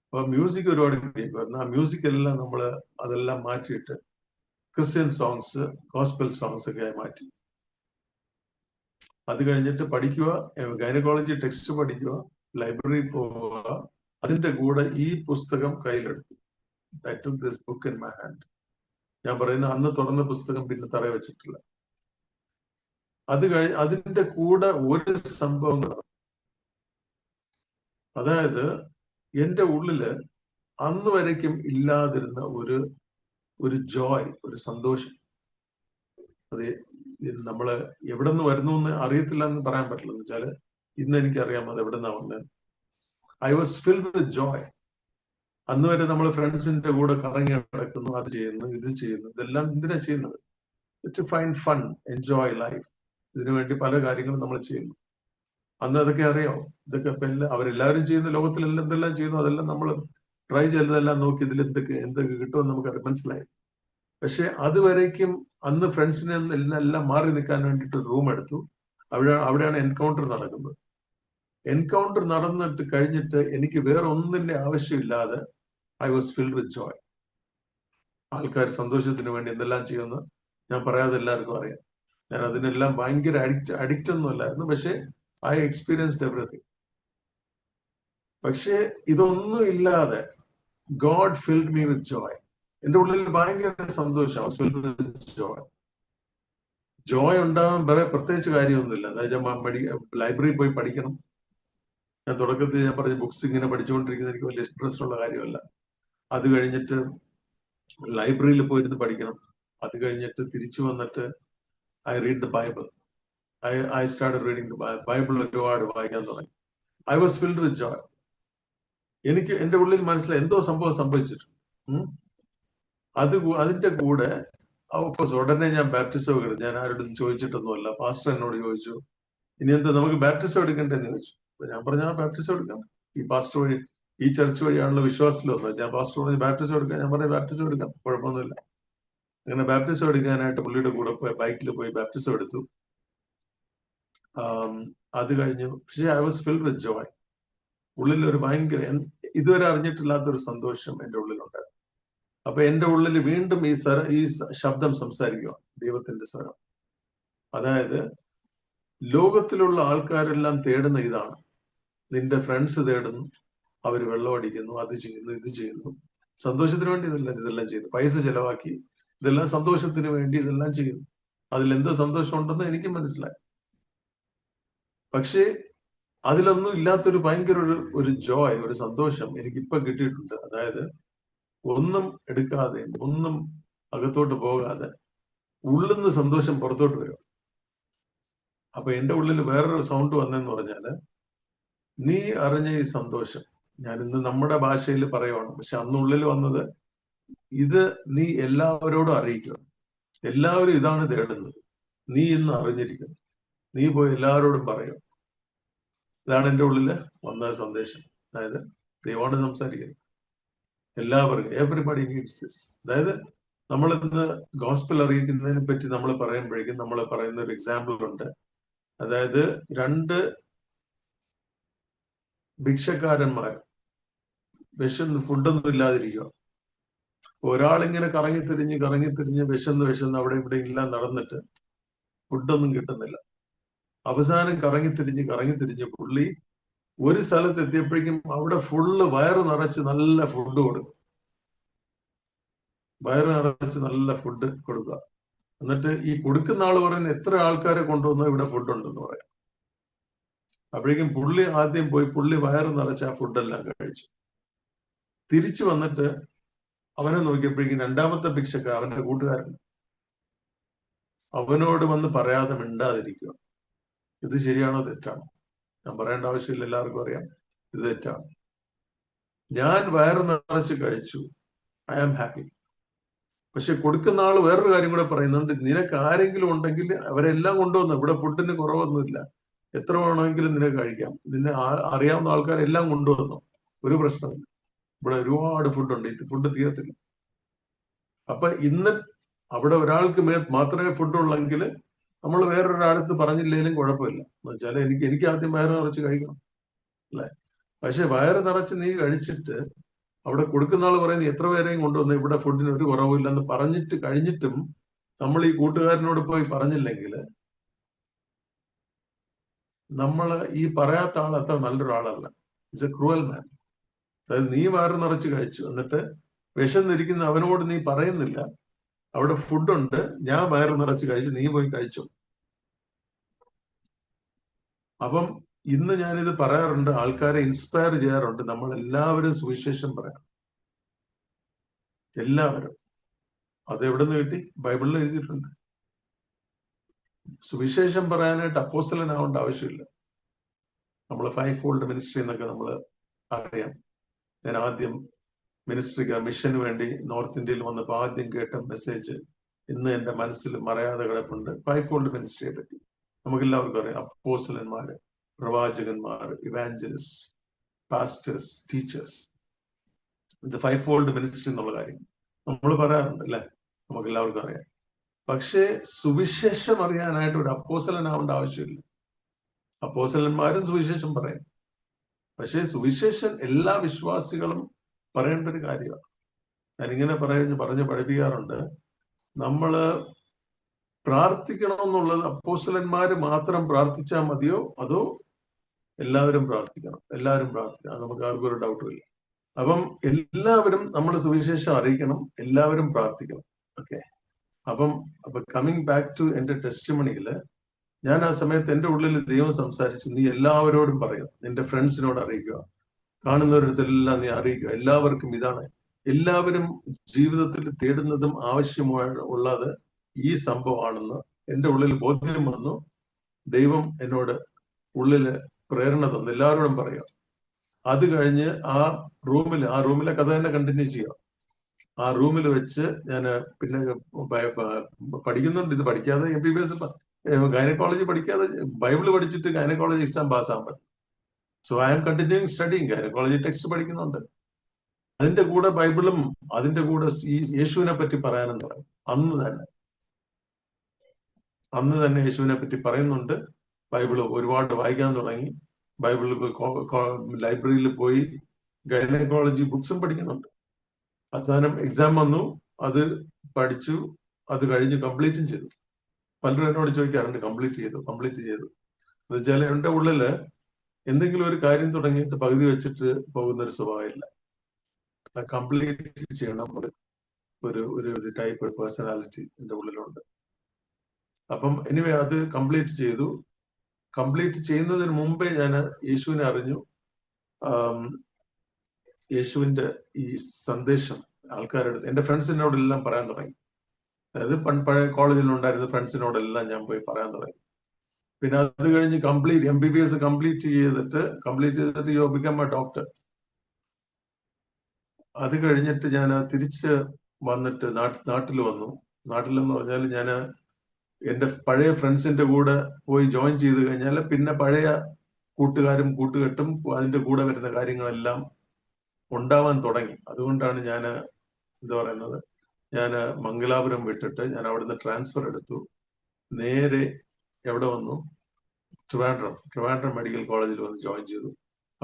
അപ്പൊ മ്യൂസിക് ഒരുപാട് കേൾക്കുമായിരുന്നു. ആ മ്യൂസിക് എല്ലാം അതെല്ലാം മാറ്റിയിട്ട് ക്രിസ്ത്യൻ സോങ്സ്, ഗോസ്പൽ സോങ്സ് ഒക്കെ ആയി മാറ്റി. അത് കഴിഞ്ഞിട്ട് പഠിക്കുക, ഗൈനക്കോളജി ടെക്സ്റ്റ് പഠിക്കുക, ലൈബ്രറി പോവുക, അതിന്റെ കൂടെ ഈ പുസ്തകം കയ്യിലെടുത്തു. I took this book in my hand. ഞാൻ പറയുന്ന അന്ന് തുറന്ന പുസ്തകം പിന്നെ തറ വെച്ചിട്ടില്ല. അതിന്റെ കൂടെ ഒരു സംഭവം, അതായത് എന്റെ ഉള്ളില് അന്ന് വരയ്ക്കും ഇല്ലാതിരുന്ന ഒരു ജോയ്, ഒരു സന്തോഷം. അത് നമ്മള് എവിടെ നിന്ന് വരുന്നു എന്ന് അറിയത്തില്ല എന്ന് പറയാൻ പറ്റില്ല. എന്ന് വെച്ചാല് ഇന്ന് എനിക്കറിയാം അത് എവിടെ നിന്നാ വന്നത്. I was filled with Joy. അന്ന് വരെ നമ്മൾ ഫ്രണ്ട്സിന്റെ കൂടെ കറങ്ങി നടക്കുന്നു, അത് ചെയ്യുന്നു, ഇത് ചെയ്യുന്നു. ഇതെല്ലാം എന്തിനാ ചെയ്യുന്നത്? To find fun, enjoy life. ഇതിനുവേണ്ടി പല കാര്യങ്ങളും നമ്മൾ ചെയ്യുന്നു. അന്ന് അതൊക്കെ അറിയാം. ഇതൊക്കെ അവരെല്ലാവരും ചെയ്യുന്ന, ലോകത്തിലെല്ലാം എന്തെല്ലാം ചെയ്യുന്നു അതെല്ലാം നമ്മൾ ട്രൈ ചെയ്തതെല്ലാം നോക്കി ഇതിൽ എന്തൊക്കെ കിട്ടുമെന്ന് നമുക്ക് മനസ്സിലായി. പക്ഷെ അതുവരേക്കും അന്ന് ഫ്രണ്ട്സിനെ എല്ലാം മാറി നിൽക്കാൻ വേണ്ടിയിട്ട് റൂം എടുത്തു. അവിടെയാണ് എൻകൗണ്ടർ നടക്കുന്നത്. എൻകൗണ്ടർ നടന്നിട്ട് കഴിഞ്ഞിട്ട് എനിക്ക് വേറെ ഒന്നിന്റെ ആവശ്യമില്ലാതെ I was filled with Joy. ആൾക്കാർ സന്തോഷത്തിന് വേണ്ടി എന്തെല്ലാം ചെയ്യുമെന്ന് ഞാൻ പറയാതെ എല്ലാവർക്കും അറിയാം. ഞാൻ അതിനെല്ലാം ഭയങ്കര അഡിക്റ്റ് ഒന്നും അല്ലായിരുന്നു. പക്ഷെ ഐ എക്സ്പീരിയൻസ്ഡ് എവറിത്തിങ്. പക്ഷെ ഇതൊന്നും ഇല്ലാതെ God filled me with Joy. എൻ്റെ ഉള്ളിൽ ഭയങ്കര സന്തോഷം. ജോയ് ഉണ്ടാകാൻ വേറെ പ്രത്യേകിച്ച് കാര്യമൊന്നുമില്ല. അതായത് ലൈബ്രറിയിൽ പോയി പഠിക്കണം. ഞാൻ തുടക്കത്തിൽ ഞാൻ പറഞ്ഞ ബുക്സ് ഇങ്ങനെ പഠിച്ചുകൊണ്ടിരിക്കുന്നത് എനിക്ക് വലിയ ഇൻട്രസ്റ്റ് ഉള്ള കാര്യമല്ല. അത് കഴിഞ്ഞിട്ട് ലൈബ്രറിയിൽ പോയിരുന്ന് പഠിക്കണം. അത് കഴിഞ്ഞിട്ട് തിരിച്ചു വന്നിട്ട് I read the Bible. I started reading Bible ഒരുപാട് വായിക്കാൻ തുടങ്ങി. I was filled with Joy. എനിക്ക് എൻ്റെ ഉള്ളിൽ മനസ്സിലായി എന്തോ സംഭവം സംഭവിച്ചിട്ടുണ്ട്. അതിന്റെ കൂടെ ഓഫ്കോഴ്സ് ഉടനെ ഞാൻ ബാപ്റ്റിസം എടുത്തു. ഞാൻ ആരോടും ചോദിച്ചിട്ടൊന്നുമല്ല. പാസ്റ്റർ എന്നോട് ചോദിച്ചു, ഇനി എന്താ നമുക്ക് ബാപ്റ്റിസം എടുക്കണ്ടെന്ന് ചോദിച്ചു. അപ്പൊ ഞാൻ പറഞ്ഞ ബാപ്റ്റിസം എടുക്കാം. ഈ പാസ്റ്റർ വഴി, ഈ ചർച്ച് വഴിയാണല്ലോ വിശ്വാസത്തിൽ വന്നത്. ഞാൻ പാസ്റ്റർ പറഞ്ഞ് ബാപ്റ്റിസം എടുക്കാം. ഞാൻ പറഞ്ഞ ബാപ്റ്റിസം എടുക്കാം, കുഴപ്പമൊന്നുമില്ല. അങ്ങനെ ബാപ്റ്റിസം എടുക്കാനായിട്ട് പുള്ളിയുടെ കൂടെ പോയി ബൈക്കിൽ പോയി ബാപ്റ്റിസം എടുത്തു. അത് കഴിഞ്ഞു. പക്ഷേ I was filled with Joy. ഉള്ളിൽ ഒരു ഭയങ്കര ഇതുവരെ അറിഞ്ഞിട്ടില്ലാത്തൊരു സന്തോഷം എൻ്റെ ഉള്ളിലുണ്ടായിരുന്നു. അപ്പൊ എൻ്റെ ഉള്ളിൽ വീണ്ടും ഈ ശബ്ദം സംസാരിക്കുക, ദൈവത്തിന്റെ സ്വരം. അതായത് ലോകത്തിലുള്ള ആൾക്കാരെല്ലാം തേടുന്ന ഇതാണ്. നിന്റെ ഫ്രണ്ട്സ് തേടുന്നു, അവര് വെള്ളം അടിക്കുന്നു, അത് ചെയ്യുന്നു, ഇത് ചെയ്യുന്നു. സന്തോഷത്തിന് വേണ്ടി ഇതെല്ലാം ചെയ്യുന്നു. പൈസ ചെലവാക്കി ഇതെല്ലാം സന്തോഷത്തിന് വേണ്ടി ഇതെല്ലാം ചെയ്യുന്നു. അതിലെന്തോ സന്തോഷം ഉണ്ടെന്ന് എനിക്ക് മനസ്സിലായി. പക്ഷേ അതിലൊന്നും ഇല്ലാത്തൊരു ഭയങ്കര ഒരു ജോയ്, ഒരു സന്തോഷം എനിക്കിപ്പൊ കിട്ടിയിട്ടുണ്ട്. അതായത് ഒന്നും എടുക്കാതെ, ഒന്നും അകത്തോട്ട് പോകാതെ ഉള്ളിന്ന് സന്തോഷം പുറത്തോട്ട് വരും. അപ്പൊ എൻ്റെ ഉള്ളിൽ വേറൊരു സൗണ്ട് വന്നെന്ന് പറഞ്ഞാല്, നീ അറിഞ്ഞ ഈ സന്തോഷം ഞാൻ ഇന്ന് നമ്മുടെ ഭാഷയിൽ പറയുവാണ്. പക്ഷെ അന്നുള്ളിൽ വന്നത്, ഇത് നീ എല്ലാവരോടും അറിയിക്കുക. എല്ലാവരും ഇതാണ് തേടുന്നത്. നീ ഇന്ന് അറിഞ്ഞിരിക്കുന്നു. നീ പോയി എല്ലാവരോടും പറയും. ഇതാണ് എൻ്റെ ഉള്ളില് വന്ന സന്ദേശം. അതായത് ദൈവമാണ് സംസാരിക്കുന്നത്. എല്ലാവർക്കും, എവറിബഡി നീഡ്സ് ദിസ്. അതായത് നമ്മൾ ഇന്ന് ഗോസ്പൽ അറിയിക്കുന്നതിനെ പറ്റി നമ്മൾ പറയുമ്പോഴേക്കും നമ്മൾ പറയുന്ന ഒരു എക്സാമ്പിൾ ഉണ്ട്. അതായത് 2 ഭിക്ഷക്കാരന്മാർ വിശന്ന് ഫുഡൊന്നും ഇല്ലാതിരിക്കുക. ഒരാളിങ്ങനെ കറങ്ങിത്തിരിഞ്ഞ് വിശന്ന് അവിടെ ഇവിടെ എല്ലാം നടന്നിട്ട് ഫുഡൊന്നും കിട്ടുന്നില്ല. അവസാനം കറങ്ങിത്തിരിഞ്ഞ് പുള്ളി ഒരു സ്ഥലത്ത് എത്തിയപ്പോഴേക്കും അവിടെ ഫുള്ള് വയറ് നിറച്ച് നല്ല ഫുഡ് കൊടുക്കും. വയറ് നിറച്ച് നല്ല ഫുഡ് കൊടുക്കുക. എന്നിട്ട് ഈ കൊടുക്കുന്ന ആള് പറയുന്നത്, എത്ര ആൾക്കാരെ കൊണ്ടുവന്നോ ഇവിടെ ഫുഡ് ഉണ്ടെന്ന് പറയാം. അപ്പോഴേക്കും പുള്ളി ആദ്യം പോയി പുള്ളി വയറ് നിറച്ച് ആ ഫുഡെല്ലാം കഴിച്ചു. തിരിച്ചു വന്നിട്ട് അവനെ നോക്കിയപ്പോഴേക്കും രണ്ടാമത്തെ ഭിക്ഷക്കാരൻ, അവന്റെ കൂട്ടുകാരൻ, അവനോട് വന്ന് പറയാതെ മിണ്ടാതിരിക്കുക. ഇത് ശരിയാണോ തെറ്റാണോ? ഞാൻ പറയേണ്ട ആവശ്യമില്ല, എല്ലാവർക്കും അറിയാം ഇത് തെറ്റാണ്. ഞാൻ വയറ് നിറച്ച് കഴിച്ചു, ഐ ആം ഹാപ്പി. പക്ഷെ കൊടുക്കുന്ന ആള് വേറൊരു കാര്യം കൂടെ പറയുന്നുണ്ട്, നിനക്ക് ആരെങ്കിലും ഉണ്ടെങ്കിൽ അവരെല്ലാം കൊണ്ടുവന്നു, ഇവിടെ ഫുഡിന് കുറവൊന്നുമില്ല, എത്ര വേണമെങ്കിലും നിനക്ക് കഴിക്കാം, നിന്നെ അറിയാവുന്ന ആൾക്കാരെല്ലാം കൊണ്ടുവന്നു, ഒരു പ്രശ്നമില്ല, ഇവിടെ ഒരുപാട് ഫുഡുണ്ട്, ഇത് ഫുഡ് തീരത്തില്ല. അപ്പൊ ഇന്ന് അവിടെ ഒരാൾക്ക് മാത്രമേ ഫുഡുള്ളെങ്കിൽ നമ്മൾ വേറൊരാളടുത്ത് പറഞ്ഞില്ലെങ്കിലും കുഴപ്പമില്ല. എന്ന് വെച്ചാൽ എനിക്ക് ആദ്യം വയറ് നിറച്ച് കഴിക്കണം അല്ലെ. പക്ഷെ വയറ് നിറച്ച് നീ കഴിച്ചിട്ട് അവിടെ കൊടുക്കുന്ന ആൾ പറയുന്നത്, എത്ര പേരെയും കൊണ്ടുവന്ന് ഇവിടെ ഫുഡിന് ഒരു കുറവില്ലെന്ന് പറഞ്ഞിട്ട് കഴിഞ്ഞിട്ടും നമ്മൾ ഈ കൂട്ടുകാരനോട് പോയി പറഞ്ഞില്ലെങ്കിൽ നമ്മൾ ഈ പറയാത്ത ആൾ അത്ര നല്ലൊരാളല്ല. It's a cruel man. അതായത് നീ വയറ് നിറച്ച് കഴിച്ചു, എന്നിട്ട് വിശന്നിരിക്കുന്ന അവനോട് നീ പറയുന്നില്ല അവിടെ ഫുഡുണ്ട്, ഞാൻ വയറ് നിറച്ച് കഴിച്ചു, നീ പോയി കഴിച്ചു. അപ്പം ഇന്ന് ഞാനിത് പറയാറുണ്ട്, ആൾക്കാരെ ഇൻസ്പയർ ചെയ്യാറുണ്ട്. നമ്മൾ എല്ലാവരും സുവിശേഷം പറയാം, എല്ലാവരും. അത് എവിടെ നിന്ന് കിട്ടി? ബൈബിളിൽ എഴുതിയിട്ടുണ്ട്. സുവിശേഷം പറയാനായിട്ട് അപ്പോസ്തലനാവേണ്ട ആവശ്യമില്ല. നമ്മൾ 5 ഫോൾഡ് മിനിസ്ട്രി എന്നൊക്കെ നമ്മൾ അറിയാം. ഞാൻ ആദ്യം മിഷന് വേണ്ടി നോർത്ത് ഇന്ത്യയിൽ വന്നപ്പോൾ ആദ്യം കേട്ട മെസ്സേജ് ഇന്ന് എന്റെ മനസ്സിൽ മറയാതെ കിടപ്പുണ്ട്. 5 ഫോൾഡ് മിനിസ്ട്രിയെ പറ്റി നമുക്കെല്ലാവർക്കും അറിയാം. അപ്പോസ്തലന്മാര്, പ്രവാചകന്മാർ, ഇവാഞ്ചലിസ്റ്റ്, പാസ്റ്റേഴ്സ്, ടീച്ചേഴ്സ്. ഇത് 5 ഫോൾഡ് മിനിസ്ട്രി എന്നുള്ള കാര്യം നമ്മൾ പറയാറുണ്ട് അല്ലെ, നമുക്ക് എല്ലാവർക്കും അറിയാം. പക്ഷേ സുവിശേഷം അറിയാനായിട്ട് ഒരു അപ്പോസ്തലനാവേണ്ട ആവശ്യമില്ല. അപ്പോസ്തലന്മാരും സുവിശേഷം പറയും. പക്ഷേ സുവിശേഷം എല്ലാ വിശ്വാസികളും പറയേണ്ട ഒരു കാര്യമാണ്. ഞാനിങ്ങനെ പറഞ്ഞ് പഠിപ്പിക്കാറുണ്ട്, നമ്മള് പ്രാർത്ഥിക്കണമെന്നുള്ളത് അപ്പോസ്തലന്മാര് മാത്രം പ്രാർത്ഥിച്ചാൽ മതിയോ, അതോ എല്ലാവരും പ്രാർത്ഥിക്കണം? എല്ലാവരും പ്രാർത്ഥിക്കണം, അത് നമുക്ക് ആർക്കും ഒരു ഡൗട്ടും ഇല്ല. അപ്പം എല്ലാവരും നമ്മൾ സുവിശേഷം അറിയിക്കണം, എല്ലാവരും പ്രാർത്ഥിക്കണം. ഓക്കെ. അപ്പൊ കമ്മിങ് ബാക്ക് ടു എന്റെ ടെസ്റ്റിമണിയില്, ഞാൻ ആ സമയത്ത് എന്റെ ഉള്ളിൽ ദൈവം സംസാരിച്ചു, നീ എല്ലാവരോടും പറയുക, നിന്റെ ഫ്രണ്ട്സിനോട് അറിയിക്കുക, കാണുന്നവരടുത്തെല്ലാം നീ അറിയിക്കുക. എല്ലാവർക്കും ഇതാണ്, എല്ലാവരും ജീവിതത്തിൽ തേടുന്നതും ആവശ്യമുള്ളത് ഈ സംഭവമാണെന്ന് എന്റെ ഉള്ളിൽ ബോധ്യം വന്നു. ദൈവം എന്നോട് ഉള്ളില് പ്രേരണ തന്നു, എല്ലാവരോടും പറയാം. അത് കഴിഞ്ഞ് ആ റൂമിലെ കഥ തന്നെ കണ്ടിന്യൂ ചെയ്യാം. ആ റൂമിൽ വെച്ച് ഞാൻ പിന്നെ പഠിക്കുന്നുണ്ട്. ഇത് പഠിക്കാതെ MBBS ഗൈനക്കോളജി പഠിക്കാതെ ബൈബിള് പഠിച്ചിട്ട് ഗൈനക്കോളജി എക്സാം പാസ്സാകാൻ പറ്റും. So I am continuing studying. Gynaecology text പഠിക്കുന്നുണ്ട്, അതിന്റെ കൂടെ ബൈബിളും അതിന്റെ കൂടെ ഈ യേശുവിനെ പറ്റി പറയാനും തുടങ്ങി. അന്ന് തന്നെ യേശുവിനെ പറ്റി പറയുന്നുണ്ട്. ബൈബിള് ഒരുപാട് വായിക്കാൻ തുടങ്ങി. ബൈബിളിൽ ലൈബ്രറിയിൽ പോയി ഗൈനക്കോളജി ബുക്സും പഠിക്കുന്നുണ്ട്. അവസാനം എക്സാം വന്നു, അത് പഠിച്ചു, അത് കഴിഞ്ഞ് കംപ്ലീറ്റും ചെയ്തു. പലരും എന്നോട് ചോദിക്കാറുണ്ട്, കംപ്ലീറ്റ് ചെയ്തു എന്ന് വെച്ചാൽ എന്റെ ഉള്ളില് എന്തെങ്കിലും ഒരു കാര്യം തുടങ്ങിയിട്ട് പകുതി വെച്ചിട്ട് പോകുന്ന ഒരു സ്വഭാവമില്ല. കംപ്ലീറ്റ് ചെയ്യണം ഒരു ടൈപ്പ് പേഴ്സണാലിറ്റി എന്റെ ഉള്ളിലുണ്ട്. അപ്പം എനിവേ അത് കംപ്ലീറ്റ് ചെയ്തു. കംപ്ലീറ്റ് ചെയ്യുന്നതിന് മുമ്പേ ഞാൻ യേശുവിനെ അറിഞ്ഞു. യേശുവിന്റെ ഈ സന്ദേശം ആൾക്കാരുടെ, എന്റെ ഫ്രണ്ട്സിനോടെല്ലാം പറയാൻ തുടങ്ങി. അതായത് പഴയ കോളേജിൽ ഉണ്ടായിരുന്ന ഫ്രണ്ട്സിനോടെല്ലാം ഞാൻ പോയി പറയാൻ തുടങ്ങി. പിന്നെ അത് കഴിഞ്ഞ് MBBS കംപ്ലീറ്റ് ചെയ്തിട്ട് യു ബിക്കം എ ഡോക്ടർ. അത് കഴിഞ്ഞിട്ട് ഞാൻ തിരിച്ച് വന്നിട്ട് നാട്ടിൽ വന്നു. നാട്ടിലെന്ന് പറഞ്ഞാൽ ഞാൻ എന്റെ പഴയ ഫ്രണ്ട്സിന്റെ കൂടെ പോയി ജോയിൻ ചെയ്ത് കഴിഞ്ഞാൽ പിന്നെ പഴയ കൂട്ടുകാരും കൂട്ടുകെട്ടും അതിന്റെ കൂടെ വരുന്ന കാര്യങ്ങളെല്ലാം ഉണ്ടാവാൻ തുടങ്ങി. അതുകൊണ്ടാണ് ഞാൻ ഞാൻ മംഗലാപുരം വിട്ടിട്ട് ഞാൻ അവിടുന്ന് ട്രാൻസ്ഫർ എടുത്തു. നേരെ എവിടെ വന്നു? ട്രിവാൻഡ്രം മെഡിക്കൽ കോളേജിൽ വന്ന് ജോയിൻ ചെയ്തു.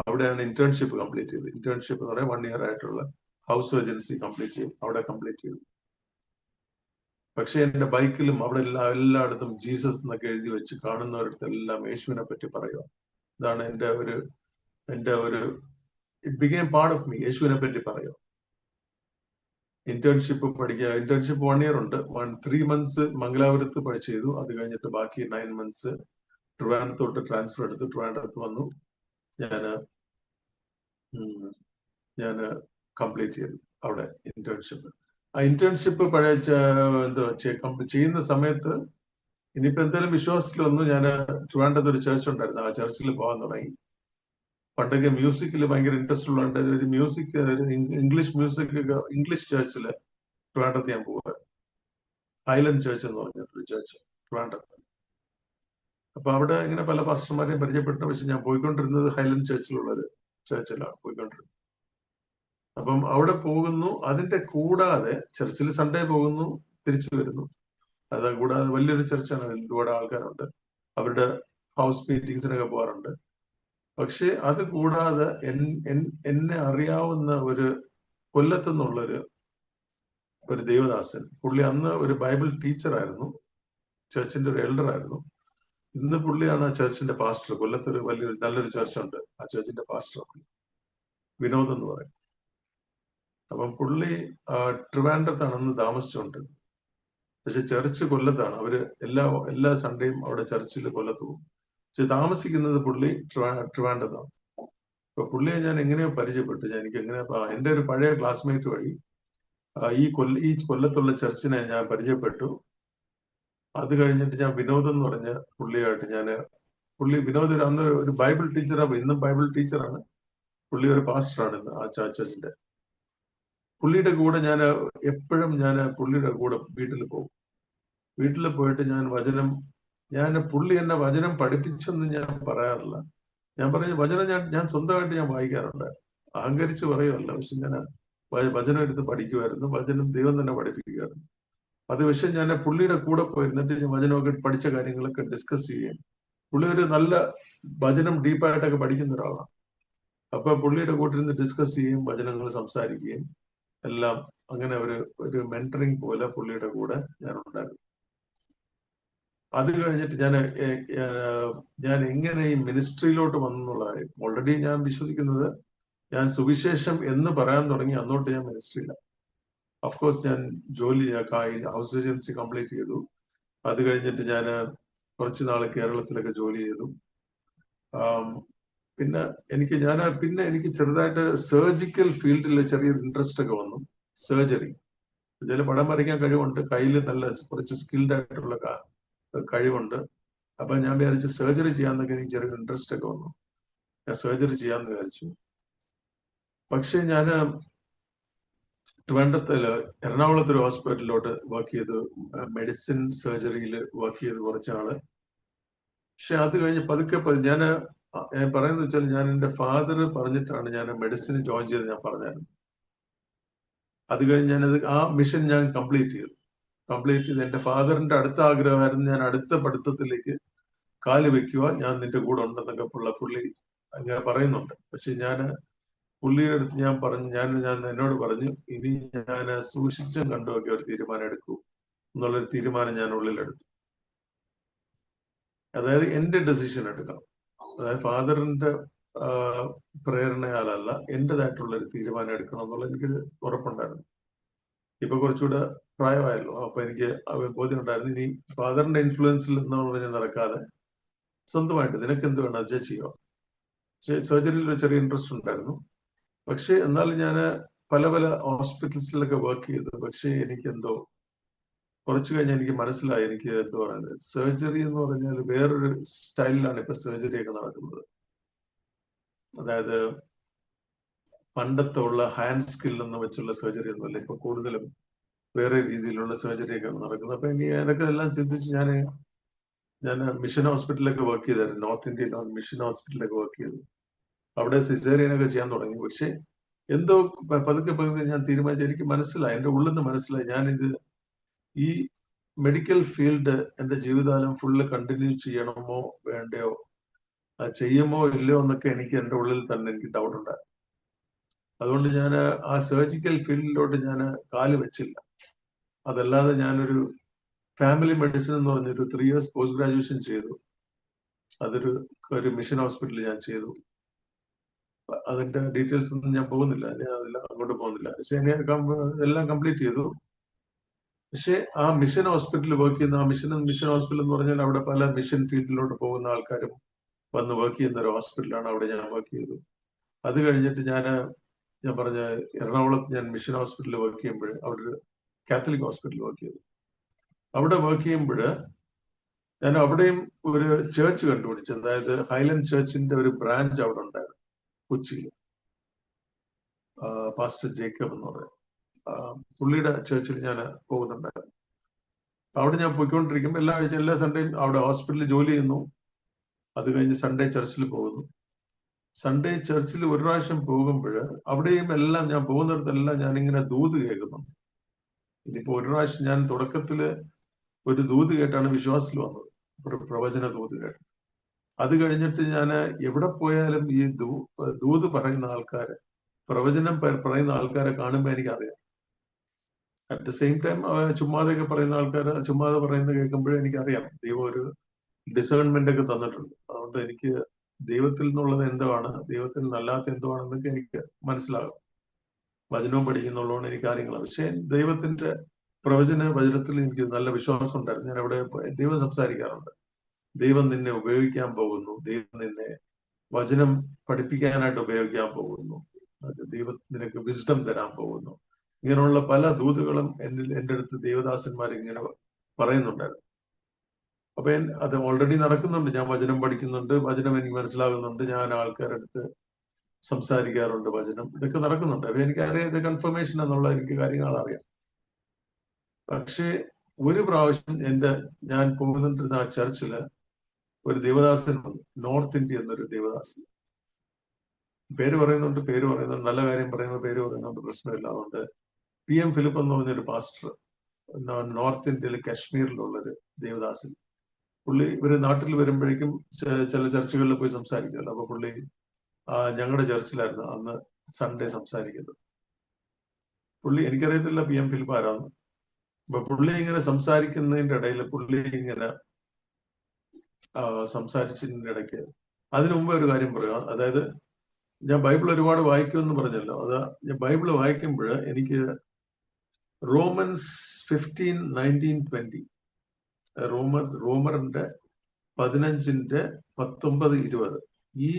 അവിടെയാണ് ഇന്റേൺഷിപ്പ് കംപ്ലീറ്റ് ചെയ്തത്. ഇന്റേൺഷിപ്പ് എന്ന് പറയാൻ 1 year ആയിട്ടുള്ള ഹൗസ് സർജൻസി അവിടെ കംപ്ലീറ്റ് ചെയ്തു. പക്ഷെ എന്റെ ബൈക്കിലും അവിടെ എല്ലായിടത്തും ജീസസ് എന്നൊക്കെ എഴുതി വെച്ച് കാണുന്നവരടുത്തെല്ലാം യേശുവിനെ പറ്റി പറയുക. ഇതാണ് എന്റെ ഒരു it became part of me. യേശുവിനെ പറ്റി പറയുക. ഇന്റേൺഷിപ്പ് 1 year ഉണ്ട്. 3 months മംഗലാപുരത്ത് ചെയ്തു. അത് കഴിഞ്ഞിട്ട് ബാക്കി 9 months ട്രിവാൻഡ്രത്തോട്ട് ട്രാൻസ്ഫർ എടുത്ത് ട്രിവാൻഡ്രത്ത് വന്നു. ഞാൻ കംപ്ലീറ്റ് ചെയ്തു അവിടെ ഇന്റേൺഷിപ്പ്. ആ ഇന്റേൺഷിപ്പ് ചെയ്യുന്ന സമയത്ത് ഇനിയിപ്പോ എന്തായാലും വിശ്വാസത്തിൽ വന്നു. ഞാൻ ട്രിവാൻഡ്രത്ത് ഒരു ചർച്ച് ഉണ്ടായിരുന്നു, ആ ചർച്ചിൽ പോകാൻ തുടങ്ങി. പണ്ടൊക്കെ മ്യൂസിക്കിൽ ഭയങ്കര ഇൻട്രസ്റ്റ് ഉള്ളതുകൊണ്ട് ഒരു ഇംഗ്ലീഷ് ചർച്ചില് ട്രിവാൻഡ്രത്ത് ഞാൻ പോവുക. ഹൈലൻഡ് ചർച്ച് എന്ന് പറഞ്ഞൊരു ചർച്ച് ട്രിവാൻഡ്രത്ത്. അപ്പൊ അവിടെ ഇങ്ങനെ പല പാസ്റ്റർമാരെയും പരിചയപ്പെട്ടു. പക്ഷെ ഞാൻ പോയിക്കൊണ്ടിരുന്നത് ഹൈലൻഡ് ചർച്ചിലുള്ളൊരു ചർച്ചിലാണ് പോയിക്കൊണ്ടിരുന്നത്. അപ്പം അവിടെ പോകുന്നു. അതിന്റെ കൂടാതെ ചർച്ചിൽ സൺഡേ പോകുന്നു, തിരിച്ചു വരുന്നു. അത് കൂടാതെ വലിയൊരു ചർച്ചാണ്, ഒരുപാട് ആൾക്കാരുണ്ട്. അവരുടെ ഹൗസ് മീറ്റിംഗ്സിനൊക്കെ പോകാറുണ്ട്. പക്ഷെ അത് കൂടാതെ എന്നെ അറിയാവുന്ന ഒരു കൊല്ലത്തുനിന്നുള്ളൊരു ദേവദാസൻ, പുള്ളി അന്ന് ഒരു ബൈബിൾ ടീച്ചറായിരുന്നു, ചർച്ചിന്റെ ഒരു എൽഡർ ആയിരുന്നു. ഇന്ന് പുള്ളിയാണ് ആ ചർച്ചിന്റെ പാസ്റ്റർ. കൊല്ലത്തൊരു നല്ലൊരു ചർച്ചുണ്ട്, ആ ചർച്ചിന്റെ പാസ്റ്റർ വിനോദ് എന്ന് പറയും. അപ്പം പുള്ളി ട്രിവാൻഡ്രത്താണ് അന്ന് താമസിച്ചുകൊണ്ട്. പക്ഷെ ചർച്ച് കൊല്ലത്താണ്. അവര് എല്ലാ സൺഡേയും അവിടെ ചർച്ചിൽ കൊല്ലത്ത് പോകും. പക്ഷെ താമസിക്കുന്നത് പുള്ളി ട്രിവാൻഡ്രത്താണ്. അപ്പൊ പുള്ളിയെ ഞാൻ എങ്ങനെയോ പരിചയപ്പെട്ടു. എന്റെ ഒരു പഴയ ക്ലാസ്മേറ്റ് വഴി ഈ കൊല്ലത്തുള്ള ചർച്ചിനെ ഞാൻ പരിചയപ്പെട്ടു. അത് കഴിഞ്ഞിട്ട് ഞാൻ വിനോദ് എന്ന് പറഞ്ഞ പുള്ളിയായിട്ട് വിനോദ് അന്ന് ഒരു ബൈബിൾ ടീച്ചറാണ്, ഇന്നും ബൈബിൾ ടീച്ചറാണ്. പുള്ളി ഒരു പാസ്റ്ററാണ് ഇന്ന് ആ ചർച്ചിന്റെ. പുള്ളിയുടെ കൂടെ എപ്പോഴും പുള്ളിയുടെ കൂടെ വീട്ടിൽ പോകും. വീട്ടിൽ പോയിട്ട് പുള്ളി എന്നെ വചനം പഠിപ്പിച്ചെന്ന് ഞാൻ പറയാറില്ല. ഞാൻ പറഞ്ഞ വചനം ഞാൻ സ്വന്തമായിട്ട് ഞാൻ വായിക്കാറുണ്ട്. അഹങ്കരിച്ച് പറയുമല്ല. പക്ഷെ ഞാൻ വചനം എടുത്ത് പഠിക്കുമായിരുന്നു. വചനം ദൈവം തന്നെ പഠിപ്പിക്കുമായിരുന്നു. അത് പക്ഷെ ഞാൻ പുള്ളിയുടെ കൂടെ പോയിരുന്നിട്ട് വചനമൊക്കെ പഠിച്ച കാര്യങ്ങളൊക്കെ ഡിസ്കസ് ചെയ്യുകയും, പുള്ളി ഒരു നല്ല വചനം ഡീപ്പായിട്ടൊക്കെ പഠിക്കുന്ന ഒരാളാണ്. അപ്പൊ പുള്ളിയുടെ കൂട്ടിരുന്ന് ഡിസ്കസ് ചെയ്യും, വചനങ്ങൾ സംസാരിക്കുകയും എല്ലാം. അങ്ങനെ ഒരു മെന്ററിങ് പോലെ പുള്ളിയുടെ കൂടെ ഞാൻ ഉണ്ടായിരുന്നു. അത് കഴിഞ്ഞിട്ട് ഞാൻ എങ്ങനെ ഈ മിനിസ്ട്രിയിലോട്ട് വന്നു എന്നുള്ള കാര്യം ഓൾറെഡി ഞാൻ വിശ്വസിക്കുന്നത് ഞാൻ സുവിശേഷം എന്ന് പറയാൻ തുടങ്ങി അന്നോട്ട് ഞാൻ മിനിസ്ട്രിയില്ല. ഓഫ്കോഴ്സ് ഞാൻ ജോലി ഹൗസ് ഏജൻസി കംപ്ലീറ്റ് ചെയ്തു. അത് കഴിഞ്ഞിട്ട് ഞാൻ കുറച്ച് നാൾ കേരളത്തിലൊക്കെ ജോലി ചെയ്തു. പിന്നെ എനിക്ക് ചെറുതായിട്ട് സർജിക്കൽ ഫീൽഡിൽ ചെറിയൊരു ഇൻട്രസ്റ്റ് ഒക്കെ വന്നു. സർജറി, ചില പടം വരയ്ക്കാൻ കഴിവുണ്ട്, കയ്യിൽ നല്ല കുറച്ച് സ്കിൽഡ് ആയിട്ടുള്ള കഴിവുണ്ട്. അപ്പൊ ഞാൻ വിചാരിച്ചു സർജറി ചെയ്യാന്നൊക്കെ എനിക്ക് ചെറിയ ഇൻട്രസ്റ്റ് ഒക്കെ വന്നു. ഞാൻ സർജറി ചെയ്യാന്ന് വിചാരിച്ചു. പക്ഷെ ഞാൻ എറണാകുളത്ത് ഒരു ഹോസ്പിറ്റലിലോട്ട് വർക്ക് ചെയ്തു, മെഡിസിൻ സർജറിയിൽ വർക്ക് ചെയ്ത് കുറച്ചാള്. പക്ഷെ അത് കഴിഞ്ഞ് പതുക്കെ ഞാൻ പറയുന്നത് വെച്ചാൽ, ഞാൻ എൻ്റെ ഫാദർ പറഞ്ഞിട്ടാണ് ഞാൻ മെഡിസിൻ ജോയിൻ ചെയ്ത് ഞാൻ പറഞ്ഞായിരുന്നു. അത് കഴിഞ്ഞ് ആ മിഷൻ ഞാൻ കംപ്ലീറ്റ് ചെയ്ത് എൻ്റെ ഫാദറിന്റെ അടുത്ത ആഗ്രഹമായിരുന്നു, ഞാൻ അടുത്ത പഠിത്തത്തിലേക്ക് കാല് വെക്കുക, ഞാൻ നിന്റെ കൂടെ ഉണ്ടെന്നൊക്കെ പുള്ളി അങ്ങനെ പറയുന്നുണ്ട്. പക്ഷെ പുള്ളിയുടെ അടുത്ത് ഞാൻ പറഞ്ഞു, ഞാൻ എന്നോട് പറഞ്ഞു, ഇനി ഞാൻ സൂക്ഷിച്ചും കണ്ടുമൊക്കെ ഒരു തീരുമാനം എടുക്കൂ എന്നുള്ളൊരു തീരുമാനം ഞാൻ ഉള്ളിലെടുത്തു. അതായത് എന്റെ ഡെസിഷൻ എടുക്കണം, അതായത് ഫാദറിന്റെ പ്രേരണയാലല്ല, എന്റേതായിട്ടുള്ള ഒരു തീരുമാനം എടുക്കണം എന്നുള്ള എനിക്ക് ഉറപ്പുണ്ടായിരുന്നു. ഇപ്പൊ കുറച്ചുകൂടെ പ്രായമായല്ലോ, അപ്പൊ എനിക്ക് ബോധ്യം ഉണ്ടായിരുന്നു, ഇനി ഫാദറിന്റെ ഇൻഫ്ലുവൻസിൽ എന്ന് പറഞ്ഞ് നടക്കാതെ സ്വന്തമായിട്ട് നിനക്ക് എന്ത് വേണം അത് ചെയ്യുക. പക്ഷെ സർജറിയിൽ ഒരു ചെറിയ ഇൻട്രസ്റ്റ് ഉണ്ടായിരുന്നു. പക്ഷെ എന്നാലും ഞാൻ പല ഹോസ്പിറ്റൽസിലൊക്കെ വർക്ക് ചെയ്തു. പക്ഷെ എനിക്കെന്തോ കുറച്ചു കഴിഞ്ഞ് എനിക്ക് മനസ്സിലായി, എനിക്ക് എന്താ പറയുന്നത്, സർജറി എന്ന് പറഞ്ഞാൽ വേറൊരു സ്റ്റൈലിലാണ് ഇപ്പൊ സർജറിയൊക്കെ നടക്കുന്നത്. അതായത് പണ്ടത്തെ ഉള്ള ഹാൻഡ് സ്കിൽ എന്ന് വെച്ചുള്ള സർജറി ഒന്നുമല്ല, ഇപ്പൊ കൂടുതലും വേറെ രീതിയിലുള്ള സർജറിയൊക്കെ നടക്കുന്നത്. അപ്പൊ എനിക്ക് എല്ലാം ചിന്തിച്ച് ഞാൻ മിഷൻ ഹോസ്പിറ്റലിലൊക്കെ വർക്ക് ചെയ്തായിരുന്നു. നോർത്ത് ഇന്ത്യയിൽ മിഷൻ ഹോസ്പിറ്റലിലൊക്കെ വർക്ക് ചെയ്തു. അവിടെ സിസേറിയനൊക്കെ ചെയ്യാൻ തുടങ്ങി. പക്ഷെ എന്തോ പതുക്കെ ഞാൻ തീരുമാനിച്ചു, എനിക്ക് മനസ്സിലായി, എൻ്റെ ഉള്ളിൽ നിന്ന് മനസ്സിലായി, ഈ മെഡിക്കൽ ഫീൽഡ് എൻ്റെ ജീവിതകാലം ഫുള്ള് കണ്ടിന്യൂ ചെയ്യണമോ വേണ്ടയോ, ചെയ്യുമോ ഇല്ലയോ എന്നൊക്കെ എനിക്ക് എൻ്റെ ഉള്ളിൽ തന്നെ എനിക്ക് ഡൗട്ട് ഉണ്ടായിരുന്നു. അതുകൊണ്ട് ഞാൻ ആ സർജിക്കൽ ഫീൽഡിലോട്ട് ഞാൻ കാല് വെച്ചില്ല. അതല്ലാതെ ഞാനൊരു ഫാമിലി മെഡിസിൻ എന്ന് പറഞ്ഞൊരു 3 years പോസ്റ്റ് ഗ്രാജുവേഷൻ ചെയ്തു. അതൊരു മിഷൻ ഹോസ്പിറ്റലിൽ ഞാൻ ചെയ്തു. അതിന്റെ ഡീറ്റെയിൽസ് ഒന്നും ഞാൻ പോകുന്നില്ല, ഞാൻ അതെല്ലാം അങ്ങോട്ട് പോകുന്നില്ല. പക്ഷെ എല്ലാം കംപ്ലീറ്റ് ചെയ്തു. പക്ഷെ ആ മിഷൻ ഹോസ്പിറ്റലിൽ വർക്ക് ചെയ്യുന്ന മിഷൻ ഹോസ്പിറ്റൽ എന്ന് പറഞ്ഞാൽ അവിടെ പല മിഷൻ ഫീൽഡിലോട്ട് പോകുന്ന ആൾക്കാരും വന്ന് വർക്ക് ചെയ്യുന്ന ഒരു ഹോസ്പിറ്റലാണ്. അവിടെ ഞാൻ വർക്ക് ചെയ്തു. അത് കഴിഞ്ഞിട്ട് ഞാൻ പറഞ്ഞ എറണാകുളത്ത് ഞാൻ മിഷൻ ഹോസ്പിറ്റലിൽ വർക്ക് ചെയ്യുമ്പോൾ അവിടെ ഒരു കാത്തലിക് ഹോസ്പിറ്റലിൽ വർക്ക് ചെയ്തു. അവിടെ വർക്ക് ചെയ്യുമ്പോൾ ഞാൻ അവിടെയും ഒരു ചേർച്ച് കണ്ടുപിടിച്ചു. അതായത് ഹൈലൻഡ് ചർച്ചിന്റെ ഒരു ബ്രാഞ്ച് അവിടെ ഉണ്ടായിരുന്നു കൊച്ചിയിൽ, പാസ്റ്റർ ജേക്കബ് എന്ന് പറയും. പുള്ളിയുടെ ചർച്ചിൽ ഞാൻ പോകുന്നുണ്ടായിരുന്നു. അവിടെ ഞാൻ പോയിക്കൊണ്ടിരിക്കുമ്പോൾ എല്ലാ സൺഡേയും അവിടെ ഹോസ്പിറ്റലിൽ ജോലി ചെയ്യുന്നു. അത് കഴിഞ്ഞ് സൺഡേ ചർച്ചിൽ പോകുന്നു. സൺഡേ ചർച്ചിൽ ഒരു പ്രാവശ്യം പോകുമ്പോൾ അവിടെയും എല്ലാം ഞാൻ പോകുന്നിടത്തെല്ലാം ഞാനിങ്ങനെ ദൂത് കേൾക്കുന്നു. ഇനിയിപ്പോ ഒരു പ്രാവശ്യം ഞാൻ തുടക്കത്തില് ഒരു ദൂത് കേട്ടാണ് വിശ്വാസത്തിൽ വന്നത്, പ്രവചന ദൂത് കേട്ട്. അത് കഴിഞ്ഞിട്ട് ഞാൻ എവിടെ പോയാലും ഈ ദൂത് പറയുന്ന ആൾക്കാരെ, പ്രവചനം പറയുന്ന ആൾക്കാരെ കാണുമ്പോൾ എനിക്കറിയാം. അറ്റ് ദ സെയിം ടൈം ചുമ്മാതെയൊക്കെ പറയുന്ന ആൾക്കാരെ ചുമ്മാതെ പറയുന്നത് കേൾക്കുമ്പോഴേ എനിക്കറിയാം ദൈവം ഒരു ഡിസേൺമെന്റ് ഒക്കെ തന്നിട്ടുണ്ട്. അതുകൊണ്ട് എനിക്ക് ദൈവത്തിൽ നിന്നുള്ളത് എന്തുവാണ്, ദൈവത്തിൽ നിന്നല്ലാത്ത എന്തുവാണെന്നൊക്കെ എനിക്ക് മനസ്സിലാകും. വചനവും പഠിക്കുന്നുള്ളതുകൊണ്ട് എനിക്ക് കാര്യങ്ങളാണ്. പക്ഷെ ദൈവത്തിന്റെ വചനത്തിൽ എനിക്ക് നല്ല വിശ്വാസം ഉണ്ടായിരുന്നു. ഞാൻ അവിടെ ദൈവം സംസാരിക്കാറുണ്ട്. ദൈവം നിന്നെ ഉപയോഗിക്കാൻ പോകുന്നു, ദൈവം നിന്നെ വചനം പഠിപ്പിക്കാനായിട്ട് ഉപയോഗിക്കാൻ പോകുന്നു, ദൈവം നിനക്ക് വിസ്ഡം തരാൻ പോകുന്നു. ഇങ്ങനെയുള്ള പല ദൂതുകളും എൻ്റെ അടുത്ത് ദേവദാസന്മാർ ഇങ്ങനെ പറയുന്നുണ്ടായിരുന്നു. അപ്പൊ അത് ഓൾറെഡി നടക്കുന്നുണ്ട്. ഞാൻ വചനം പഠിക്കുന്നുണ്ട്, വചനം എനിക്ക് മനസ്സിലാകുന്നുണ്ട്, ഞാൻ ആൾക്കാരുടെ അടുത്ത് സംസാരിക്കാറുണ്ട്, വചനം ഇതൊക്കെ നടക്കുന്നുണ്ട്. അപ്പൊ എനിക്കറിയാം ഇത് കൺഫർമേഷൻ എന്നുള്ള എനിക്ക് കാര്യങ്ങൾ അറിയാം. പക്ഷേ ഒരു പ്രാവശ്യം ഞാൻ പോകുന്നുണ്ടിരുന്ന ആ ചർച്ചില് ഒരു ദേവദാസൻ വന്നു, നോർത്ത് ഇന്ത്യ എന്നൊരു ദേവദാസൻ. പേര് പറയുന്നുണ്ട്, നല്ല കാര്യം പറയുന്ന പേര് പറയുന്നുണ്ട്, പ്രശ്നമില്ല. അതുകൊണ്ട് PM ഫിലിപ്പ് എന്ന് പറഞ്ഞൊരു പാസ്റ്റർ, നോർത്ത് ഇന്ത്യയിൽ കാശ്മീരിലുള്ളൊരു ദേവദാസൻ. പുള്ളി ഇവര് നാട്ടിൽ വരുമ്പോഴേക്കും ചില ചർച്ചുകളിൽ പോയി സംസാരിക്കുമല്ലോ. അപ്പൊ പുള്ളി ഞങ്ങളുടെ ചർച്ചിലായിരുന്നു അന്ന് സൺഡേ സംസാരിക്കുന്നത്. പുള്ളി, എനിക്കറിയത്തില്ല PM ഫിലിപ്പ് ആരാന്ന്. അപ്പൊ പുള്ളി ഇങ്ങനെ സംസാരിക്കുന്നതിന്റെ ഇടയിൽ പുള്ളി ഇങ്ങനെ സംസാരിച്ചതിന്റെ ഇടയ്ക്ക് അതിനു മുമ്പ് ഒരു കാര്യം പറയുക. അതായത് ഞാൻ ബൈബിൾ ഒരുപാട് വായിക്കുമെന്ന് പറഞ്ഞല്ലോ. അത് ഞാൻ ബൈബിൾ വായിക്കുമ്പോൾ എനിക്ക് റോമൻസ് 15:19-20 റോമറിന്റെ 15:19-20 ഈ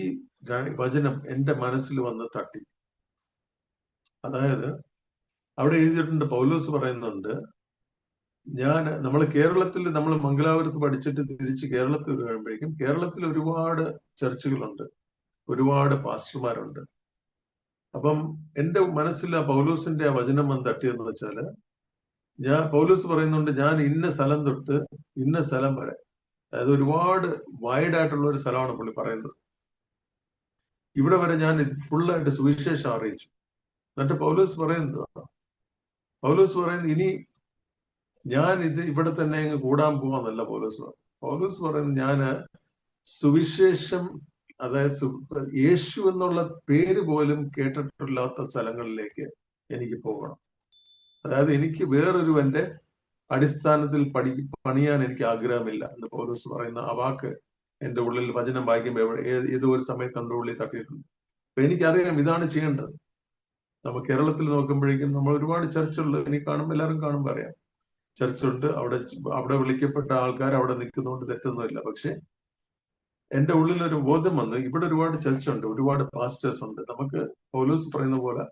വചനം എന്റെ മനസ്സിൽ വന്ന് തട്ടി. അതായത് അവിടെ എഴുതിയിട്ടുണ്ട്, പൗലോസ് പറയുന്നുണ്ട്, നമ്മൾ കേരളത്തിൽ നമ്മൾ മംഗലാപുരത്ത് പഠിച്ചിട്ട് തിരിച്ച് കേരളത്തിൽ വരുമ്പോഴേക്കും കേരളത്തിൽ ഒരുപാട് ചർച്ചുകളുണ്ട്, ഒരുപാട് പാസ്റ്റർമാരുണ്ട്. അപ്പം എന്റെ മനസ്സിൽ ആ പൗലോസിന്റെ ആ വചനം വന്ന് തട്ടിയെന്ന് വെച്ചാല്, പൗലോസ് പറയുന്നുണ്ട്, ഞാൻ ഇന്ന സ്ഥലം തൊട്ട് ഇന്ന സ്ഥലം വരെ, അതായത് ഒരുപാട് വൈഡ് ആയിട്ടുള്ള ഒരു സ്ഥലമാണ് പുള്ളി പറയുന്നത്, ഇവിടെ വരെ ഞാൻ ഫുള്ളായിട്ട് സുവിശേഷം അറിയിച്ചു. എന്നിട്ട് പൗലോസ് പറയുന്നത് ഇനി ഞാൻ ഇവിടെ തന്നെ അങ്ങ് കൂടാൻ പോവാന്നല്ല പൗലോസ് പറയുന്നത്, ഞാന് സുവിശേഷം, അതായത് യേശു എന്നുള്ള പേര് പോലും കേട്ടിട്ടില്ലാത്ത സ്ഥലങ്ങളിലേക്ക് എനിക്ക് പോകണം. അതായത് എനിക്ക് വേറൊരുവന്റെ അടിസ്ഥാനത്തിൽ പണിയാൻ എനിക്ക് ആഗ്രഹമില്ല എന്ന് പൗലോസ് പറയുന്ന ആ വാക്ക് എന്റെ ഉള്ളിൽ വചനം വായിക്കുമ്പോൾ ഏതോ ഒരു സമയത്ത് എന്റെ ഉള്ളിൽ തട്ടിയിട്ടുണ്ട്. അപ്പൊ എനിക്കറിയാം ഇതാണ് ചെയ്യേണ്ടത്. നമ്മൾ കേരളത്തിൽ നോക്കുമ്പോഴേക്കും നമ്മൾ ഒരുപാട് ചർച്ചുണ്ട്, എനിക്ക് കാണുമ്പോൾ എല്ലാവരും കാണുമ്പോൾ അറിയാം, ചർച്ചുണ്ട്, അവിടെ വിളിക്കപ്പെട്ട ആൾക്കാർ അവിടെ നിൽക്കുന്നതുകൊണ്ട് തെറ്റൊന്നുമില്ല. പക്ഷെ എന്റെ ഉള്ളിൽ ഒരു ബോധം വന്ന്, ഇവിടെ ഒരുപാട് ചർച്ചുണ്ട്, ഒരുപാട് പാസ്റ്റേഴ്സ് ഉണ്ട്, നമുക്ക് പൗലോസ് പറയുന്ന പോലെ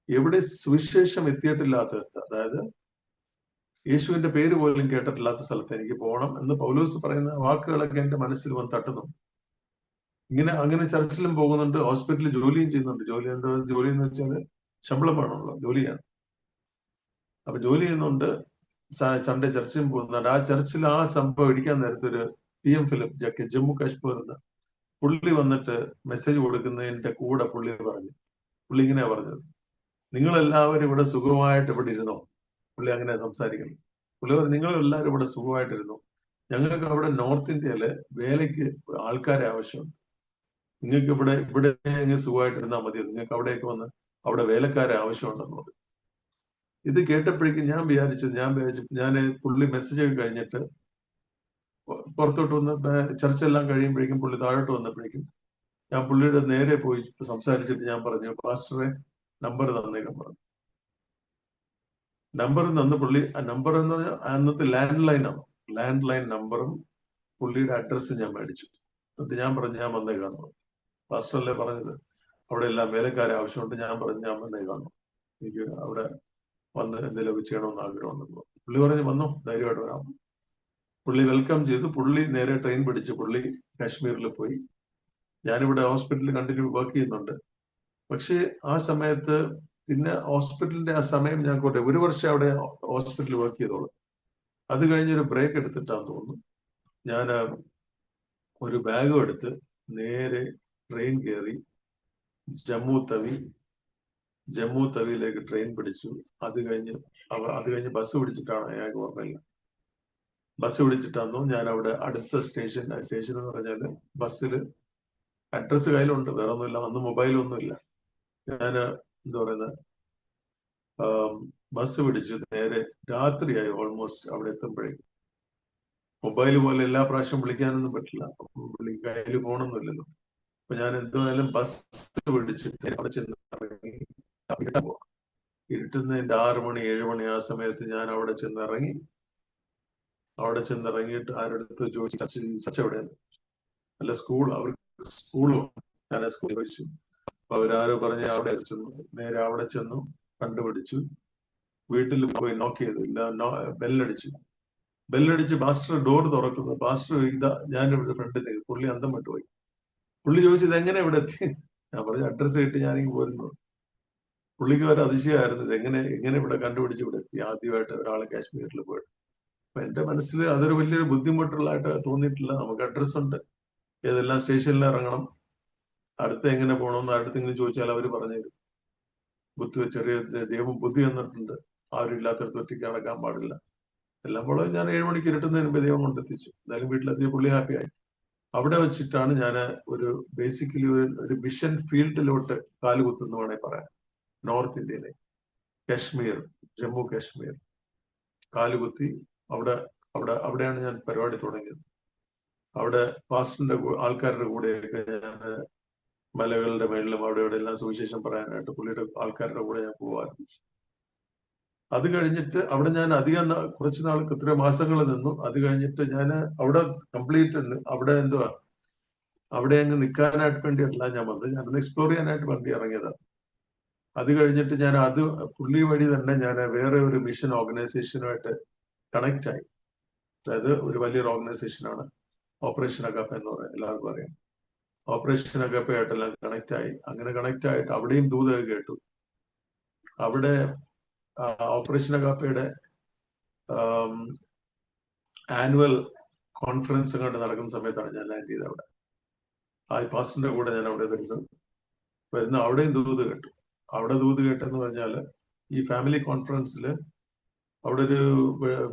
എവിടെ സുവിശേഷം എത്തിയിട്ടില്ലാത്ത, അതായത് യേശുവിന്റെ പേര് പോലും കേട്ടിട്ടില്ലാത്ത സ്ഥലത്ത് എനിക്ക് പോകണം എന്ന് പൗലോസ് പറയുന്ന വാക്കുകളൊക്കെ എന്റെ മനസ്സിൽ വന്ന് തട്ടുന്നു. അങ്ങനെ ചർച്ചിലും പോകുന്നുണ്ട്, ഹോസ്പിറ്റലിൽ ജോലിയും ചെയ്യുന്നുണ്ട്. ജോലി എന്ന് വെച്ചാൽ ശമ്പളം വേണമല്ലോ, ജോലിയാണ്. അപ്പൊ ജോലി ചെയ്യുന്നുണ്ട്, സൺഡേ ചർച്ചിലും പോകുന്നുണ്ട്. ആ ചർച്ചിൽ ആ സംഭവം ഇടിക്കാൻ നേരത്തെ ഒരു PM ഫിലിപ്പ് ജമ്മു കാശ്മീരിൽ പുള്ളി വന്നിട്ട് മെസ്സേജ് കൊടുക്കുന്നതിന്റെ കൂടെ പുള്ളി ഇങ്ങനെയാ പറഞ്ഞത്, നിങ്ങളെല്ലാവരും ഇവിടെ സുഖമായിട്ട് ഇവിടെ ഇരുന്നോ. പുള്ളി അങ്ങനെ സംസാരിക്കുന്നു. പുള്ളി പറഞ്ഞു, നിങ്ങളെല്ലാവരും ഇവിടെ സുഖമായിട്ടിരുന്നു, ഞങ്ങൾക്ക് അവിടെ നോർത്ത് ഇന്ത്യയില് വേലയ്ക്ക് ആൾക്കാരെ ആവശ്യമുണ്ട്, നിങ്ങൾക്ക് ഇവിടെ സുഖമായിട്ടിരുന്നാൽ മതി, നിങ്ങൾക്ക് അവിടേക്ക് വന്ന് അവിടെ വേലക്കാരെ ആവശ്യമുണ്ടെന്ന് പറഞ്ഞു. ഇത് കേട്ടപ്പോഴേക്കും ഞാൻ വിചാരിച്ചു പുള്ളി മെസ്സേജ് ഒക്കെ കഴിഞ്ഞിട്ട് പുറത്തോട്ട് വന്ന് ചർച്ചെല്ലാം കഴിയുമ്പോഴേക്കും പുള്ളി താഴോട്ട് വന്നപ്പോഴേക്കും ഞാൻ പുള്ളിയുടെ നേരെ പോയി സംസാരിച്ചിട്ട് ഞാൻ പറഞ്ഞു, പാസ്റ്ററെ നമ്പർ തന്നേക്കാൻ പറഞ്ഞു. നമ്പർ തന്ന് പുള്ളി, ആ നമ്പർ എന്ന് പറഞ്ഞാൽ അന്നത്തെ ലാൻഡ് ലൈൻ നമ്പറും പുള്ളിയുടെ അഡ്രസ്സും ഞാൻ മേടിച്ചു. എന്നിട്ട് ഞാൻ പറഞ്ഞു, ഞാൻ വന്നേക്കാന്ന് പറഞ്ഞു. പാസ്റ്ററല്ലേ പറഞ്ഞത് അവിടെ എല്ലാം വേലക്കാരെ ആവശ്യമുണ്ട്, ഞാൻ പറഞ്ഞു ഞാൻ വന്നേക്കാന്നു, എനിക്ക് അവിടെ വന്ന് എന്തെങ്കിലുമൊക്കെ ചെയ്യണമെന്ന് ആഗ്രഹമുണ്ടെന്ന്. പുള്ളി പറഞ്ഞു, വന്നോ, ധൈര്യമായിട്ട് വരാം. പുള്ളി വെൽക്കം ചെയ്തു. പുള്ളി നേരെ ട്രെയിൻ പിടിച്ച് പുള്ളി കാശ്മീരിൽ പോയി. ഞാനിവിടെ ഹോസ്പിറ്റലിൽ കണ്ടിന്യൂ വർക്ക് ചെയ്യുന്നുണ്ട്. പക്ഷെ ആ സമയത്ത് പിന്നെ ഹോസ്പിറ്റലിന്റെ ആ സമയം ഞാൻ ഒരു വർഷം അവിടെ ഹോസ്പിറ്റലിൽ വർക്ക് ചെയ്തോളൂ. അത് കഴിഞ്ഞൊരു ബ്രേക്ക് എടുത്തിട്ടാന്ന് തോന്നുന്നു, ഞാൻ ഒരു ബാഗും എടുത്ത് നേരെ ട്രെയിൻ കയറി ജമ്മു തവിയിലേക്ക് ട്രെയിൻ പിടിച്ചു. അത് കഴിഞ്ഞ് ബസ് പിടിച്ചിട്ടാണ്, അയാൾക്ക് ഓർമ്മയില്ല, ബസ് പിടിച്ചിട്ടാന്നു ഞാൻ അവിടെ അടുത്ത സ്റ്റേഷൻ എന്ന് പറഞ്ഞാല് ബസ്സിൽ അഡ്രസ് കയ്യിലുണ്ട്, വേറെ ഒന്നുമില്ല, അന്ന് മൊബൈലൊന്നുമില്ല. ഞാൻ ബസ് പിടിച്ച് നേരെ രാത്രിയായി ഓൾമോസ്റ്റ് അവിടെ എത്തുമ്പോഴേക്കും. മൊബൈൽ പോലെ എല്ലാ പ്രാവശ്യം വിളിക്കാനൊന്നും പറ്റില്ല, കയ്യിൽ ഫോണൊന്നും ഇല്ലല്ലോ. അപ്പൊ ഞാൻ എന്തായാലും ബസ് പിടിച്ചിട്ട് അവിടെ ചെന്നിറങ്ങി. ഇരുട്ടുന്നതിന്റെ 6 മണി 7 മണി ആ സമയത്ത് ഞാൻ അവിടെ ചെന്നിറങ്ങിയിട്ട് ആരടുത്ത് ചോദിച്ചു, ചർച്ച എവിടെയാണ്, അല്ല അവർക്ക് സ്കൂളും, ഞാൻ സ്കൂളിൽ പഠിച്ചു. അപ്പൊ അവരാരോ പറഞ്ഞ് അവിടെ ചെന്നു. നേരെ അവിടെ ചെന്നു, കണ്ടുപിടിച്ചു. വീട്ടിൽ പോയി നോക്ക് ചെയ്തു, ഇല്ല. ബെല്ലടിച്ച് പാസ്റ്റർ ഡോർ തുറക്കുന്നു. പാസ്റ്റർ ഇതാ ഞാനിവിടെ ഫ്രണ്ടിൽ നിൽക്കും. പുള്ളി അന്തം വിട്ടുപോയി. പുള്ളി ചോദിച്ചത് എങ്ങനെ ഇവിടെ എത്തി. ഞാൻ പറഞ്ഞു അഡ്രസ്സ് കിട്ടി ഞാനിങ്ങ് പോരുന്നു. പുള്ളിക്ക് ഒരു അതിശയമായിരുന്നു, ഇത് എങ്ങനെ ഇവിടെ കണ്ടുപിടിച്ച് ഇവിടെ എത്തി, ആദ്യമായിട്ട് ഒരാളെ കാശ്മീരിൽ പോയിട്ട്. അപ്പൊ എന്റെ മനസ്സിൽ അതൊരു വലിയൊരു ബുദ്ധിമുട്ടുള്ളതായിട്ട് തോന്നിയിട്ടില്ല. നമുക്ക് അഡ്രസ് ഉണ്ട്, ഏതെല്ലാം സ്റ്റേഷനിൽ ഇറങ്ങണം, അടുത്ത് എങ്ങനെ പോകണമെന്ന് അടുത്തെങ്കിലും ചോദിച്ചാൽ അവർ പറഞ്ഞു തരും. ചെറിയ ദൈവം ബുദ്ധി തന്നിട്ടുണ്ട്, ആരും ഇല്ലാത്തടത്ത് ഒറ്റയ്ക്ക് നടക്കാൻ പാടില്ല. എല്ലാം പോലെ ഞാൻ 7 മണിക്ക് ഇരുട്ടുന്നതിന് മുമ്പ് ദൈവം കൊണ്ടെത്തിച്ചു. എന്തായാലും വീട്ടിലെത്തിയ പുള്ളി ഹാപ്പിയായി. അവിടെ വെച്ചിട്ടാണ് ഞാൻ ബേസിക്കലി ഒരു മിഷൻ ഫീൽഡിലോട്ട് കാലുകുത്തുന്നു വേണേ പറയാം. നോർത്ത് ഇന്ത്യയിലെ ജമ്മു കാശ്മീർ കാലുകുത്തി. അവിടെയാണ് ഞാൻ പരിപാടി തുടങ്ങിയത്. അവിടെ പാസ്റ്ററിന്റെ ആൾക്കാരുടെ കൂടെയൊക്കെ ഞാൻ മലകളുടെ മേളിലും അവിടെ ഇവിടെ എല്ലാം സുവിശേഷം പറയാനായിട്ട് പുള്ളിയുടെ ആൾക്കാരുടെ കൂടെ ഞാൻ പോവാറുണ്ട്. അത് കഴിഞ്ഞിട്ട് അവിടെ ഞാൻ അധികം കുറച്ച് നാൾ എത്രയോ മാസങ്ങൾ നിന്നു. അത് കഴിഞ്ഞിട്ട് ഞാൻ അവിടെ കംപ്ലീറ്റ് അവിടെ എന്തുവാ അവിടെ അങ്ങ് നിൽക്കാനായിട്ട് വേണ്ടിയല്ല ഞാൻ വന്നത്, ഞാനൊന്ന് എക്സ്പ്ലോർ ചെയ്യാനായിട്ട് വേണ്ടി ഇറങ്ങിയതാണ്. അത് കഴിഞ്ഞിട്ട് ഞാൻ പുള്ളി വഴി തന്നെ ഞാൻ വേറെ ഒരു മിഷൻ ഓർഗനൈസേഷനുമായിട്ട് കണക്ട് ആയി. അതായത് ഒരു വലിയൊരു ഓർഗനൈസേഷനാണ് ഓപ്പറേഷൻ അഗാപ്പ എന്ന് പറയുന്നത്, എല്ലാവർക്കും അറിയാം. ഓപ്പറേഷൻ അഗാപ്പ ആയിട്ടെല്ലാം കണക്ട് ആയി. അങ്ങനെ കണക്ട് ആയിട്ട് അവിടെയും ദൂതം കേട്ടു. അവിടെ ഓപ്പറേഷൻ അഗാപ്പയുടെ ആനുവൽ കോൺഫറൻസ് കണ്ട് നടക്കുന്ന സമയത്താണ് ഞാൻ ലാൻഡ് ചെയ്തത്. അവിടെ ആ പാസ്റ്ററിന്റെ കൂടെ ഞാൻ അവിടെ വരുന്ന അവിടെയും ദൂത് കേട്ടു. അവിടെ ദൂത് കേട്ടെന്ന് പറഞ്ഞാൽ ഈ ഫാമിലി കോൺഫറൻസിൽ അവിടെ ഒരു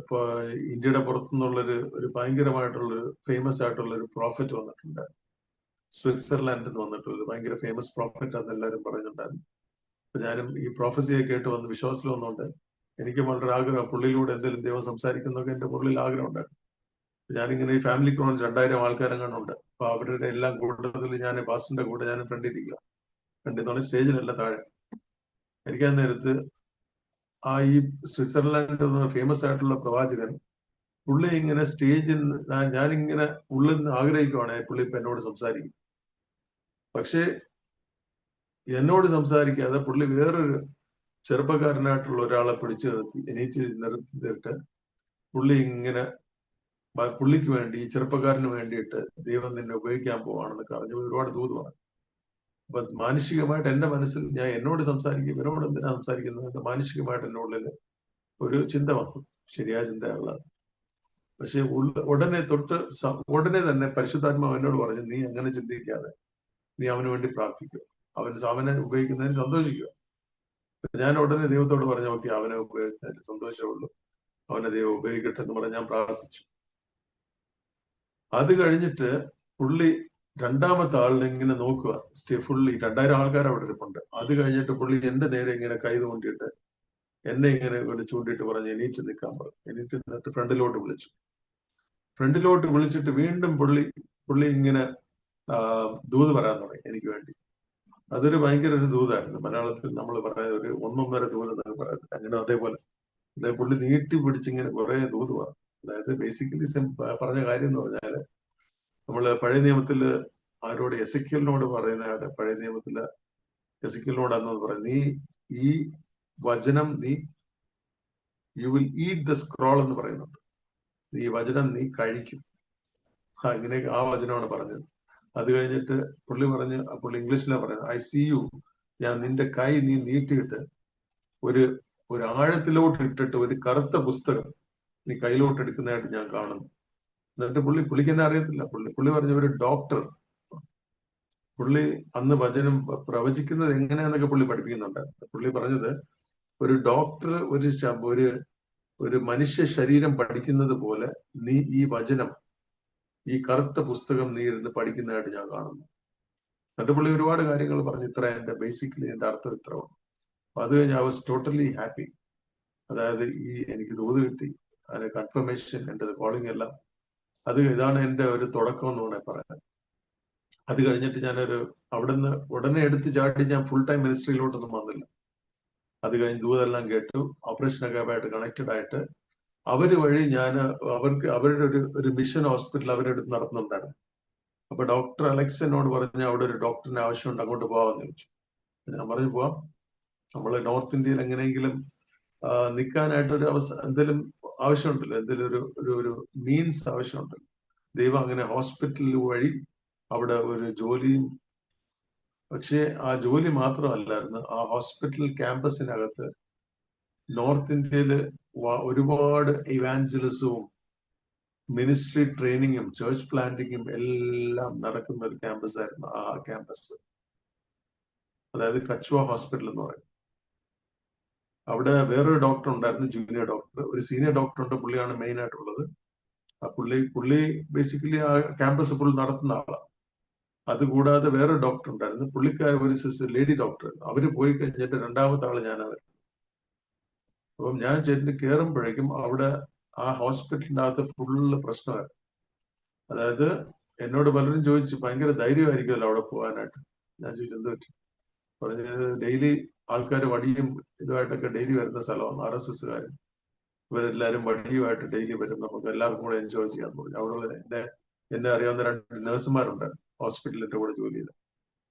ഇന്ത്യയുടെ പുറത്തുനിന്നുള്ളൊരു ഭയങ്കരമായിട്ടുള്ളൊരു ഫേമസ് ആയിട്ടുള്ളൊരു പ്രോഫറ്റ് വന്നിട്ടുണ്ട്. സ്വിറ്റ്സർലാൻഡിൽ നിന്ന് വന്നിട്ടുള്ളത് ഭയങ്കര ഫേമസ് പ്രോഫറ്റ് ആണെന്ന് എല്ലാവരും പറയുന്നുണ്ടായിരുന്നു. അപ്പൊ ഞാനും ഈ പ്രോഫസിയെ കേട്ട് വന്ന് വിശ്വാസത്തിൽ വന്നുകൊണ്ട് എനിക്ക് വളരെ ആഗ്രഹം, പുള്ളിയിലൂടെ എന്തെങ്കിലും ദൈവം സംസാരിക്കുന്നൊക്കെ എന്റെ ഉള്ളിൽ ആഗ്രഹം ഉണ്ടായിരുന്നു. ഞാനിങ്ങനെ ഈ ഫാമിലി ക്രോൺസ് 2000 ആൾക്കാരെങ്ങാനുണ്ട്. അപ്പൊ അവരുടെ എല്ലാം കൂട്ടത്തിൽ ഞാൻ പാസ്റ്ററിന്റെ കൂടെ ഞാൻ ഫ്രണ്ടിരിക്കുക. ഫ്രണ്ടിൽ നിന്ന് സ്റ്റേജിലല്ല, താഴെ. എനിക്ക് ആ നേരത്ത് ഈ സ്വിറ്റ്സർലാൻഡ് ഫേമസ് ആയിട്ടുള്ള പ്രവാചകൻ പുള്ളി ഇങ്ങനെ സ്റ്റേജിൽ ഞാനിങ്ങനെ ഉള്ളിൽ നിന്ന് ആഗ്രഹിക്കുവാണ് പുള്ളി ഇപ്പൊ എന്നോട് സംസാരിക്കും. പക്ഷേ എന്നോട് സംസാരിക്കാതെ പുള്ളി വേറൊരു ചെറുപ്പക്കാരനായിട്ടുള്ള ഒരാളെ പിടിച്ചു നിർത്തിയിട്ട് പുള്ളി ഇങ്ങനെ പുള്ളിക്ക് വേണ്ടി, ഈ ചെറുപ്പക്കാരന് വേണ്ടിയിട്ട് ദൈവം നിന്നെ ഉപയോഗിക്കാൻ പോവാണെന്നൊക്കെ അറിഞ്ഞു ഒരുപാട് ദൂതമാണ്. അപ്പൊ മാനുഷികമായിട്ട് എന്റെ മനസ്സിൽ ഞാൻ എന്നോട് സംസാരിക്കും, ഇവരോട് എന്തിനാ സംസാരിക്കുന്നത്, മാനുഷികമായിട്ട് എന്റെ ഉള്ളിൽ ഒരു ചിന്ത വന്നു, ശരിയായ ചിന്തയുള്ള. പക്ഷെ ഉടനെ തന്നെ പരിശുദ്ധാത്മാവ് എന്നോട് പറഞ്ഞു, നീ അങ്ങനെ ചിന്തിക്കാതെ നീ അവന് വേണ്ടി പ്രാർത്ഥിക്കുക, അവനെ ഉപയോഗിക്കുന്നതിന് സന്തോഷിക്കുക. ഞാൻ ഉടനെ ദൈവത്തോട് പറഞ്ഞു, ഓക്കെ, അവനെ ഉപയോഗിച്ചതിന് സന്തോഷമുള്ളൂ, അവനെ ദൈവം ഉപയോഗിക്കട്ടെ എന്ന് പറഞ്ഞ് ഞാൻ പ്രാർത്ഥിച്ചു. അത് കഴിഞ്ഞിട്ട് പുള്ളി രണ്ടാമത്തെ ആളിനെ ഇങ്ങനെ നോക്കുക, ഫുള്ളി 2000 ആൾക്കാർ അവിടെ ഇരിപ്പുണ്ട്. അത് കഴിഞ്ഞിട്ട് പുള്ളി എന്റെ നേരെ ഇങ്ങനെ കൈ തോണ്ടിയിട്ട് എന്നെ ഇങ്ങനെ ചൂണ്ടിയിട്ട് പറഞ്ഞ് എണീറ്റ് നിൽക്കാൻ പറഞ്ഞു. എണീറ്റ് നിന്നിട്ട് ഫ്രണ്ടിലോട്ട് വിളിച്ചിട്ട് വീണ്ടും പുള്ളി ഇങ്ങനെ ദൂത് പറയാൻ തുടങ്ങി എനിക്ക് വേണ്ടി. അതൊരു ഭയങ്കര ഒരു ദൂതായിരുന്നു. മലയാളത്തിൽ നമ്മൾ പറയുന്ന ഒരു 1.5 ദൂത് എന്നൊക്കെ പറയുന്നത്. അങ്ങനെ അതേപോലെ പുള്ളി നീട്ടി പിടിച്ചിങ്ങനെ കുറെ ദൂത് പറഞ്ഞു. അതായത് ബേസിക്കലി പറഞ്ഞ കാര്യം എന്ന് പറഞ്ഞാല്, നമ്മള് പഴയ നിയമത്തില് ആരോട്, എസെക്കിയലിനോട് പറയുന്നതാണ്. പഴയ നിയമത്തില് എസെക്കിയലിനോടാന്ന് പറയുന്നത്, നീ ഈ വചനം you will eat the scroll എന്ന് പറയുന്നുണ്ട്. ഈ വചനം നീ കഴിക്കും. ഇങ്ങനെ ആ വചനമാണ് പറഞ്ഞത്. അത് കഴിഞ്ഞിട്ട് പുള്ളി ഇംഗ്ലീഷിലാണ് പറയുന്നത്, ഐ സീ യു, ഞാൻ നിന്റെ കൈ നീ നീട്ടിയിട്ട് ഒരു ആഴത്തിലോട്ട് ഇട്ടിട്ട് ഒരു കറുത്ത പുസ്തകം നീ കയ്യിലോട്ട് എടുക്കുന്നതായിട്ട് ഞാൻ കാണുന്നു. എന്നിട്ട് പുള്ളിക്ക് എന്നെ അറിയത്തില്ല. പുള്ളി പറഞ്ഞ ഒരു ഡോക്ടർ, പുള്ളി അന്ന് വചനം പ്രവചിക്കുന്നത് എങ്ങനെയാന്നൊക്കെ പുള്ളി പഠിപ്പിക്കുന്നുണ്ടായിരുന്നു. പുള്ളി പറഞ്ഞത്, ഒരു ഡോക്ടർ ഒരു മനുഷ്യ ശരീരം പഠിക്കുന്നത് പോലെ നീ ഈ വചനം, ഈ കറുത്ത പുസ്തകം നീ ഇരുന്ന് പഠിക്കുന്നതായിട്ട് ഞാൻ കാണുന്നു. എന്നിട്ട് പുള്ളി ഒരുപാട് കാര്യങ്ങൾ പറഞ്ഞു. എന്റെ ബേസിക്കലി എന്റെ അർത്ഥം ഇത്രയാണ്. അപ്പൊ അത് കഴിഞ്ഞ് ഐ വാസ് ടോട്ടലി ഹാപ്പി. അതായത് എനിക്ക് ദൂത് കിട്ടി, അതിന് കൺഫർമേഷൻ, എന്റെ കോളിംഗ് എല്ലാം. ഇതാണ് എന്റെ ഒരു തുടക്കം എന്ന് വേണേൽ പറയാൻ. അത് കഴിഞ്ഞിട്ട് അവിടുന്ന് ഉടനെ എടുത്ത് ചാടി ഞാൻ ഫുൾ ടൈം മിനിസ്ട്രിയിലോട്ടൊന്നും വന്നില്ല. അത് കഴിഞ്ഞ് ദൂതെല്ലാം കേട്ടു. ഓപ്പറേഷൻ അഗാപ്പയായിട്ട് കണക്റ്റഡ് ആയിട്ട് അവര് വഴി അവരുടെ ഒരു മിഷൻ ഹോസ്പിറ്റൽ അവരുടെ അടുത്ത് നടത്തുന്നുണ്ടായിരുന്നു. അപ്പൊ ഡോക്ടർ അലക്സ് എന്നോട് പറഞ്ഞ അവിടെ ഒരു ഡോക്ടറിന് ആവശ്യമുണ്ട്, അങ്ങോട്ട് പോവാന്ന് ചോദിച്ചു. ഞാൻ പറഞ്ഞു, പോവാം. നമ്മള് നോർത്ത് ഇന്ത്യയിൽ എങ്ങനെയെങ്കിലും നിൽക്കാനായിട്ട് ഒരു എന്തെങ്കിലും ആവശ്യമുണ്ടല്ലോ, എന്തെങ്കിലും ഒരു മീൻസ് ആവശ്യമുണ്ടല്ലോ. ദൈവം അങ്ങനെ ഹോസ്പിറ്റൽ വഴി അവിടെ ഒരു ജോലിയും. പക്ഷേ ആ ജോലി മാത്രമല്ലായിരുന്നു, ആ ഹോസ്പിറ്റൽ ക്യാമ്പസിനകത്ത് നോർത്ത് ഇന്ത്യയില് ഒരുപാട് ഇവാഞ്ചലിസവും മിനിസ്ട്രി ട്രെയിനിങ്ങും ചർച്ച് പ്ലാന്റിങ്ങും എല്ലാം നടക്കുന്ന ഒരു ക്യാമ്പസ് ആയിരുന്നു ആ ക്യാമ്പസ്. അതായത് കച്ച്വ ഹോസ്പിറ്റൽ എന്ന് പറയും. അവിടെ വേറൊരു ഡോക്ടർ ഉണ്ടായിരുന്നു, ജൂനിയർ ഡോക്ടർ. ഒരു സീനിയർ ഡോക്ടർ ഉണ്ട്, പുള്ളിയാണ് മെയിൻ ആയിട്ടുള്ളത്. ആ പുള്ളി ബേസിക്കലി ആ ക്യാമ്പസ് ഫുൾ നടത്തുന്ന ആളാണ്. അതുകൂടാതെ വേറൊരു ഡോക്ടർ ഉണ്ടായിരുന്നു, പുള്ളിക്കാർ ഒരു സിസ്റ്റർ, ലേഡി ഡോക്ടർ. അവര് പോയി കഴിഞ്ഞിട്ട് രണ്ടാമത്തെ ആള് ഞാനവർ. അപ്പം ഞാൻ ചെന്ന് കയറുമ്പോഴേക്കും അവിടെ ആ ഹോസ്പിറ്റലിന്റെ അകത്ത് ഫുള്ള് പ്രശ്നമായിരുന്നു. അതായത് എന്നോട് പലരും ചോദിച്ചു, ഭയങ്കര ധൈര്യമായിരിക്കുമല്ലോ അവിടെ പോകാനായിട്ട്. ഞാൻ ചോദിച്ചു എന്ത് പറ്റി? പറഞ്ഞത് ഡെയിലി ആൾക്കാർ വടിയും ഇതുമായിട്ടൊക്കെ ഡെയിലി വരുന്ന സ്ഥലമാണ് RSSകാർ. ഇവരെല്ലാവരും വടിയുമായിട്ട് ഡെയിലി വരും, നമുക്ക് എല്ലാവർക്കും കൂടെ എൻജോയ് ചെയ്യാൻ പറഞ്ഞു. അവിടെ എന്നെ അറിയാവുന്ന 2 നഴ്സുമാരുണ്ട് ഹോസ്പിറ്റലിന്റെ കൂടെ ജോലി ചെയ്ത്.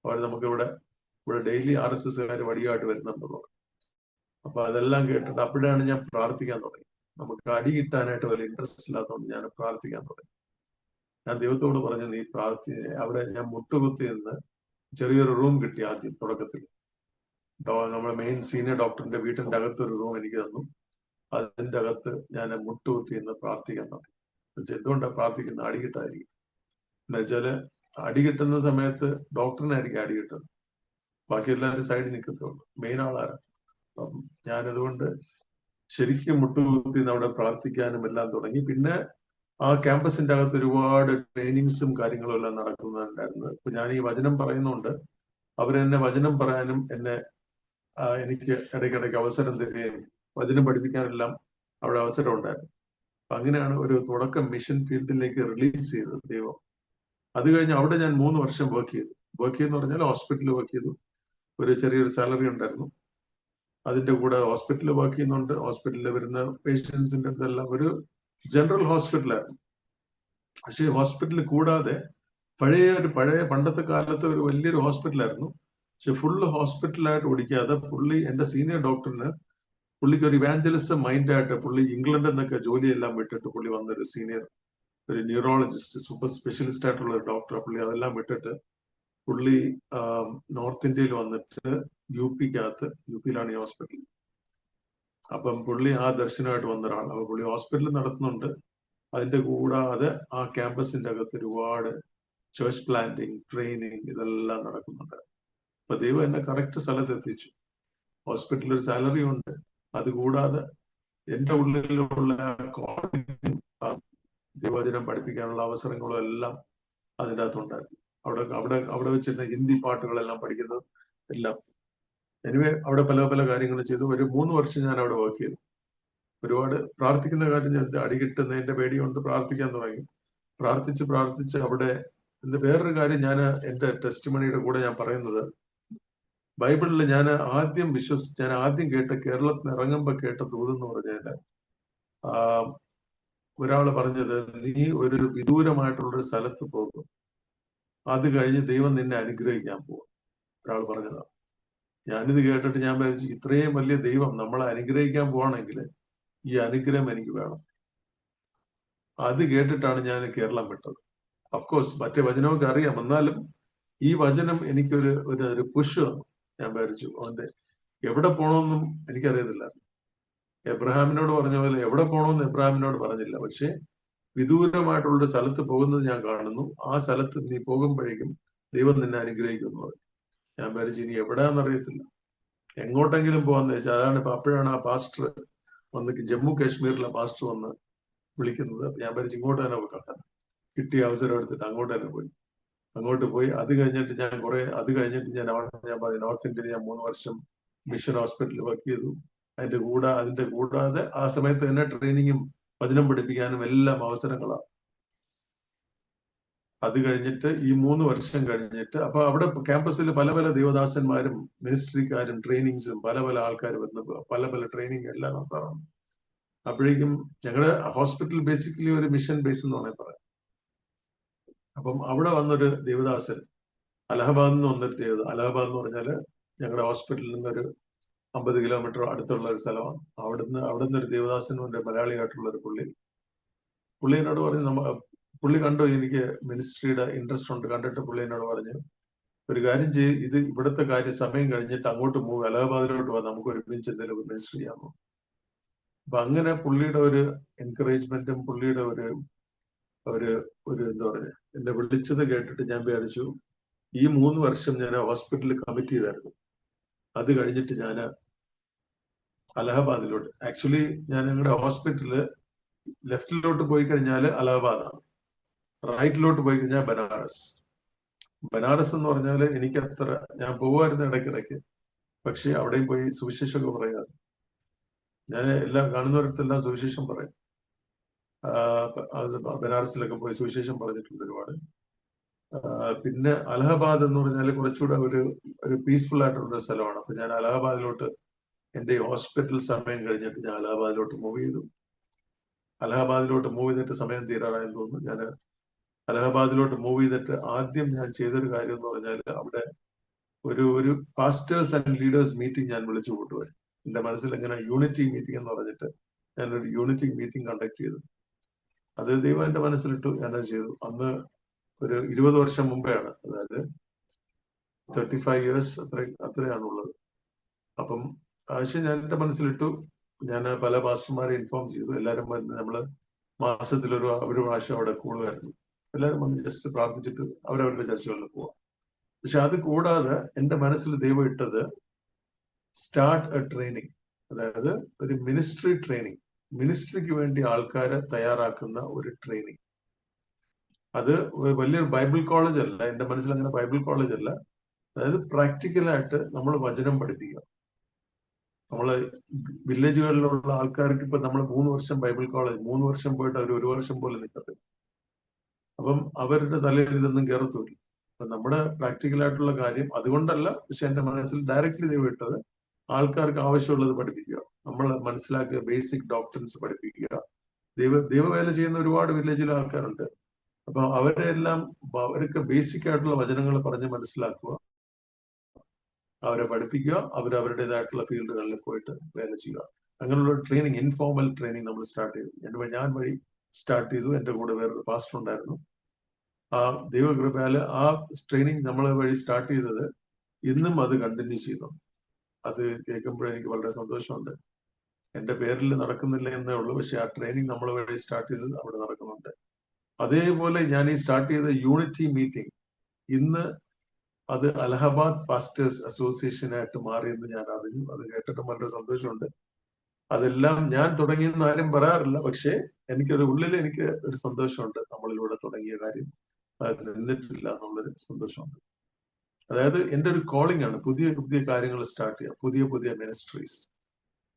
അവർ നമുക്ക് ഇവിടെ ഡെയിലി RSSകാർ വടിയുമായിട്ട് വരുന്നുണ്ടെന്ന്. അപ്പൊ അതെല്ലാം കേട്ടിട്ട് അപ്പോഴാണ് ഞാൻ പ്രാർത്ഥിക്കാൻ തുടങ്ങി. നമുക്ക് അടി കിട്ടാനായിട്ട് വലിയ ഇൻട്രസ്റ്റ് ഇല്ലാത്തതുകൊണ്ട് ഞാൻ പ്രാർത്ഥിക്കാൻ തുടങ്ങി. ഞാൻ ദൈവത്തോട് പറഞ്ഞു, നീ അവിടെ ഞാൻ മുട്ടുകുത്തി നിന്ന് ചെറിയൊരു റൂം കിട്ടി ആദ്യം തുടക്കത്തിൽ. നമ്മുടെ മെയിൻ സീനിയർ ഡോക്ടറിന്റെ വീട്ടിന്റെ അകത്തൊരു റൂം എനിക്ക് തന്നു. അതിന്റെ അകത്ത് ഞാൻ മുട്ടുകുത്തി നിന്ന് പ്രാർത്ഥിക്കാൻ തുടങ്ങി. എന്തുകൊണ്ടാണ് പ്രാർത്ഥിക്കുന്നത്? അടി കിട്ടാതിരിക്കും. എന്നുവെച്ചാല് അടി കിട്ടുന്ന സമയത്ത് ഡോക്ടറിനായിരിക്കും അടി കിട്ടുന്നത്, ബാക്കി എല്ലാവരും സൈഡിൽ നിൽക്കത്തുള്ളൂ, മെയിൻ ആളാണ്. അപ്പം ഞാനതുകൊണ്ട് ശരിക്കും മുട്ടുകുത്തി അവിടെ പ്രാർത്ഥിക്കാനും എല്ലാം തുടങ്ങി. പിന്നെ ആ ക്യാമ്പസിന്റെ അകത്ത് ഒരുപാട് ട്രെയിനിങ്സും കാര്യങ്ങളും എല്ലാം നടക്കുന്നുണ്ടായിരുന്നു. ഇപ്പൊ ഞാൻ ഈ വചനം പറയുന്നുണ്ട്, അവരെന്നെ വചനം പറയാനും എനിക്ക് ഇടയ്ക്കിടയ്ക്ക് അവസരം തരികയും വചനം പഠിപ്പിക്കാനെല്ലാം അവിടെ അവസരം ഉണ്ടായിരുന്നു. അപ്പൊ അങ്ങനെയാണ് ഒരു തുടക്കം മിഷൻ ഫീൽഡിലേക്ക് റിലീസ് ചെയ്തത് ദൈവം. അത് കഴിഞ്ഞ് അവിടെ ഞാൻ 3 വർഷം വർക്ക് ചെയ്തെന്ന് പറഞ്ഞാൽ ഹോസ്പിറ്റലിൽ വർക്ക് ചെയ്തു. ഒരു ചെറിയൊരു സാലറി ഉണ്ടായിരുന്നു. അതിന്റെ കൂടെ ഹോസ്പിറ്റലിൽ വർക്ക് ചെയ്യുന്നുണ്ട്. ഹോസ്പിറ്റലിൽ വരുന്ന പേഷ്യൻസിന്റെ അടുത്തെല്ലാം ഒരു ജനറൽ ഹോസ്പിറ്റലായിരുന്നു. പക്ഷേ ഹോസ്പിറ്റൽ കൂടാതെ പഴയ പണ്ടത്തെ കാലത്തെ ഒരു വലിയൊരു ഹോസ്പിറ്റലായിരുന്നു. പക്ഷെ ഫുള്ള് ഹോസ്പിറ്റലായിട്ട് ഓടിക്കാതെ എന്റെ സീനിയർ ഡോക്ടറിന് പുള്ളിക്ക് ഒരു ഇവാഞ്ചലിസം മൈൻഡായിട്ട് ഇംഗ്ലണ്ടിൽ നിന്നൊക്കെ ജോലിയെല്ലാം വിട്ടിട്ട് വന്നൊരു സീനിയർ ഒരു ന്യൂറോളജിസ്റ്റ്, സൂപ്പർ സ്പെഷ്യലിസ്റ്റ് ആയിട്ടുള്ള ഒരു ഡോക്ടർ. അതെല്ലാം വിട്ടിട്ട് നോർത്ത് ഇന്ത്യയിൽ വന്നിട്ട് യു പിയിലാണ് ഈ ഹോസ്പിറ്റൽ. അപ്പം ആ ദർശനമായിട്ട് വന്ന ഒരാൾ. അപ്പൊ ഹോസ്പിറ്റൽ നടത്തുന്നുണ്ട്. അതിന്റെ കൂടാതെ ആ ക്യാമ്പസിന്റെ അകത്ത് ഒരുപാട് ചേർച്ച് പ്ലാന്റിങ്, ട്രെയിനിങ് ഇതെല്ലാം നടക്കുന്നുണ്ട്. അപ്പൊ ദൈവം എന്നെ കറക്റ്റ് സ്ഥലത്ത് എത്തിച്ചു. ഹോസ്പിറ്റലിൽ ഒരു സാലറി ഉണ്ട്. അതുകൂടാതെ എന്റെ ഉള്ളിലുള്ള ദൈവവചനം പഠിപ്പിക്കാനുള്ള അവസരങ്ങളും എല്ലാം അതിൻ്റെ അകത്തുണ്ടായിരുന്നു. അവിടെ വെച്ചിട്ട് ഹിന്ദി പാട്ടുകളെല്ലാം പഠിക്കുന്നത് എല്ലാം. എനിവേ അവിടെ പല കാര്യങ്ങളും ചെയ്തു. ഒരു 3 വർഷം ഞാൻ അവിടെ വർക്ക് ചെയ്തു. ഒരുപാട് പ്രാർത്ഥിക്കുന്ന കാര്യം ഞാൻ അടി കിട്ടുന്നതിന്റെ പേടിയുണ്ട്, പ്രാർത്ഥിക്കാൻ തുടങ്ങി. പ്രാർത്ഥിച്ച് അവിടെ വേറൊരു കാര്യം ഞാൻ എന്റെ ടെസ്റ്റിമണിയുടെ കൂടെ ഞാൻ പറയുന്നത്, ബൈബിളിൽ ഞാൻ ആദ്യം കേട്ട കേരളത്തിൽ ഇറങ്ങുമ്പോ കേട്ട ദൂതെന്ന് പറഞ്ഞാല് ഒരാള് പറഞ്ഞത്, നീ ഒരു വിദൂരമായിട്ടുള്ളൊരു സ്ഥലത്ത് പോകും, അത് കഴിഞ്ഞ് ദൈവം നിന്നെ അനുഗ്രഹിക്കാൻ പോകും. ഒരാൾ പറഞ്ഞതാണ്. ഞാനിത് കേട്ടിട്ട് ഞാൻ വിചാരിച്ചു, ഇത്രയും വലിയ ദൈവം നമ്മളെ അനുഗ്രഹിക്കാൻ പോവാണെങ്കിൽ ഈ അനുഗ്രഹം എനിക്ക് വേണം. അത് കേട്ടിട്ടാണ് ഞാൻ കേരളം വിട്ടത്. അഫ്കോഴ്സ് മറ്റേ വചനമൊക്കെ അറിയാം, എന്നാലും ഈ വചനം എനിക്കൊരു പുഷ് തന്നു. ഞാൻ വിചാരിച്ചു അവന്റെ എവിടെ പോകണമെന്നും എനിക്കറിയത്തില്ല. എബ്രഹാമിനോട് പറഞ്ഞ പോലെ എവിടെ പോകണമെന്ന് എബ്രഹാമിനോട് പറഞ്ഞില്ല, പക്ഷെ വിദൂരമായിട്ടുള്ള സ്ഥലത്ത് പോകുന്നത് ഞാൻ കാണുന്നു. ആ സ്ഥലത്ത് നീ പോകുമ്പോഴേക്കും ദൈവം നിന്നെ അനുഗ്രഹിക്കുന്നു. ഞാൻ വിചാരിച്ചു ഇനി എവിടെയാണെന്നറിയത്തില്ല, എങ്ങോട്ടെങ്കിലും പോകാന്ന് വെച്ചാൽ. അപ്പോഴാണ് ആ പാസ്റ്റർ വന്ന്, ജമ്മു കാശ്മീരിലെ പാസ്റ്റർ വന്ന് വിളിക്കുന്നത്. ഞാൻ വിചാരിച്ചു ഇങ്ങോട്ട് തന്നെ പോയി. കിട്ടിയ അവസരം എടുത്തിട്ട് അങ്ങോട്ട് പോയി. അത് കഴിഞ്ഞിട്ട് ഞാൻ നോർത്ത് ഇന്ത്യയിൽ ഞാൻ 3 വർഷം മിഷൻ ഹോസ്പിറ്റലിൽ വർക്ക് ചെയ്തു. അതിന്റെ കൂടാതെ ആ സമയത്ത് തന്നെ ട്രെയിനിങ്ങും വചനം പഠിപ്പിക്കാനും എല്ലാം അവസരങ്ങളാണ്. അത് കഴിഞ്ഞിട്ട് ഈ 3 വർഷം കഴിഞ്ഞിട്ട് അപ്പൊ അവിടെ ക്യാമ്പസിൽ പല ദേവദാസന്മാരും മിനിസ്ട്രിക്കാരും ട്രെയിനിങ്സും പല ആൾക്കാർ വന്ന് പല ട്രെയിനിങ് എല്ലാം നടത്താറുണ്ട്. അപ്പോഴേക്കും ഞങ്ങളുടെ ഹോസ്പിറ്റൽ ബേസിക്കലി ഒരു മിഷൻ ബേസ് എന്ന് വേണമെങ്കിൽ പറയാം. അപ്പം അവിടെ വന്നൊരു ദേവദാസൻ, അലഹബാദിൽ നിന്ന് വന്നൊരു അലഹബാദ് എന്ന് പറഞ്ഞാല് ഞങ്ങളുടെ ഹോസ്പിറ്റലിൽ നിന്നൊരു 50 കിലോമീറ്റർ അടുത്തുള്ള ഒരു സ്ഥലമാണ്. അവിടുന്ന് ഒരു ദേവദാസൻ മലയാളിയായിട്ടുള്ള ഒരു പുള്ളി എന്നോട് പറഞ്ഞു, പുള്ളി കണ്ടു എനിക്ക് മിനിസ്ട്രിയുടെ ഇൻട്രസ്റ്റ് ഉണ്ട്. കണ്ടിട്ട് പുള്ളി എന്നോട് പറഞ്ഞു, ഒരു കാര്യം ചെയ്ത് ഇത് ഇവിടുത്തെ സമയം കഴിഞ്ഞിട്ട് അങ്ങോട്ട് അലഹബാദിലോട്ട് പോകാം, നമുക്ക് ഒരുമിച്ച് എന്തെങ്കിലും മിനിസ്ട്രി ചെയ്യാമോ. അപ്പൊ അങ്ങനെ പുള്ളിയുടെ ഒരു എൻകറേജ്മെന്റും പുള്ളിയുടെ ഒരു എന്താ പറയുക, എന്നെ വിളിച്ചത് കേട്ടിട്ട് ഞാൻ വിചാരിച്ചു ഈ 3 വർഷം ഞാൻ ഹോസ്പിറ്റലിൽ കമ്മിറ്റ് ചെയ്തായിരുന്നു. അത് കഴിഞ്ഞിട്ട് ഞാൻ അലഹബാദിലോട്ട്, ആക്ച്വലി ഞാൻ ഞങ്ങളുടെ ഹോസ്പിറ്റലില് ലെഫ്റ്റിലോട്ട് പോയി കഴിഞ്ഞാൽ അലഹബാദാണ്, റൈറ്റിലോട്ട് പോയി കഴിഞ്ഞാൽ ബനാറസ് എന്ന് പറഞ്ഞാൽ ഞാൻ പോകുമായിരുന്നു ഇടയ്ക്കിടയ്ക്ക്. പക്ഷെ അവിടെയും പോയി സുവിശേഷമൊക്കെ പറയാറ്. ഞാൻ എല്ലാം കാണുന്നവരടുത്തെല്ലാം സുവിശേഷം പറയും. ബനാറസിലൊക്കെ പോയി സുവിശേഷം പറഞ്ഞിട്ടുണ്ട് ഒരുപാട്. പിന്നെ അലഹബാദ് എന്ന് പറഞ്ഞാൽ കുറച്ചുകൂടെ ഒരു പീസ്ഫുൾ ആയിട്ടുള്ള ഒരു സ്ഥലമാണ്. അപ്പൊ ഞാൻ അലഹബാദിലോട്ട് എന്റെ ഹോസ്പിറ്റൽ സമയം കഴിഞ്ഞിട്ട് ഞാൻ അലഹബാദിലോട്ട് മൂവ് ചെയ്തു. അലഹബാദിലോട്ട് മൂവ് ചെയ്തിട്ട് സമയം തീരാറായെന്ന് തോന്നുന്നു. ഞാൻ അലഹബാദിലോട്ട് മൂവ് ചെയ്തിട്ട് ആദ്യം ഞാൻ ചെയ്തൊരു കാര്യം എന്ന് പറഞ്ഞാൽ അവിടെ ഒരു പാസ്റ്റേഴ്സ് ആൻഡ് ലീഡേഴ്സ് മീറ്റിംഗ് ഞാൻ വിളിച്ചു കൂട്ടുവാൻ. എന്റെ മനസ്സിൽ എങ്ങനെ യൂണിറ്റി മീറ്റിംഗ് എന്ന് പറഞ്ഞിട്ട് ഞാനൊരു യൂണിറ്റി മീറ്റിംഗ് കണ്ടക്ട് ചെയ്തു. അത് ദൈവം എന്റെ മനസ്സിലിട്ടു, ഞാനത് ചെയ്തു. അന്ന് ഒരു 20 വർഷം മുമ്പെയാണ്, അതായത് 35 years അത്രയാണുള്ളത്. അപ്പം ആവശ്യം ഞാൻ എന്റെ മനസ്സിലിട്ടു. ഞാൻ പല പാസ്റ്റർമാരെ ഇൻഫോം ചെയ്തു. എല്ലാവരും വന്ന് നമ്മള് മാസത്തിൽ ഒരു പ്രാവശ്യം അവിടെ കൂടുമായിരുന്നു. എല്ലാവരും വന്ന് ജസ്റ്റ് പ്രാർത്ഥിച്ചിട്ട് അവരവരുടെ ചർച്ചകളിൽ പോവാം. പക്ഷെ അത് കൂടാതെ എന്റെ മനസ്സിൽ ദൈവം ഇട്ടത് സ്റ്റാർട്ട് എ ട്രെയിനിങ്, അതായത് ഒരു മിനിസ്ട്രി ട്രെയിനിങ്, മിനിസ്ട്രിക്ക് വേണ്ടി ആൾക്കാരെ തയ്യാറാക്കുന്ന ഒരു ട്രെയിനിങ്. അത് വലിയൊരു ബൈബിൾ കോളേജ് അല്ല, എന്റെ മനസ്സിൽ അങ്ങനെ ബൈബിൾ കോളേജ് അല്ല. അതായത് പ്രാക്ടിക്കലായിട്ട് നമ്മൾ വചനം പഠിപ്പിക്കുക. നമ്മള് വില്ലേജുകളിലുള്ള ആൾക്കാർക്ക് ഇപ്പൊ നമ്മൾ 3 വർഷം ബൈബിൾ കോളേജ് 3 വർഷം പോയിട്ട് അവർ 1 വർഷം പോലെ നിൽക്കത്തില്ല. അപ്പം അവരുടെ തലയിൽ ഇതൊന്നും കയറത്തില്ല. അപ്പൊ നമ്മുടെ പ്രാക്ടിക്കലായിട്ടുള്ള കാര്യം അതുകൊണ്ടല്ല, പക്ഷെ എന്റെ മനസ്സിൽ ഡയറക്റ്റ്ലി ദൈവം ഇട്ടത് ആൾക്കാർക്ക് ആവശ്യമുള്ളത് പഠിപ്പിക്കുക, നമ്മൾ മനസ്സിലാക്കിയ ബേസിക് ഡോക്ടറിൻസ് പഠിപ്പിക്കുക. ദൈവവേല ചെയ്യുന്ന ഒരുപാട് വില്ലേജിലെ ആൾക്കാരുണ്ട്. അപ്പൊ അവർക്ക് ബേസിക് ആയിട്ടുള്ള വചനങ്ങൾ പറഞ്ഞ് മനസ്സിലാക്കുക, അവരെ പഠിപ്പിക്കുക, അവരവരുടേതായിട്ടുള്ള ഫീൽഡുകളിൽ പോയിട്ട് വേല ചെയ്യുക. അങ്ങനെയുള്ള ട്രെയിനിങ്, ഇൻഫോർമൽ ട്രെയിനിങ് നമ്മൾ സ്റ്റാർട്ട് ചെയ്തു. ഞാൻ വഴി സ്റ്റാർട്ട് ചെയ്തു. എന്റെ കൂടെ വേറൊരു പാസ്റ്റർ ഉണ്ടായിരുന്നു. ആ ദൈവകൃപയാല് ആ ട്രെയിനിങ് നമ്മളെ വഴി സ്റ്റാർട്ട് ചെയ്തത് ഇന്നും അത് കണ്ടിന്യൂ ചെയ്തു. അത് കേൾക്കുമ്പോൾ എനിക്ക് വളരെ സന്തോഷമുണ്ട്. എന്റെ പേരിൽ നടക്കുന്നില്ല എന്നേ ഉള്ളൂ, പക്ഷെ ആ ട്രെയിനിങ് നമ്മളെ വഴി സ്റ്റാർട്ട് ചെയ്തത് അവിടെ നടക്കുന്നുണ്ട്. അതേപോലെ ഞാൻ ഈ സ്റ്റാർട്ട് ചെയ്ത യൂണിറ്റി മീറ്റിംഗ് ഇന്ന് അത് അലഹബാദ് പാസ്റ്റേഴ്സ് അസോസിയേഷനായിട്ട് മാറിയെന്ന് ഞാൻ അറിഞ്ഞു. അത് കേട്ടിട്ട് വളരെ സന്തോഷമുണ്ട്. അതെല്ലാം ഞാൻ തുടങ്ങിയെന്ന് ആരും പറയാറില്ല, പക്ഷേ ഉള്ളിൽ എനിക്ക് ഒരു സന്തോഷമുണ്ട്. നമ്മളിലൂടെ തുടങ്ങിയ കാര്യം അത് നിന്നിട്ടില്ല എന്നുള്ളൊരു സന്തോഷമുണ്ട്. അതായത് എന്റെ ഒരു കോളിംഗ് ആണ് പുതിയ പുതിയ കാര്യങ്ങൾ സ്റ്റാർട്ട് ചെയ്യുക, പുതിയ പുതിയ മിനിസ്ട്രീസ്.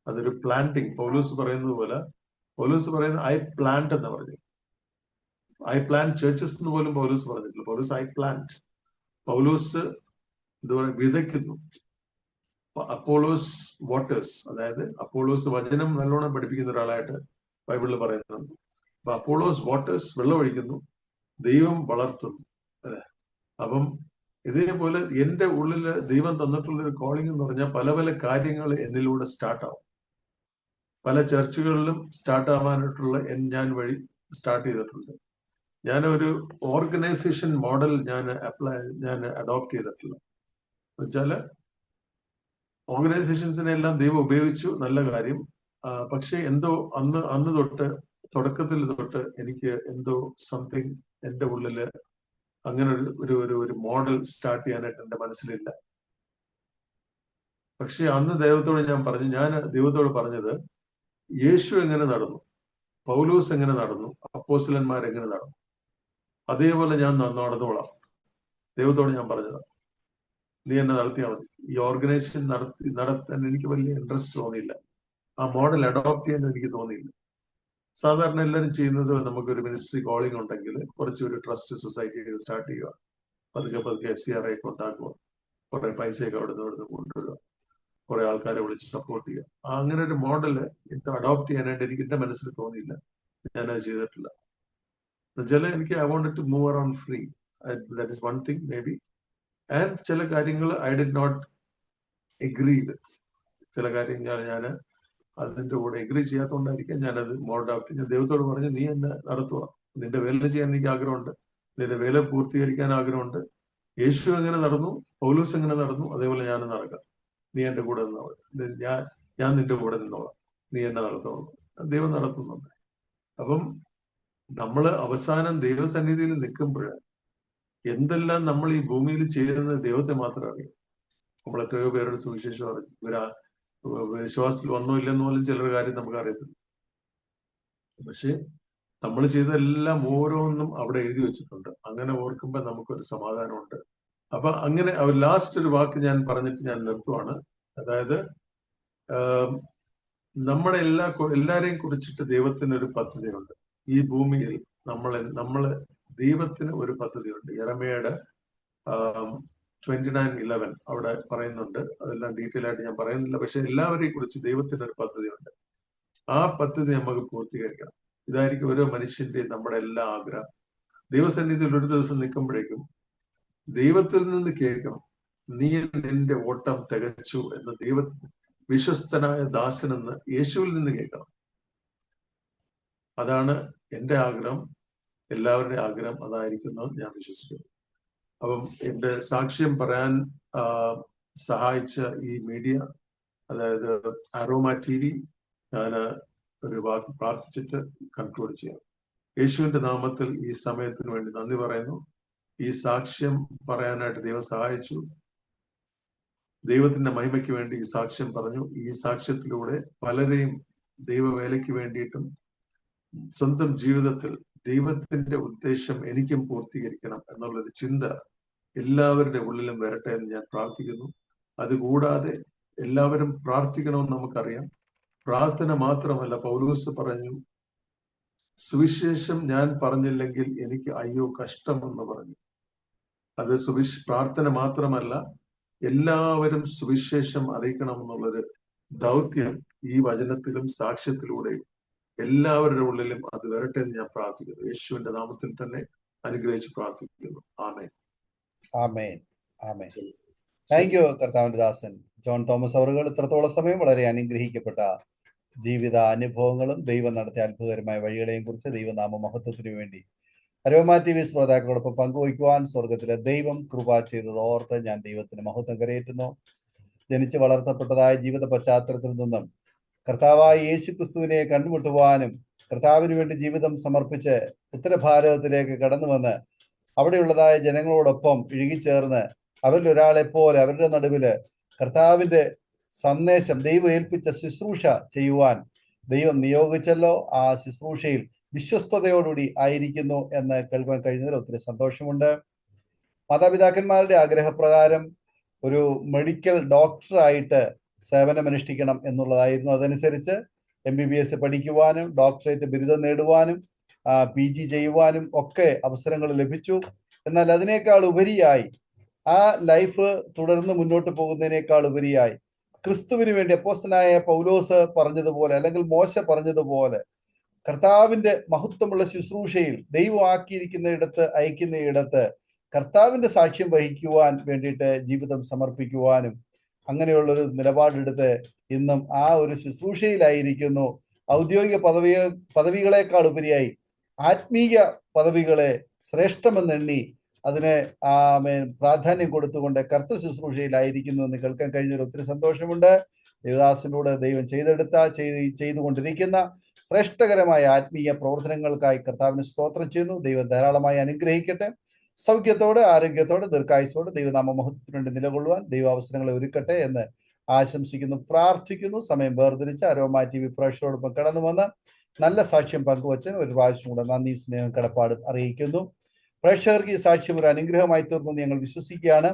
അതൊരു പ്ലാന്റിങ്. പൗലോസ് പറയുന്നത് ഐ പ്ലാന്റ് എന്ന് പറഞ്ഞു. ഐ പ്ലാന്റ് ചേർച്ചസ് എന്ന് പോലും പൗലോസ് പറഞ്ഞിട്ടില്ല. പൗലോസ് ഐ പ്ലാന്റ്. പൗലോസ് എന്താ പറയുക, വിതയ്ക്കുന്നു. അപ്പോളോസ് വാട്ടേഴ്സ്, അതായത് അപ്പോളോസ് വചനം നല്ലോണം പഠിപ്പിക്കുന്ന ഒരാളായിട്ട് ബൈബിളിൽ പറയുന്നുണ്ട്. അപ്പൊ അപ്പോളോസ് വാട്ടേഴ്സ്, വെള്ളമൊഴിക്കുന്നു, ദൈവം വളർത്തുന്നു, അല്ലെ? അപ്പം ഇതേപോലെ എന്റെ ഉള്ളില് ദൈവം തന്നിട്ടുള്ള ഒരു കോളിംഗ് എന്ന് പറഞ്ഞാൽ പല പല കാര്യങ്ങൾ എന്നിലൂടെ സ്റ്റാർട്ടാവും. പല ചർച്ചുകളിലും സ്റ്റാർട്ട് ആവാനായിട്ടുള്ള ഞാൻ വഴി സ്റ്റാർട്ട് ചെയ്തിട്ടുണ്ട്. ഞാൻ ഒരു ഓർഗനൈസേഷൻ മോഡൽ ഞാൻ അഡോപ്റ്റ് ചെയ്തിട്ടില്ല. എന്നുവെച്ചാല് ഓർഗനൈസേഷൻസിനെ എല്ലാം ദൈവം ഉപയോഗിച്ചു, നല്ല കാര്യം. പക്ഷെ എന്തോ അന്ന് തൊട്ട്, തുടക്കത്തിൽ തൊട്ട് എനിക്ക് എന്തോ സംതിങ് എന്റെ ഉള്ളില് അങ്ങനെ ഒരു മോഡൽ സ്റ്റാർട്ട് ചെയ്യാനായിട്ട് എന്റെ മനസ്സിലില്ല. പക്ഷെ അന്ന് ഞാൻ ദൈവത്തോട് പറഞ്ഞത്, യേശു എങ്ങനെ നടന്നു, പൗലോസ് എങ്ങനെ നടന്നു, അപ്പോസ്തലന്മാർ എങ്ങനെ നടന്നു, അതേപോലെ ഞാൻ നടന്നോളാം. ദൈവത്തോട് ഞാൻ പറഞ്ഞത്, നീ എന്നെ നടത്തിയാൽ മതി. ഈ ഓർഗനൈസേഷൻ നടത്താൻ എനിക്ക് വലിയ ഇൻട്രസ്റ്റ് തോന്നിയില്ല. ആ മോഡൽ അഡോപ്റ്റ് ചെയ്യാൻ എനിക്ക് തോന്നിയില്ല. സാധാരണ എല്ലാവരും ചെയ്യുന്നത്, നമുക്കൊരു മിനിസ്ട്രി കോളിംഗ് ഉണ്ടെങ്കിൽ കുറച്ചൊരു ട്രസ്റ്റ് സൊസൈറ്റി സ്റ്റാർട്ട് ചെയ്യുക, പതുക്കെ FCRA ഒക്കെ ഉണ്ടാക്കുക, കുറെ പൈസയൊക്കെ അവിടുന്ന് കൊണ്ടുവരിക, കുറെ ആൾക്കാരെ വിളിച്ച് സപ്പോർട്ട് ചെയ്യുക. അങ്ങനെ ഒരു മോഡല് അഡോപ്റ്റ് ചെയ്യാനായിട്ട് എനിക്ക് എന്റെ മനസ്സിൽ തോന്നിയില്ല. ഞാനത് ചെയ്തിട്ടില്ല. എന്നുവെച്ചാൽ എനിക്ക് I wanted to move around free. That is one thing may be. And ചില കാര്യങ്ങൾ I did not agree with. ചില കാര്യങ്ങൾ ഞാൻ അതിന്റെ കൂടെ എഗ്രി ചെയ്യാത്തതുകൊണ്ടായിരിക്കും ഞാനത് മോഡലാക്കി. ഞാൻ ദൈവത്തോട് പറഞ്ഞു, നീ എന്നെ നടത്തുക, നിന്റെ വേല ചെയ്യാൻ എനിക്ക് ആഗ്രഹമുണ്ട്, നിന്റെ വേല പൂർത്തീകരിക്കാൻ ആഗ്രഹമുണ്ട്. യേശു എങ്ങനെ നടന്നു, പൗലോസ് എങ്ങനെ നടന്നു, അതേപോലെ ഞാൻ നടക്കാം. നീ എന്റെ കൂടെ നിന്നോളാം, ഞാൻ നിന്റെ കൂടെ നിന്നോളാം, നീ എന്നെ നടത്തോളൂ. ദൈവം നടത്തുന്നുണ്ട്. അപ്പം നമ്മള് അവസാനം ദൈവസന്നിധിയിൽ നിൽക്കുമ്പോൾ എന്തെല്ലാം നമ്മൾ ഈ ഭൂമിയിൽ ചെയ്യുന്നത് ദൈവത്തെ മാത്രം അറിയാം. നമ്മൾ എത്രയോ പേരുടെ സുവിശേഷം അറിഞ്ഞു, വിശ്വാസത്തിൽ വന്നോ ഇല്ലെന്ന് പോലും ചിലരുടെ കാര്യം നമുക്ക് അറിയത്തില്ല. പക്ഷെ നമ്മൾ ചെയ്തതെല്ലാം ഓരോന്നും അവിടെ എഴുതി വെച്ചിട്ടുണ്ട്. അങ്ങനെ ഓർക്കുമ്പോൾ നമുക്കൊരു സമാധാനമുണ്ട്. അപ്പൊ അങ്ങനെ ലാസ്റ്റ് ഒരു വാക്ക് ഞാൻ പറഞ്ഞിട്ട് ഞാൻ നിർത്തുവാണ്. അതായത് നമ്മുടെ എല്ലാരെയും കുറിച്ചിട്ട് ദൈവത്തിന് ഒരു പദ്ധതിയുണ്ട്. ഈ ഭൂമിയിൽ നമ്മള് ദൈവത്തിന് ഒരു പദ്ധതിയുണ്ട്. യെരമ്യയുടെ 29:11 അവിടെ പറയുന്നുണ്ട്. അതെല്ലാം ഡീറ്റെയിൽ ആയിട്ട് ഞാൻ പറയുന്നില്ല. പക്ഷെ എല്ലാവരെയും കുറിച്ച് ദൈവത്തിന് ഒരു പദ്ധതിയുണ്ട്. ആ പദ്ധതി നമുക്ക് പൂർത്തീകരിക്കണം. ഇതായിരിക്കും ഓരോ മനുഷ്യന്റെയും നമ്മുടെ എല്ലാ ആഗ്രഹം. ദൈവസന്നിധിയിൽ ഒരു ദിവസം നിൽക്കുമ്പോഴേക്കും ദൈവത്തിൽ നിന്ന് കേൾക്കണം, നീ നിന്റെ ഓട്ടം തികച്ചു എന്ന്. വിശ്വസ്തനായ ദാസനെന്ന് യേശുവിൽ നിന്ന് കേൾക്കണം. അതാണ് എൻ്റെ ആഗ്രഹം, എല്ലാവരുടെയും ആഗ്രഹം അതായിരിക്കുന്നു ഞാൻ വിശ്വസിക്കുന്നു. അപ്പം എൻ്റെ സാക്ഷ്യം പറയാൻ സഹായിച്ച ഈ മീഡിയ, അതായത് അരോമ TV, ഞാൻ ഒരു വാക്ക് പ്രാർത്ഥിച്ചിട്ട് കൺക്ലൂഡ് ചെയ്യാം. യേശുവിന്റെ നാമത്തിൽ ഈ സമയത്തിന് വേണ്ടി നന്ദി പറയുന്നു. ഈ സാക്ഷ്യം പറയാനായിട്ട് ദൈവം സഹായിച്ചു. ദൈവത്തിന്റെ മഹിമയ്ക്ക് വേണ്ടി ഈ സാക്ഷ്യം പറഞ്ഞു. ഈ സാക്ഷ്യത്തിലൂടെ പലരെയും ദൈവവേലയ്ക്ക് വേണ്ടിയിട്ടും സ്വന്തം ജീവിതത്തിൽ ദൈവത്തിന്റെ ഉദ്ദേശം എനിക്കും പൂർത്തീകരിക്കണം എന്നുള്ളൊരു ചിന്ത എല്ലാവരുടെ ഉള്ളിലും വരട്ടെ എന്ന് ഞാൻ പ്രാർത്ഥിക്കുന്നു. അതുകൂടാതെ എല്ലാവരും പ്രാർത്ഥിക്കണമെന്ന് നമുക്കറിയാം. പ്രാർത്ഥന മാത്രമല്ല, പൗലോസ് പറഞ്ഞു, സുവിശേഷം ഞാൻ പറഞ്ഞില്ലെങ്കിൽ എനിക്ക് അയ്യോ കഷ്ടമെന്ന് പറഞ്ഞു. അത് പ്രാർത്ഥന മാത്രമല്ല, എല്ലാവരും സുവിശേഷം അറിയിക്കണമെന്നുള്ളൊരു ദൗത്യം ഈ വചനത്തിലും സാക്ഷ്യത്തിലൂടെയും എല്ലാവരുടെ ഉള്ളിലും അത് വരട്ടെ എന്ന് ഞാൻ പ്രാർത്ഥിക്കുന്നു. യേശുവിന്റെ നാമത്തിൽ തന്നെ അനുഗ്രഹിച്ച് പ്രാർത്ഥിക്കുന്നു. ആമേൻ. ആമേൻ. ആമേൻ. താങ്ക് യു കർത്താവിന്റെ ദാസൻ ജോൺ തോമസ് അവറുകൾ. ഇത്രത്തോളം സമയം വളരെ അനുഗ്രഹിക്കപ്പെട്ട ജീവിത അനുഭവങ്ങളും ദൈവം നടത്തിയ അത്ഭുതകരമായ വഴികളെയും കുറിച്ച് ദൈവനാമ മഹത്വത്തിനു വേണ്ടി അരോമ TV ശ്രോതാക്കളോടൊപ്പം പങ്കുവയ്ക്കുവാൻ സ്വർഗത്തിലെ ദൈവം കൃപ ചെയ്തത് ഓർത്ത് ഞാൻ ദൈവത്തിന് മഹത്വം കരയേറ്റുന്നു. ജനിച്ച് വളർത്തപ്പെട്ടതായ ജീവിത പശ്ചാത്തലത്തിൽ നിന്നും കർത്താവായ യേശു ക്രിസ്തുവിനെ കണ്ടുമുട്ടുവാനും കർത്താവിന് വേണ്ടി ജീവിതം സമർപ്പിച്ച് ഉത്തരഭാരതത്തിലേക്ക് കടന്നു വന്ന് അവിടെയുള്ളതായ ജനങ്ങളോടൊപ്പം ഇഴുകിച്ചേർന്ന് അവരിൽ ഒരാളെപ്പോലെ അവരുടെ നടുവില് കർത്താവിന്റെ സന്ദേശം ദൈവം ഏൽപ്പിച്ച ശുശ്രൂഷ ചെയ്യുവാൻ ദൈവം നിയോഗിച്ചല്ലോ. ആ ശുശ്രൂഷയിൽ വിശ്വസ്തയോടുകൂടി ആയിരിക്കുന്നു എന്ന് കേൾക്കാൻ കഴിഞ്ഞതിൽ ഒത്തിരി സന്തോഷമുണ്ട്. മാതാപിതാക്കന്മാരുടെ ആഗ്രഹപ്രകാരം ഒരു മെഡിക്കൽ ഡോക്ടറായിട്ട് സേവനമനുഷ്ഠിക്കണം എന്നുള്ളതായിരുന്നു. അതനുസരിച്ച് MBBS പഠിക്കുവാനും ഡോക്ടറേറ്റ് ബിരുദം നേടുവാനും PG ചെയ്യുവാനും ഒക്കെ അവസരങ്ങൾ ലഭിച്ചു. എന്നാൽ അതിനേക്കാൾ ഉപരിയായി ആ ലൈഫ് തുടർന്ന് മുന്നോട്ട് പോകുന്നതിനേക്കാൾ ഉപരിയായി ക്രിസ്തുവിന് വേണ്ടി അപ്പോസ്തലനായ പൗലോസ് പറഞ്ഞതുപോലെ, അല്ലെങ്കിൽ മോശ പറഞ്ഞതുപോലെ, കർത്താവിന്റെ മഹത്വമുള്ള ശുശ്രൂഷയിൽ ദൈവം ആക്കിയിരിക്കുന്ന ഇടത്ത് അയക്കുന്ന ഇടത്ത് കർത്താവിന്റെ സാക്ഷ്യം വഹിക്കുവാൻ വേണ്ടിയിട്ട് ജീവിതം സമർപ്പിക്കുവാനും അങ്ങനെയുള്ളൊരു നിലപാടെടുത്ത് ഇന്നും ആ ഒരു ശുശ്രൂഷയിലായിരിക്കുന്നു. ഔദ്യോഗിക പദവികളെക്കാൾ ഉപരിയായി ആത്മീയ പദവികളെ ശ്രേഷ്ഠമെന്നെണ്ണി അതിനെ പ്രാധാന്യം കൊടുത്തുകൊണ്ട് കർത്തൃ ശുശ്രൂഷയിലായിരിക്കുന്നു എന്ന് കേൾക്കാൻ കഴിഞ്ഞതിൽ ഒത്തിരി സന്തോഷമുണ്ട്. ദേവദാസനോട് ദൈവം ചെയ്തുകൊണ്ടിരിക്കുന്ന ശ്രേഷ്ഠകരമായ ആത്മീയ പ്രവർത്തനങ്ങൾക്കായി കർത്താവിന് സ്തോത്രം ചെയ്യുന്നു. ദൈവം ധാരാളമായി അനുഗ്രഹിക്കട്ടെ. സൗഖ്യത്തോടെ, ആരോഗ്യത്തോടെ, ദീർഘായുസോടെ ദൈവനാമ മഹത്വത്തിന് വേണ്ടി നിലകൊള്ളുവാൻ ദൈവ അവസരങ്ങളെ ഒരുക്കട്ടെ എന്ന് ആശംസിക്കുന്നു, പ്രാർത്ഥിക്കുന്നു. സമയം വേർതിരിച്ച് അരോമ TV പ്രേക്ഷകരോടൊപ്പം കടന്നു വന്ന് നല്ല സാക്ഷ്യം പങ്കുവച്ചതിന് ഒരു പ്രാവശ്യം കൂടെ നന്ദി, സ്നേഹം, കടപ്പാടും അറിയിക്കുന്നു. പ്രേക്ഷകർക്ക് ഈ സാക്ഷ്യം ഒരു അനുഗ്രഹമായി തീർന്നു ഞങ്ങൾ വിശ്വസിക്കുകയാണ്.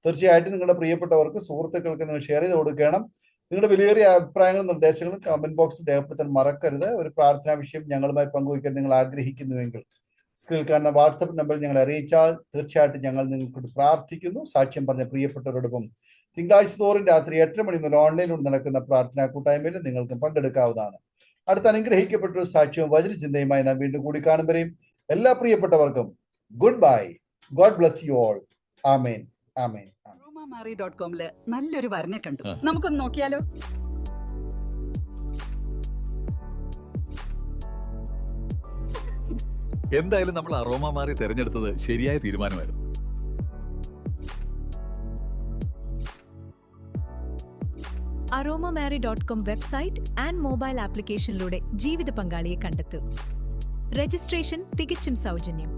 തീർച്ചയായിട്ടും നിങ്ങളുടെ പ്രിയപ്പെട്ടവർക്ക്, സുഹൃത്തുക്കൾക്ക് നിങ്ങൾ ഷെയർ ചെയ്ത് കൊടുക്കണം. നിങ്ങളുടെ വിലയേറിയ അഭിപ്രായങ്ങളും നിർദ്ദേശങ്ങളും കമന്റ് ബോക്സിൽ രേഖപ്പെടുത്താൻ മറക്കരുത്. ഒരു പ്രാർത്ഥനാ വിഷയം ഞങ്ങളുമായി പങ്കുവയ്ക്കാൻ നിങ്ങൾ ആഗ്രഹിക്കുന്നുവെങ്കിൽ സ്ക്രീനിൽ കാണുന്ന വാട്സപ്പ് നമ്പറിൽ ഞങ്ങളെ അറിയിച്ചാൽ തീർച്ചയായിട്ടും ഞങ്ങൾ നിങ്ങൾക്ക് പ്രാർത്ഥിക്കുന്നു. സാക്ഷ്യം പറഞ്ഞ പ്രിയപ്പെട്ടവരോടൊപ്പം തിങ്കളാഴ്ച തോറും രാത്രി 8 മണി മുതൽ ഓൺലൈനിലൂടെ നടക്കുന്ന പ്രാർത്ഥനാ കൂട്ടായ്മയിൽ നിങ്ങൾക്ക് പങ്കെടുക്കാവുന്നതാണ്. അടുത്ത അനുഗ്രഹിക്കപ്പെട്ടൊരു സാക്ഷ്യവും വചനചിന്തയുമായി നാം വീണ്ടും കൂടി കാണുമ്പോഴേയും എല്ലാ പ്രിയപ്പെട്ടവർക്കും good bye. God bless you all. Amen. Amen. aromamari.com നല്ലൊരു വരനെ കണ്ടു. നമുക്കൊന്ന് നോക്കിയാലോ? എന്തായാലും നമ്മൾ അറോമ മാറി തെരഞ്ഞെടുത്തത് ശരിയായ തീരുമാനമായിരുന്നു. aromamari.com വെബ്സൈറ്റ് ആൻഡ് മൊബൈൽ ആപ്ലിക്കേഷനിലൂടെ ജീവിത പങ്കാളിയെ കണ്ടെത്തൂ. രജിസ്ട്രേഷൻ തികച്ചും സൗജന്യം.